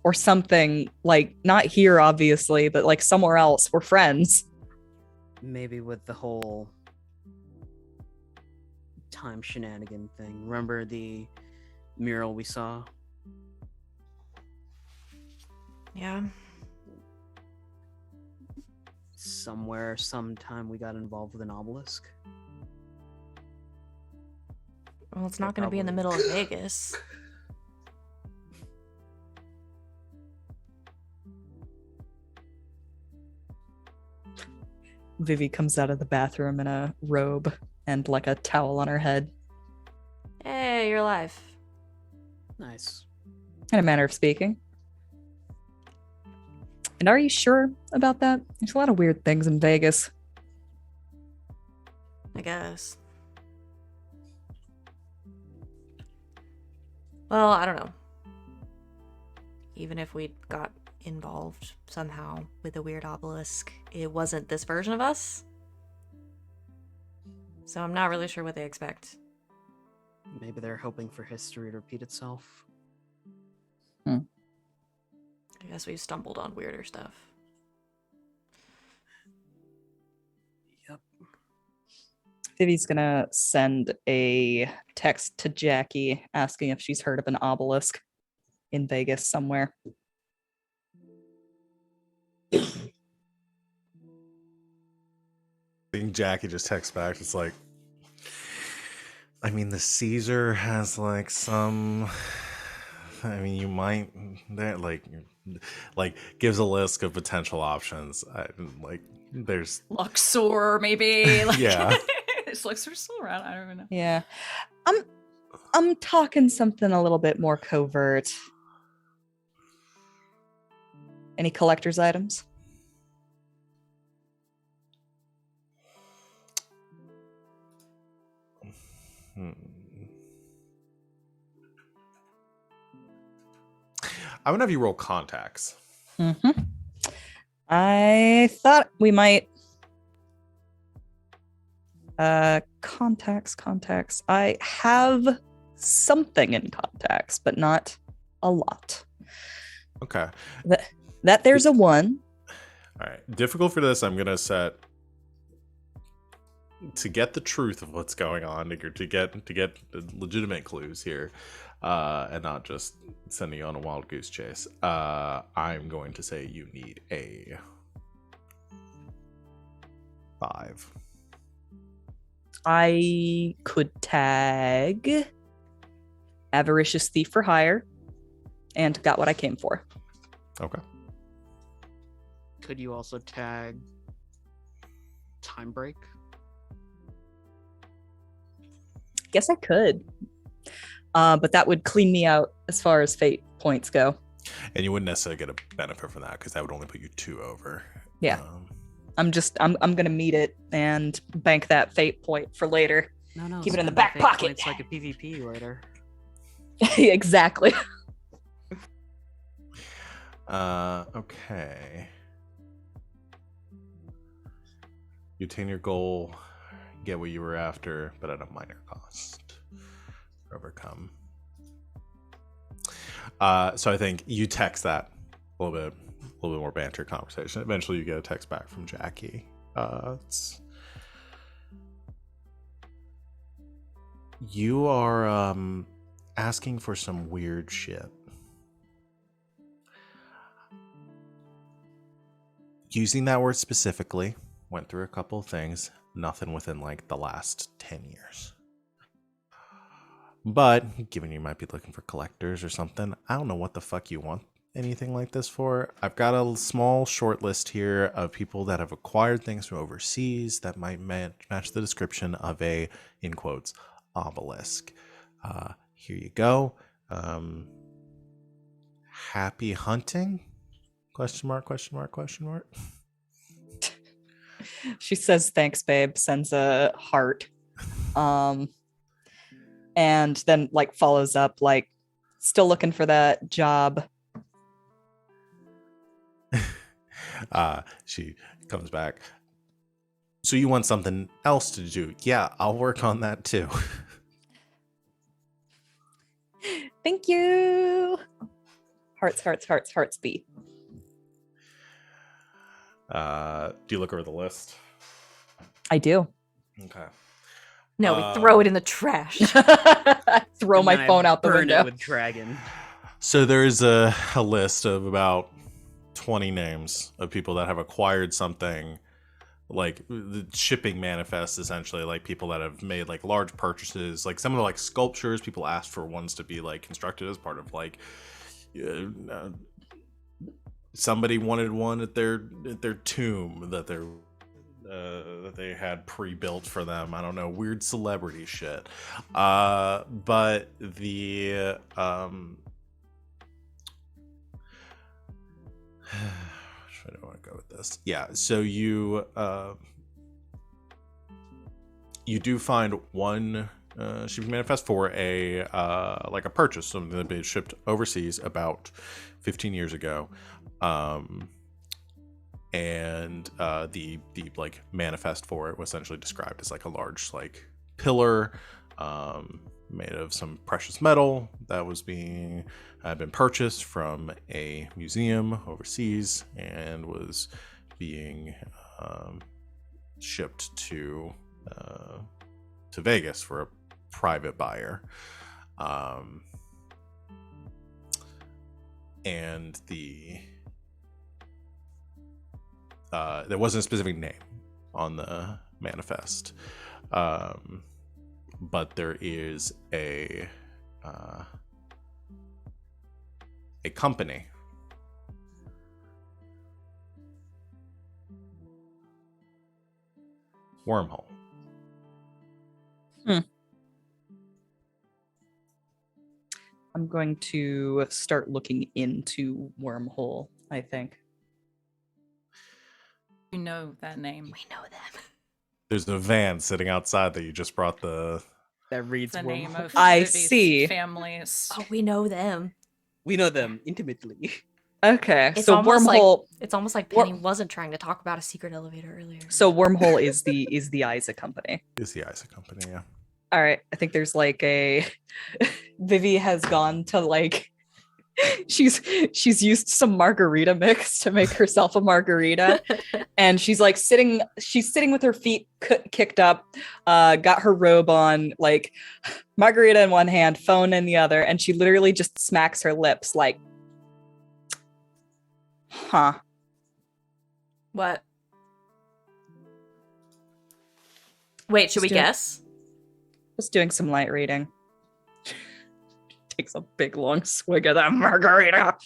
or something, like not here obviously, but like somewhere else we're friends. Maybe with the whole time shenanigan thing. Remember the mural we saw? Yeah. Somewhere, sometime we got involved with an obelisk. Well, it's not going to be in the Probably. middle of Vegas. Vivi comes out of the bathroom in a robe and like a towel on her head. Hey, you're alive. Nice. In a manner of speaking. And are you sure about that? There's a lot of weird things in Vegas. I guess. Well, I don't know. Even if we got involved somehow with a weird obelisk, it wasn't this version of us. So I'm not really sure what they expect. Maybe they're hoping for history to repeat itself. I guess we've stumbled on weirder stuff. Yep. Vivi's gonna send a text to Jackie asking if she's heard of an obelisk in Vegas somewhere. I think Jackie just texts back. It's like, I mean, the Caesar has like some. I mean, you might that like gives a list of potential options. There's Luxor, maybe. Like, Yeah. Is Luxor still around? I don't even know. Yeah. I'm talking something a little bit more covert. Any collector's items? I'm gonna have you roll contacts. Mm-hmm. I thought we might. Contacts. I have something in contacts, but not a lot. Okay. That there's a 1. All right. Difficult for this. I'm gonna set to get the truth of what's going on, to get legitimate clues here, and not just sending you on a wild goose chase. I'm going to say you need a 5. I could tag Avaricious Thief for Hire and got what I came for. Okay. Could you also tag Time Break? Guess I could. But that would clean me out as far as fate points go. And you wouldn't necessarily get a benefit from that because that would only put you 2 over. Yeah. I'm gonna meet it and bank that fate point for later. No. Keep it in the spend back fate pocket. points like a PvP later. Exactly. Okay. You attain your goal, get what you were after, but at a minor cost. Overcome. So I think you text that a little bit more banter conversation. Eventually you get a text back from Jackie. You are asking for some weird shit. Using that word specifically, went through a couple of things, nothing within like the last 10 years. But given you might be looking for collectors or something, I don't know what the fuck you want anything like this for. I've got a small short list here of people that have acquired things from overseas that might match the description of a, in quotes, obelisk. Here you go. Happy hunting? Question mark. She says thanks, babe, sends a heart. And then like follows up like still looking for that job. She comes back. So you want something else to do? Yeah, I'll work on that too. Thank you. Hearts, hearts, hearts, hearts be. Do you look over the list? I do. Okay. No, we throw it in the trash. Throw And my then I phone out the burn window. it with dragon. So there's a list of about 20 names of people that have acquired something, like the shipping manifest, essentially, like people that have made like large purchases, like some of the like sculptures. People asked for ones to be like constructed as part of like somebody wanted one at their tomb that they had pre-built for them. I don't know, weird celebrity shit. But the I don't want to go with this. Yeah, so you do find one shipping manifest for a like a purchase, something that they shipped overseas about 15 years ago. And the like manifest for it was essentially described as like a large like pillar made of some precious metal that was been purchased from a museum overseas and was being shipped to Vegas for a private buyer. And there wasn't a specific name on the manifest, but there is a company Wormhole. I'm going to start looking into Wormhole, I think. You know that name. We know them. There's a van sitting outside that you just brought That reads The name Wormhole. of I Vivi's see. families. Oh, we know them. We know them intimately. Okay, It's so almost Wormhole. It's almost like Wor- Penny wasn't trying to talk about a secret elevator earlier. So Wormhole is the Isaac company. is the Isaac company. Yeah. All right, I think there's like a Vivi has gone to like she's used some margarita mix to make herself a margarita, and she's sitting with her feet kicked up, got her robe on, like margarita in one hand, phone in the other, and she literally just smacks her lips like, huh. What? Wait, should we Just doing- guess? Just doing some light reading. Takes a big long swig of that margarita.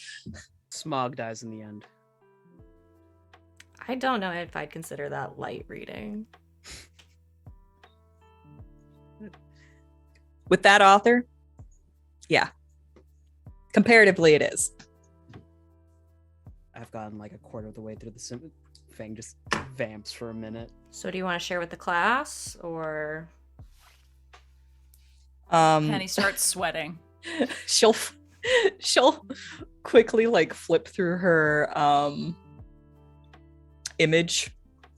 Smog dies in the end. I don't know if I'd consider that light reading. With that author, yeah. Comparatively, it is. I've gotten like a quarter of the way through the sim. Feng just vamps for a minute. So do you want to share with the class, or Penny starts sweating. she'll quickly like flip through her image,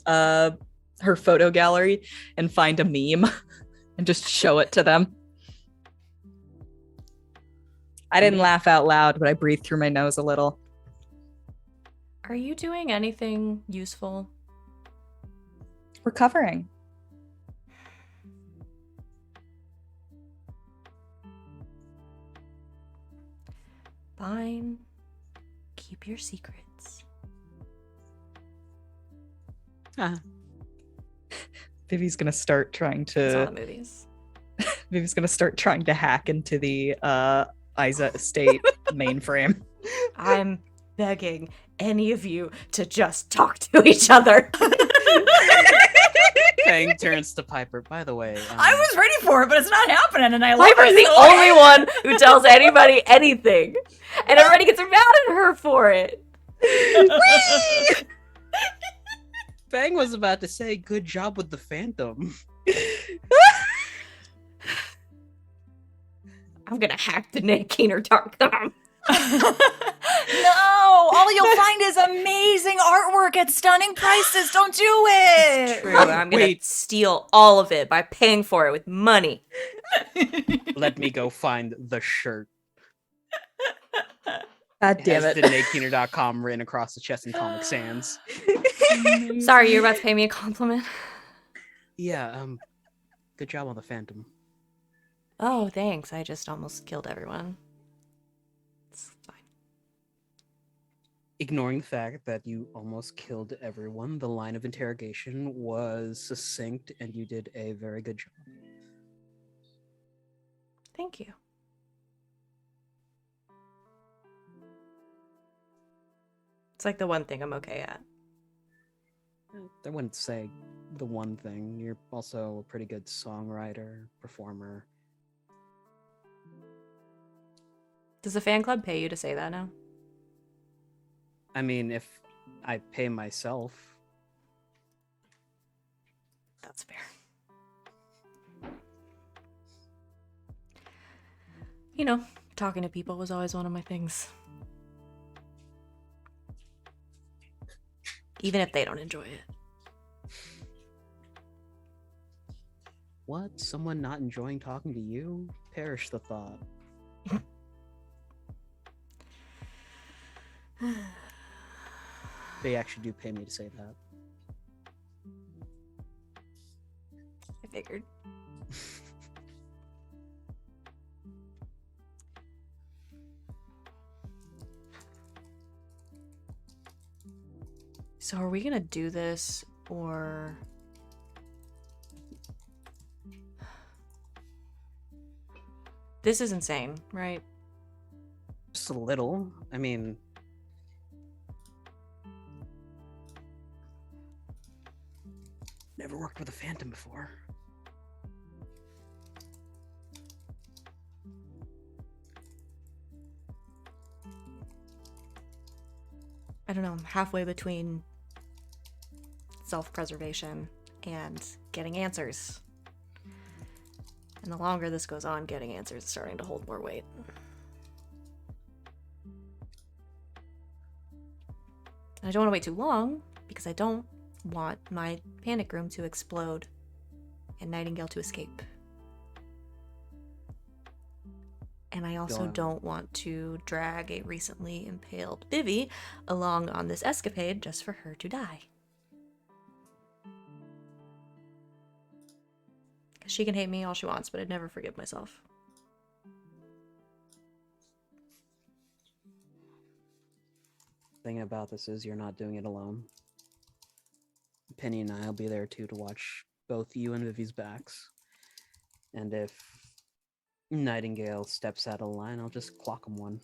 her photo gallery, and find a meme and just show it to them. I didn't laugh out loud, but I breathed through my nose a little. are you doing anything useful? Recovering. Fine. Keep your secrets. Vivi's gonna start trying It's all to. the movies. Vivi's gonna start trying to hack into the Isa estate mainframe. I'm begging any of you to just talk to each other. Feng turns to Piper. By the way, I was ready for it, but it's not happening, and I love Piper's it the so only one who tells anybody anything, and everybody gets mad at her for it. Feng was about to say, "Good job with the Phantom." I'm gonna hack the NateKeener.com. No, all you'll find is amazing artwork at stunning prices. Don't do it. True, I'm gonna Wait. steal all of it by paying for it with money. Let me go find the shirt. God It damn has it. DanaeKeener.com written across the chest in Comic Sans. Sorry, you're about to pay me a compliment. Yeah, good job on the Phantom. Oh, thanks. I just almost killed everyone. It's fine. Ignoring the fact that you almost killed everyone, the line of interrogation was succinct and you did a very good job. Thank you. It's like the one thing I'm okay at. I wouldn't say the one thing. You're also a pretty good songwriter, performer. Does the fan club pay you to say that now? I mean, if I pay myself, That's fair. You know, talking to people was always one of my things. Even if they don't enjoy it. what? Someone not enjoying talking to you? Perish the thought. They actually do pay me to say that. I figured. So are we gonna do this, or... This is insane, right? Just a little. I mean, never worked with a Phantom before. I don't know, I'm halfway between self-preservation and getting answers. And the longer this goes on, getting answers is starting to hold more weight. I don't want to wait too long, because I don't want my panic room to explode and Nightingale to escape. And I also don't want to drag a recently impaled Vivi along on this escapade just for her to die. Because she can hate me all she wants, but I'd never forgive myself. Thing about this is you're not doing it alone. Penny and I will be there too to watch both you and Vivi's backs. And if Nightingale steps out of line, I'll just clock him one.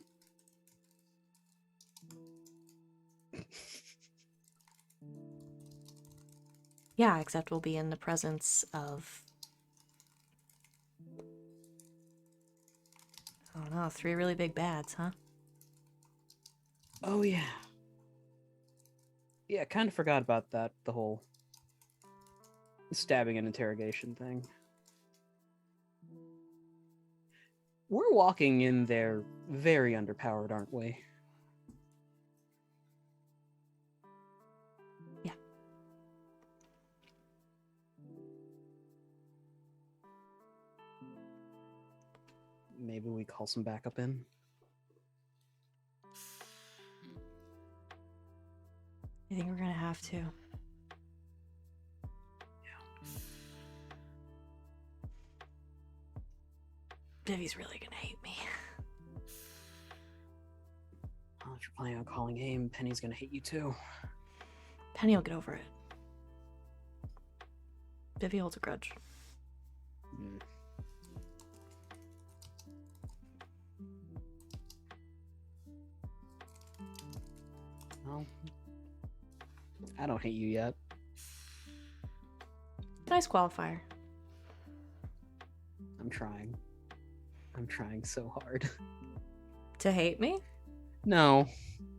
Yeah, except we'll be in the presence of... I don't know, 3 really big bads, huh? Oh, yeah. Yeah, kind of forgot about that, the whole stabbing and interrogation thing. We're walking in there very underpowered, aren't we? Yeah. Maybe we call some backup in. I think we're gonna have to. Vivi's really gonna hate me. Well, if you're planning on calling aim, Penny's gonna hate you too. Penny will get over it. Vivi holds a grudge. Mm. Well, I don't hate you yet. Nice qualifier. I'm trying. I'm trying so hard. To hate me? No,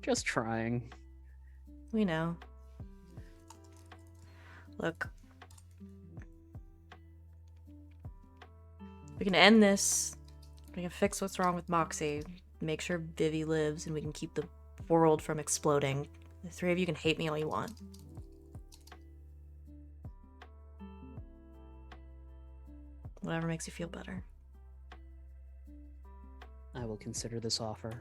just trying. We know. Look. We can end this. We can fix what's wrong with Moxie. Make sure Vivi lives and we can keep the world from exploding. The 3 of you can hate me all you want. Whatever makes you feel better. I will consider this offer.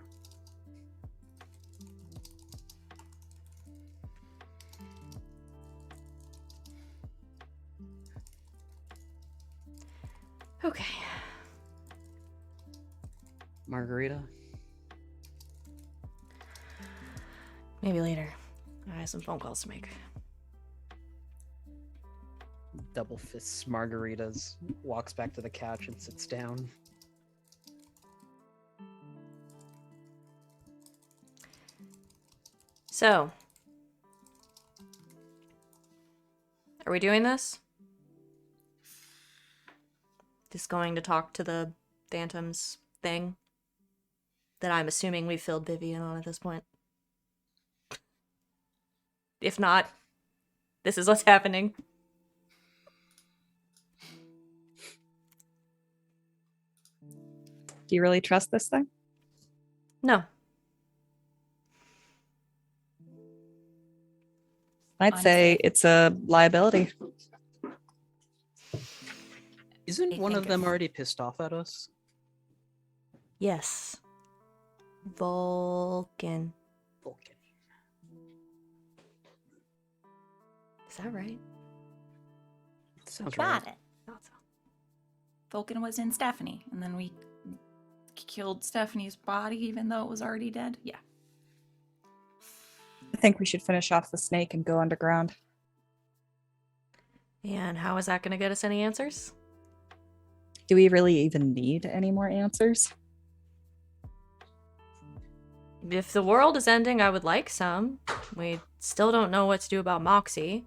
Okay. Margarita? Maybe later. I have some phone calls to make. Double fists margaritas, walks back to the couch and sits down. So, are we doing this? Just going to talk to the Phantoms thing that I'm assuming we filled Vivian on at this point. If not, this is what's happening. Do you really trust this thing? No. I'd say Honestly. it's a liability. Isn't I one think of them if- already pissed off at us? Yes. Vulcan. Vulcan. Is that right? Sounds Got right. it. Vulcan was in Stephanie, and then we killed Stephanie's body even though it was already dead. Yeah. I think we should finish off the snake and go underground. And how is that going to get us any answers? Do we really even need any more answers? If the world is ending, I would like some. We still don't know what to do about Moxie.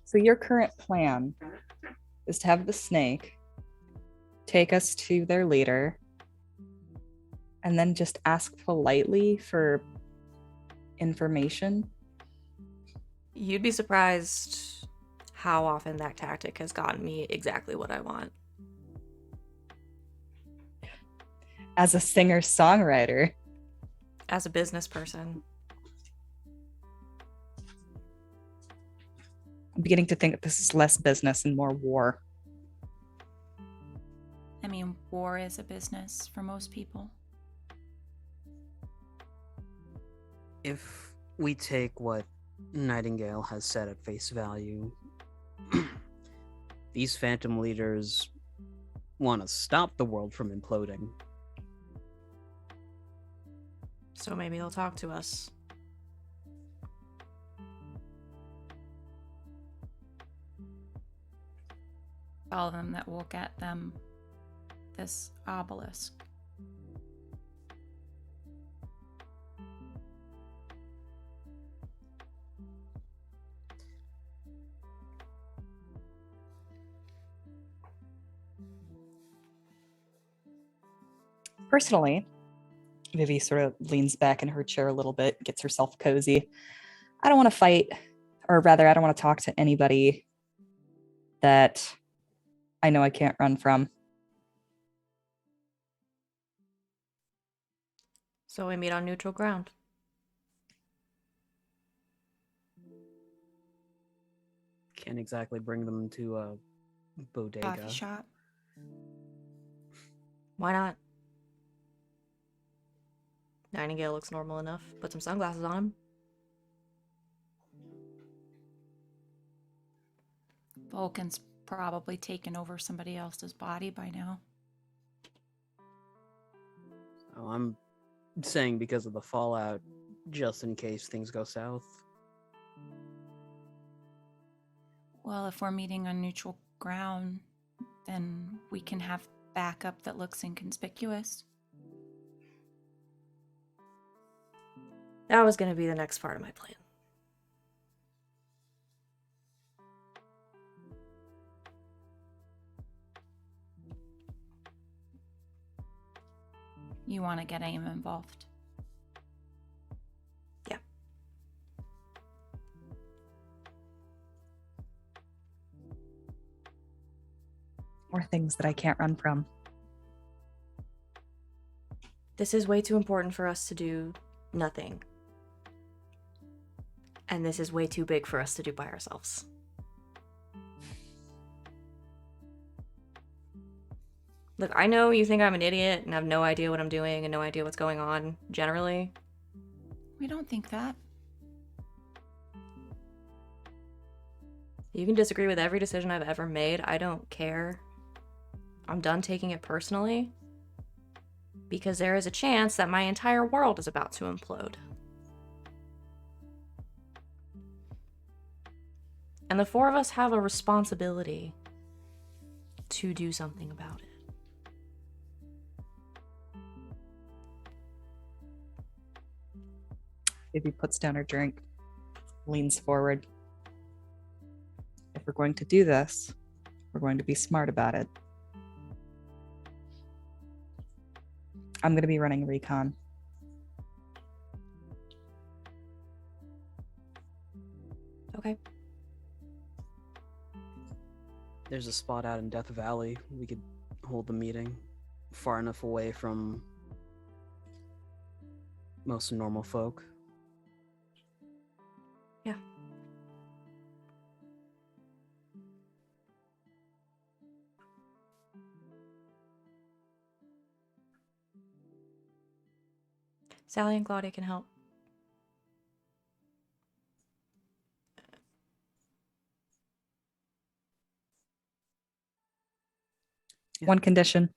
So your current plan is to have the snake take us to their leader and then just ask politely for information. You'd be surprised how often that tactic has gotten me exactly what I want. As a singer-songwriter, As a business person. I'm beginning to think that this is less business and more war. I mean, war is a business for most people. If we take what Nightingale has said at face value, these phantom leaders want to stop the world from imploding. So maybe they'll talk to us. Tell them that we'll get them this obelisk. Personally, Vivi sort of leans back in her chair a little bit, gets herself cozy. I don't want to fight, or rather, I don't want to talk to anybody that I know I can't run from. So we meet on neutral ground. Can't exactly bring them to a bodega. Coffee shop. Why not? Nightingale looks normal enough. Put some sunglasses on him. Vulcan's probably taken over somebody else's body by now. Oh, I'm saying because of the fallout, just in case things go south. Well, if we're meeting on neutral ground, then we can have backup that looks inconspicuous. That was going to be the next part of my plan. You want to get AIM involved. Yeah. Or things that I can't run from. This is way too important for us to do nothing. And this is way too big for us to do by ourselves. Look, I know you think I'm an idiot and have no idea what I'm doing and no idea what's going on, generally. We don't think that. You can disagree with every decision I've ever made. I don't care. I'm done taking it personally. Because there is a chance that my entire world is about to implode. And the four of us have a responsibility to do something about it. Vivi puts down her drink, leans forward. If we're going to do this, we're going to be smart about it. I'm going to be running recon. Okay. There's a spot out in Death Valley. We could hold the meeting far enough away from most normal folk. Yeah. Sally and Claudia can help. Yeah. One condition.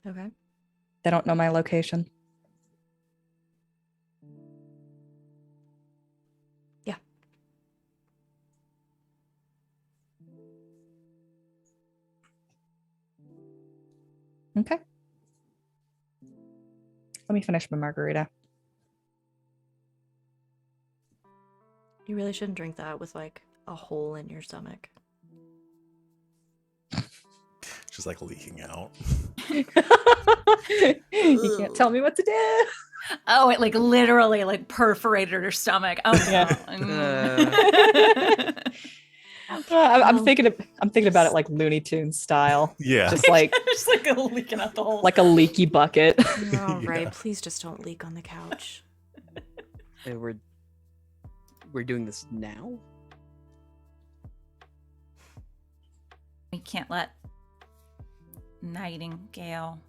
Okay. They don't know my location. Yeah. Okay. Let me finish my margarita. You really shouldn't drink that with like a hole in your stomach. Just like leaking out. You can't tell me what to do. Oh, it like literally like perforated her stomach. Oh Yeah. I'm thinking about it like Looney Tunes style. Yeah. Just like just like leaking out the whole. like a leaky bucket. All right, Yeah. please just don't leak on the couch. Hey, we're doing this now? We can't let Nightingale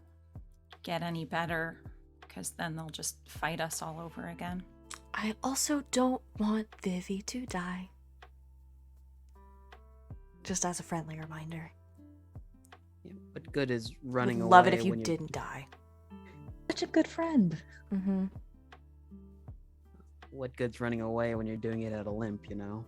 get any better, because then they'll just fight us all over again. I also don't want Vivi to die. Just as a friendly reminder. Yeah, what good is running Would away? love it if you when didn't die. Such a good friend. Mm-hmm. What good's running away when you're doing it at a limp, you know?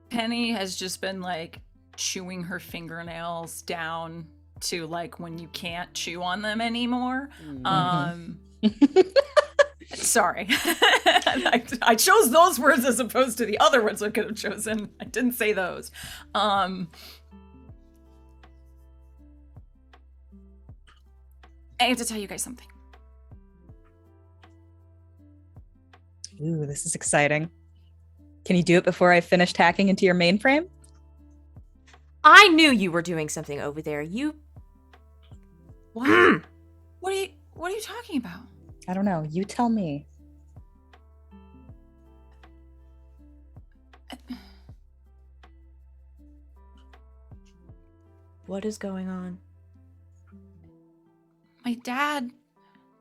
Penny has just been like chewing her fingernails down to like when you can't chew on them anymore. Sorry. I chose those words as opposed to the other words I could have chosen. I didn't say those. I have to tell you guys something. Ooh, this is exciting. Can you do it before I finished hacking into your mainframe? I knew you were doing something over there. You. What? What are you talking about? I don't know. You tell me. What is going on? My dad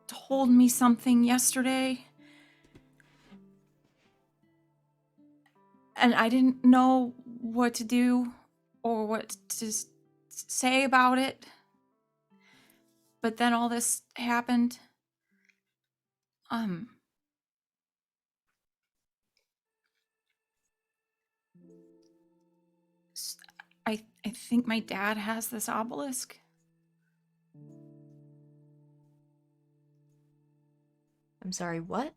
told me something yesterday. And I didn't know what to do or what to say about it. But then all this happened. I think my dad has this obelisk. I'm sorry, what?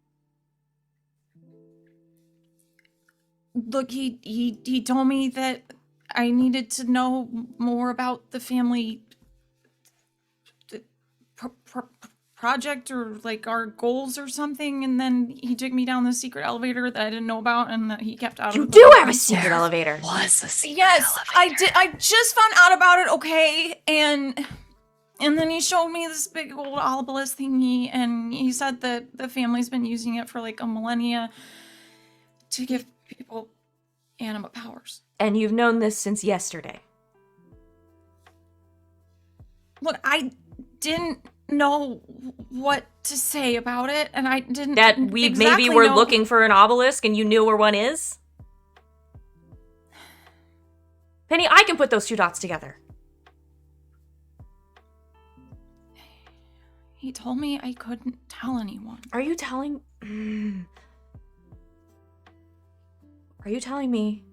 Look, he told me that I needed to know more about the family project or like our goals or something, and then he took me down the secret elevator that I didn't know about and that he kept out You of the do have a building. secret elevator. Was a secret Yes, I elevator. did. I just found out about it, okay? And then he showed me this big old obelisk thingy, and he said that the family's been using it for like a millennia to give people anima powers. And you've known this since yesterday. Look, I didn't know what to say about it, and I didn't That we exactly maybe were know- looking for an obelisk and you knew where one is? Penny, I can put those two dots together. He told me I couldn't tell anyone. Are you telling... Are you telling me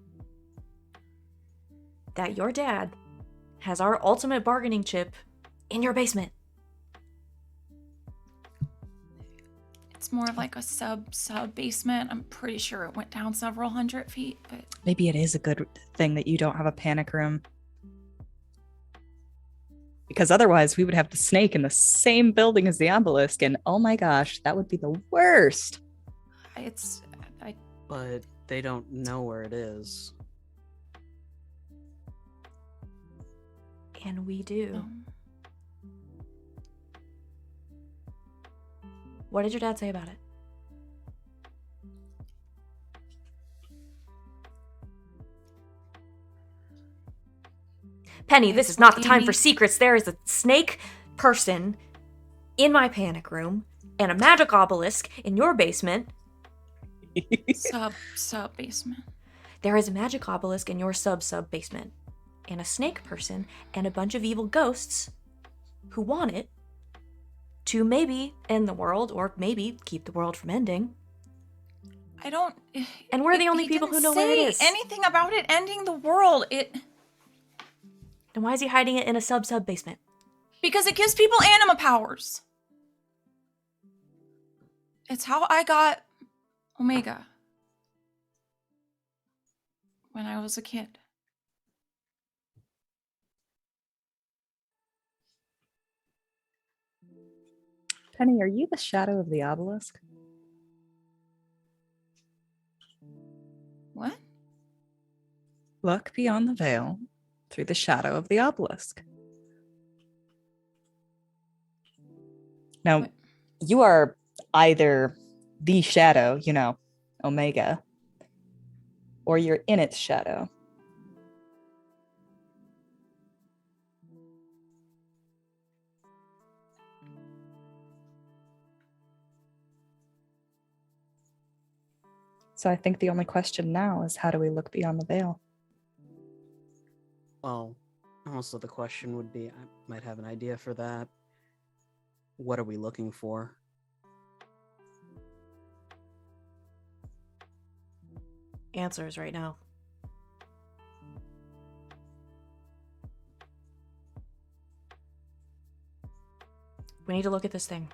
that your dad has our ultimate bargaining chip in your basement? It's more of like a sub basement. I'm pretty sure it went down several hundred feet, but Maybe it is a good thing that you don't have a panic room. Because otherwise, we would have the snake in the same building as the obelisk, and oh my gosh, that would be the worst. But they don't know where it is. And we do. no. What did your dad say about it? Penny, this is not the time for secrets. There is a snake person in my panic room and a magic obelisk in your basement. sub basement. There is a magic obelisk in your sub basement and a snake person and a bunch of evil ghosts who want it to maybe end the world or maybe keep the world from ending. I don't. And we're the only he people who didn't know where it say is. Anything about it ending the world? Then why is he hiding it in a sub basement? Because it gives people anima powers. It's how I got Omega when I was a kid. Penny, are you the shadow of the obelisk? What? Look beyond the veil through the shadow of the obelisk. Now, What? you are either the shadow, Omega, or you're in its shadow. So I think the only question now is, how do we look beyond the veil? Well, also the question would be, I might have an idea for that. What are we looking for? Answers right now. We need to look at this thing.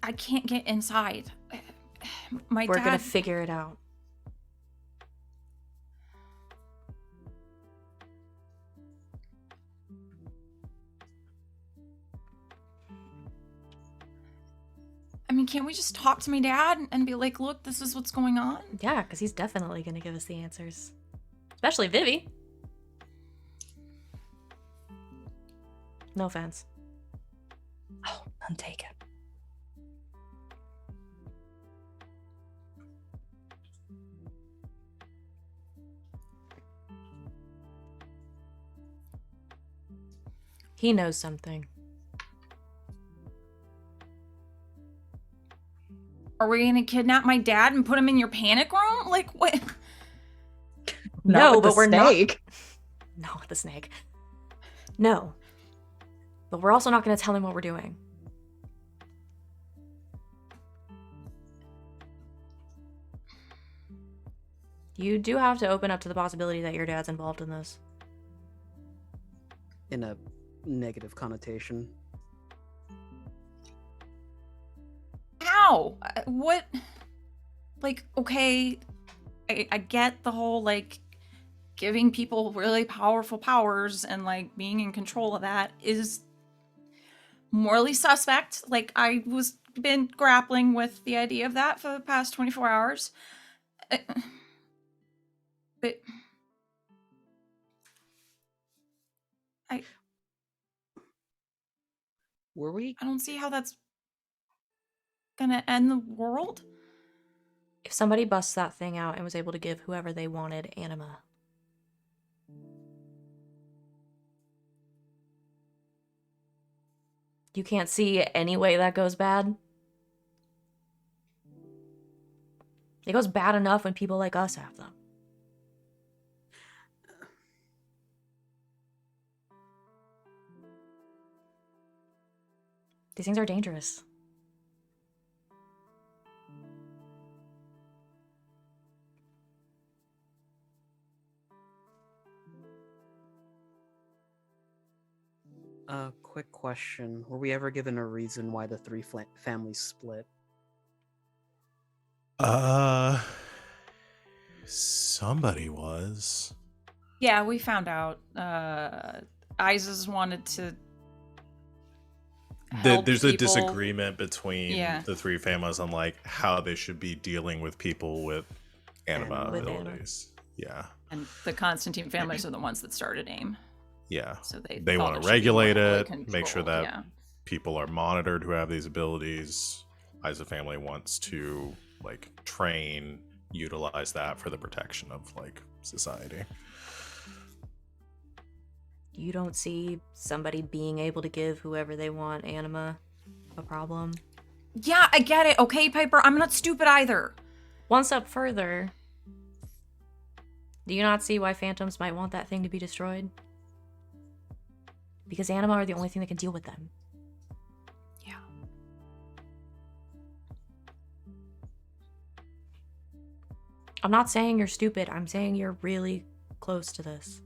I can't get inside. My We're dad. gonna figure it out. I mean, can't we just talk to my dad and be like, look, this is what's going on? Yeah, because he's definitely gonna give us the answers. Especially Vivi. No offense. Oh, none taken. He knows something. Are we gonna kidnap my dad and put him in your panic room? Like, what? No, with but the we're snake. not. No, the snake. No. But we're also not gonna tell him what we're doing. You do have to open up to the possibility that your dad's involved in this. In a negative connotation. How? What? Like, okay, I get the whole, like, giving people really powerful powers and like being in control of that is morally suspect. Like I was been grappling with the idea of that for the past 24 hours. But I don't see how that's gonna end the world. If somebody busts that thing out and was able to give whoever they wanted anima, you can't see any way that goes bad. It goes bad enough when people like us have them. These things are dangerous. Quick question. Were we ever given a reason why the three families split? Somebody was. Yeah, we found out. Isis wanted to help There's a people. disagreement between the three families on like how they should be dealing with people with anima With abilities. Yeah. And the Constantine families are the ones that started AIM. Yeah. So they They thought want it to should be more regulate heavily it, make sure controlled, that people are monitored who have these abilities. Isa family wants to like train, utilize that for the protection of like society. You don't see somebody being able to give whoever they want anima a problem? Yeah, I get it. Okay, Piper, I'm not stupid either. One step further, do you not see why phantoms might want that thing to be destroyed? Because anima are the only thing that can deal with them. Yeah. I'm not saying you're stupid. I'm saying you're really close to this.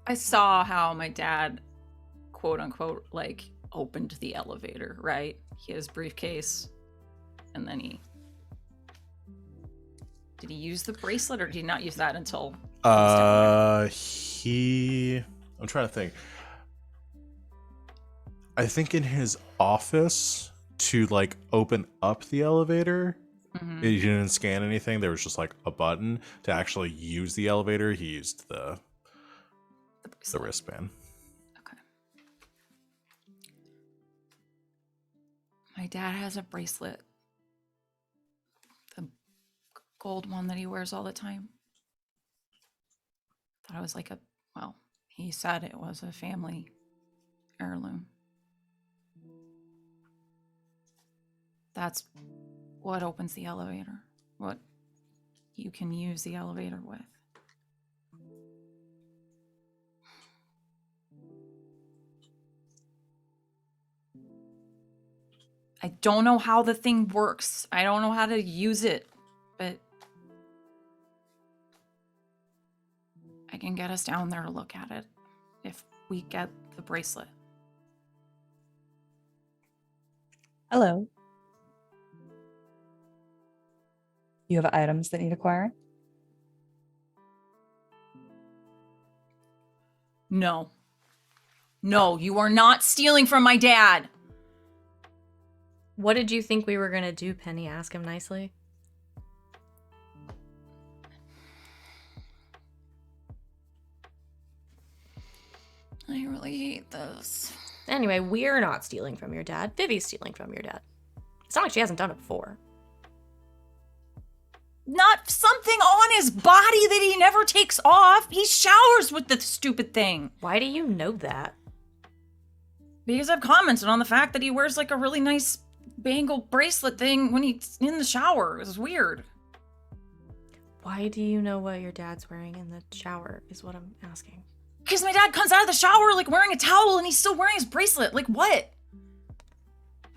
I saw how my dad, quote unquote, like opened the elevator, right? He had his briefcase, and then did he use the bracelet or did he not use that until I'm trying to think. I think in his office to like open up the elevator, he didn't scan anything. There was just like a button to actually use the elevator. He used the wristband. Okay. My dad has a bracelet. The gold one that he wears all the time. Thought it was like he said it was a family heirloom. That's what opens the elevator. What you can use the elevator with. I don't know how the thing works. I don't know how to use it, but I can get us down there to look at it if we get the bracelet. Hello. You have items that need acquiring? No. No, you are not stealing from my dad. What did you think we were gonna do, Penny? Ask him nicely. I really hate this. Anyway, we're not stealing from your dad. Vivi's stealing from your dad. It's not like she hasn't done it before. Not something on his body that he never takes off. He showers with the stupid thing. Why do you know that? Because I've commented on the fact that he wears like a really nice bangle bracelet thing when he's in the shower. It's weird. Why do you know what your dad's wearing in the shower is what I'm asking. Because my dad comes out of the shower like wearing a towel and he's still wearing his bracelet. Like what?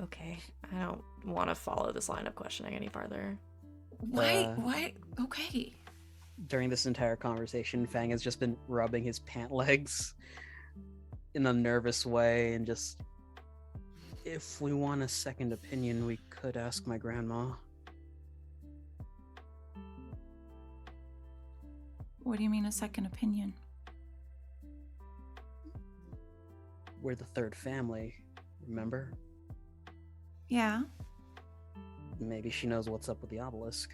Okay, I don't want to follow this line of questioning any farther. Why? Okay. during this entire conversation, Fang has just been rubbing his pant legs in a nervous way and just, if we want a second opinion, we could ask my grandma. What do you mean a second opinion? We're the third family, remember? Yeah. Maybe she knows what's up with the obelisk.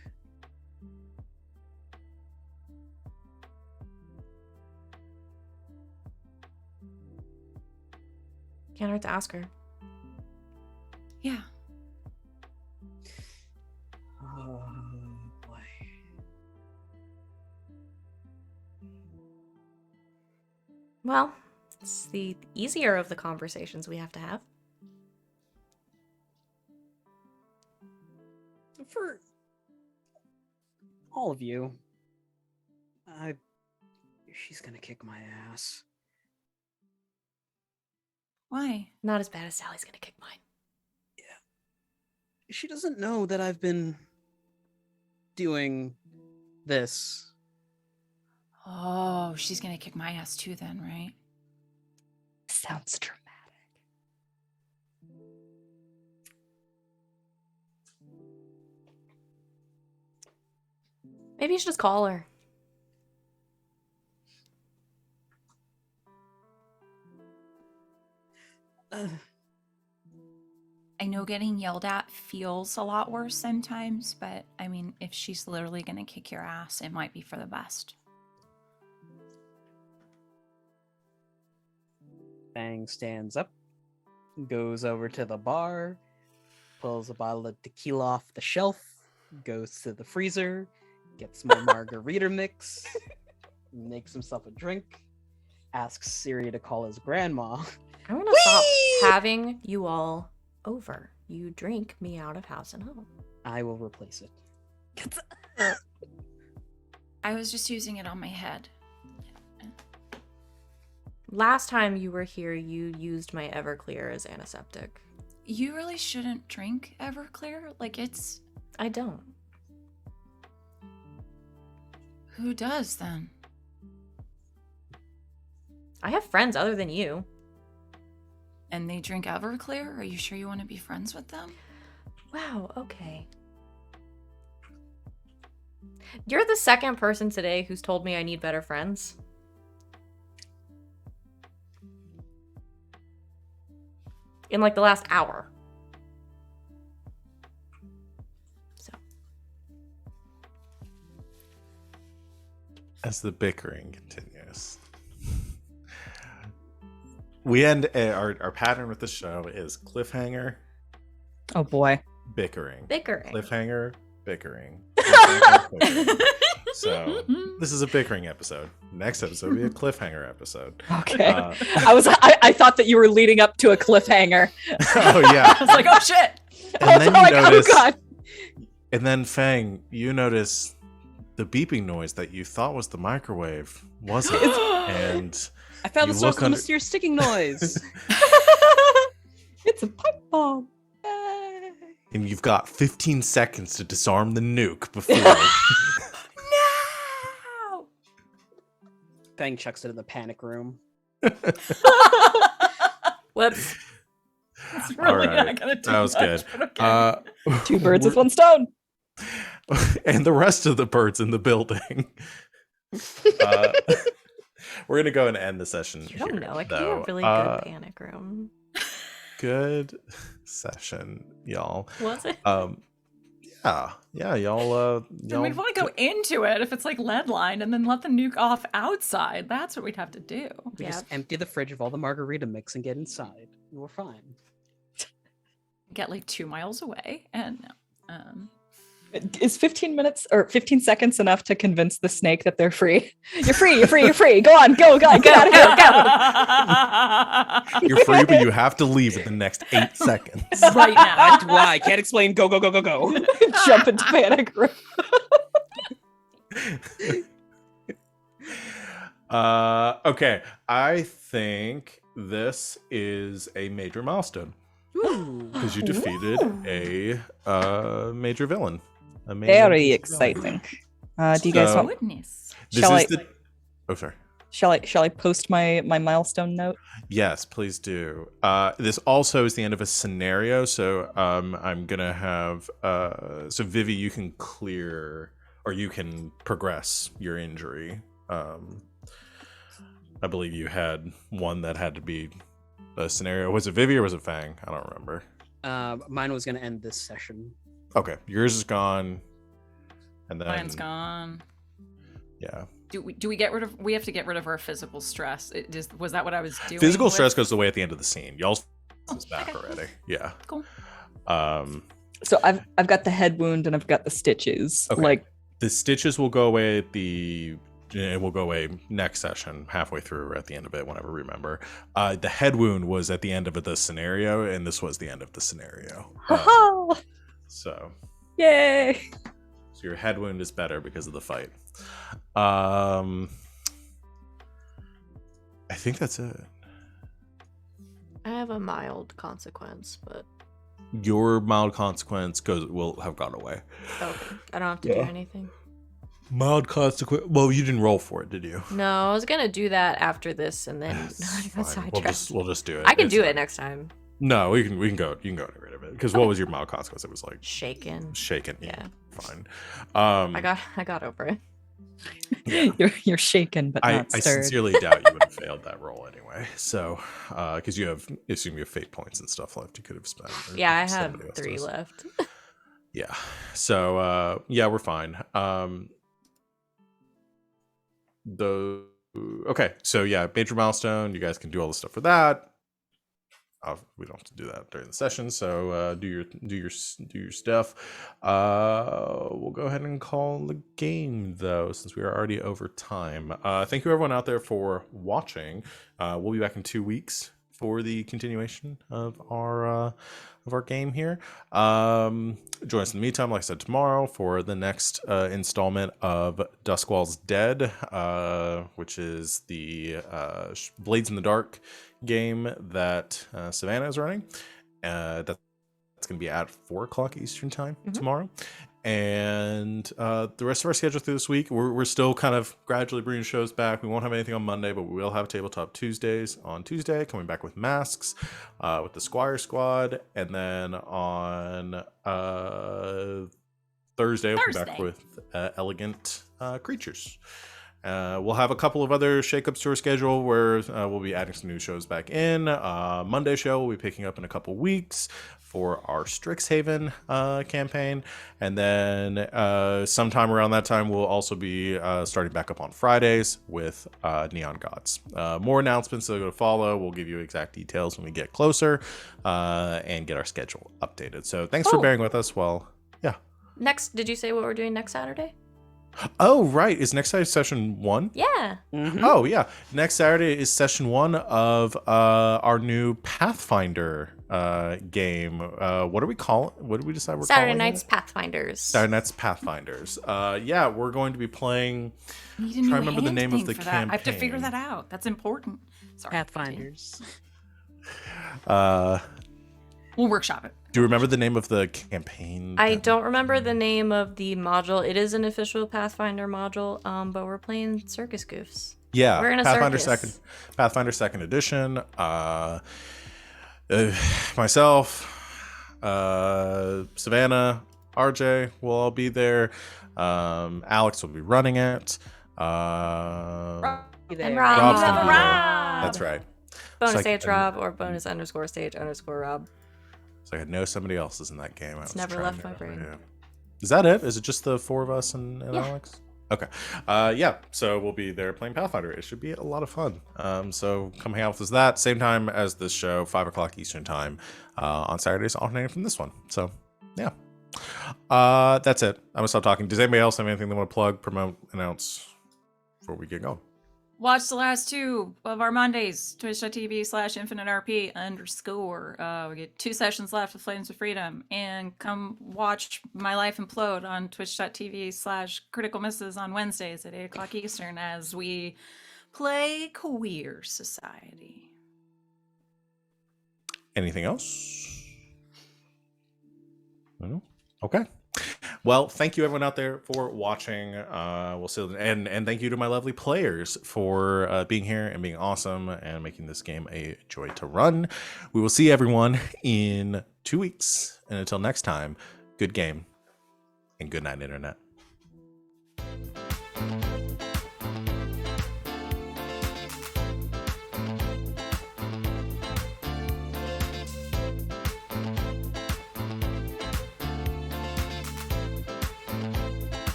Can't hurt to ask her. Yeah. Oh boy. Well, it's the easier of the conversations we have to have. For all of you, she's gonna kick my ass. Why? Not as bad as Sally's gonna kick mine. She doesn't know that I've been doing this. Oh, she's gonna kick my ass too then, right? Sounds dramatic. Maybe you should just call her. I know getting yelled at feels a lot worse sometimes, but I mean, if she's literally gonna kick your ass, it might be for the best. Fang stands up, goes over to the bar, pulls a bottle of tequila off the shelf, goes to the freezer, gets more margarita mix, makes himself a drink, asks Siri to call his grandma. I want to stop having you all over. You drink me out of house and home. I will replace it. I was just using it on my head. Last time you were here, you used my Everclear as antiseptic. You really shouldn't drink Everclear. Like, it's... I don't. Who does, then? I have friends other than you. And they drink Everclear? Are you sure you want to be friends with them? Wow, okay. You're the second person today who's told me I need better friends. In like the last hour. So. As the bickering continues. We end our pattern with the show is cliffhanger, Oh boy. bickering. Bickering. Cliffhanger, bickering. Cliffhanger, bickering. So this is a bickering episode. Next episode will be a cliffhanger episode. Okay. Uh, I thought that you were leading up to a cliffhanger. oh yeah. I was like, oh shit! And I was then like, you notice, oh god. and then Feng, you notice the beeping noise that you thought was the microwave wasn't, and I found You the source look of the under- mysterious sticking noise. It's a pipe bomb. Yay. and you've got 15 seconds to disarm the nuke before. No! Fang chucks it in the panic room. Whoops. It's really All right, not gonna do that was much, good. but okay. Two birds with one stone. And the rest of the birds in the building. We're gonna go and end the session. You don't here, know. It could be though. a really good panic room. Good session, y'all. Was it? Yeah, y'all. Then we'd want to go into it if it's like lead lined and then let the nuke off outside. That's what we'd have to do. We Yeah. just empty the fridge of all the margarita mix and get inside. We're fine. Get like 2 miles away and no. Is 15 minutes or 15 seconds enough to convince the snake that they're free? You're free, you're free, you're free. Go on, go, get out of here, go. You're free, but you have to leave in the next 8 seconds. Right now. Act why? Can't explain. Go, go, go, go, go. Jump into panic room. Okay. I think this is a major milestone Ooh. because you defeated a major villain. A major Very villain. exciting. Do you guys So- want? Goodness. This Shall is I? the. Oh, sorry. Shall I post my milestone note? Yes, please do. This also is the end of a scenario, so I'm gonna have so Vivi, you can clear or you can progress your injury. I believe you had one that had to be a scenario. Was it Vivi or was it Fang? I don't remember. Mine was going to end this session. Okay, yours is gone, and then Mine's gone. Yeah, Do we get rid of? We have to get rid of our physical stress. Was that what I was doing? physical with- stress goes away at the end of the scene. Y'all's is back okay. already. Yeah. Cool. So I've got the head wound and I've got the stitches. Okay. Like, The stitches will go away at the. It will go away next session, halfway through or at the end of it, whenever we remember. The head wound was at the end of the scenario, and this was the end of the scenario. haha! So Yay! your head wound is better because of the fight. I think that's it. I have a mild consequence, but Your mild consequence will have gone away. okay. I don't have to do Yeah. anything. Mild consequence. Well, you didn't roll for it, did you? No, I was gonna do that after this, and then I It's got fine. sidetracked. We'll just do it. I can It's do fine. it next time. No, we can go. You can go and get rid of it. Because what was your mild consequence? It was like Shaken. shaken. Yeah. Fine. I got over it. Yeah. You're shaken but I not stirred. sincerely doubt you would have failed that roll anyway. So, because you assume you have fate points and stuff left, you could have spent. or Yeah, I had somebody else 3 does. left. Yeah. So, yeah, we're fine. Okay. So yeah, major milestone. You guys can do all the stuff for that. We don't have to do that during the session. So do your stuff. We'll go ahead and call the game though, since we are already over time. Thank you everyone out there for watching. We'll be back in 2 weeks for the continuation of our game here. Join us in the meantime, like I said, tomorrow for the next installment of Duskwall's Dead, which is the Blades in the Dark game that Savannah is running. That's going to be at 4 o'clock Eastern time tomorrow. And the rest of our schedule through this week, we're still kind of gradually bringing shows back. We won't have anything on Monday, but we will have Tabletop Tuesdays on Tuesday, coming back with Masks, with the Squire Squad. And then on Thursday, we'll be back Thursday. with Elegant Creatures. We'll have a couple of other shakeups to our schedule where we'll be adding some new shows back in. Monday show we'll be picking up in a couple weeks for our Strixhaven campaign. And then sometime around that time, we'll also be starting back up on Fridays with Neon Gods. More announcements that are going to follow. We'll give you exact details when we get closer and get our schedule updated. So thanks for Oh. bearing with us. Well, yeah. Next, did you say what we're doing next Saturday? Oh, right. Is next Saturday session 1? Yeah. Mhm. Oh, yeah. Next Saturday is session 1 of our new Pathfinder game. What do we call it? What did we decide we're Saturday calling Night's it? Pathfinders. Saturday Night's Pathfinders. Yeah, we're going to be playing. Need a Try new to remember the hand name of thing the for that. I have to figure campaign. that out. That's important. Sorry. Pathfinders. We'll workshop it. Do you remember the name of the campaign? I don't remember the name of the module. It is an official Pathfinder module, but we're playing Circus Goofs. Yeah, We're in a Pathfinder circus. Pathfinder Second Edition. Myself, Savannah, RJ will all be there. Alex will be running it. And There. Rob. Rob's You gonna have be there. Rob. That's right. Bonus It's like- stage Rob or bonus _stage _Rob. So I know somebody else is in that game. It's never left my brain. Yeah. Is that it? Is it just the 4 of us and Yeah. Alex? Okay. Yeah. So we'll be there playing Pathfinder. It should be a lot of fun. So come hang out with us that same time as this show, 5 o'clock Eastern time on Saturdays, alternating from this one. So yeah. That's it. I'm gonna stop talking. Does anybody else have anything they want to plug, promote, announce before we get going? Watch the last 2 of our Mondays, twitch.tv/infiniteRP_. We get 2 sessions left of Flames of Freedom. And come watch My Life Implode on twitch.tv/Critical Misses on Wednesdays at 8 o'clock Eastern as we play Queer Society. Anything else? No? Okay. Well, thank you everyone out there for watching. We'll see, and thank you to my lovely players for being here and being awesome and making this game a joy to run. We will see everyone in 2 weeks, and until next time, good game and good night, internet.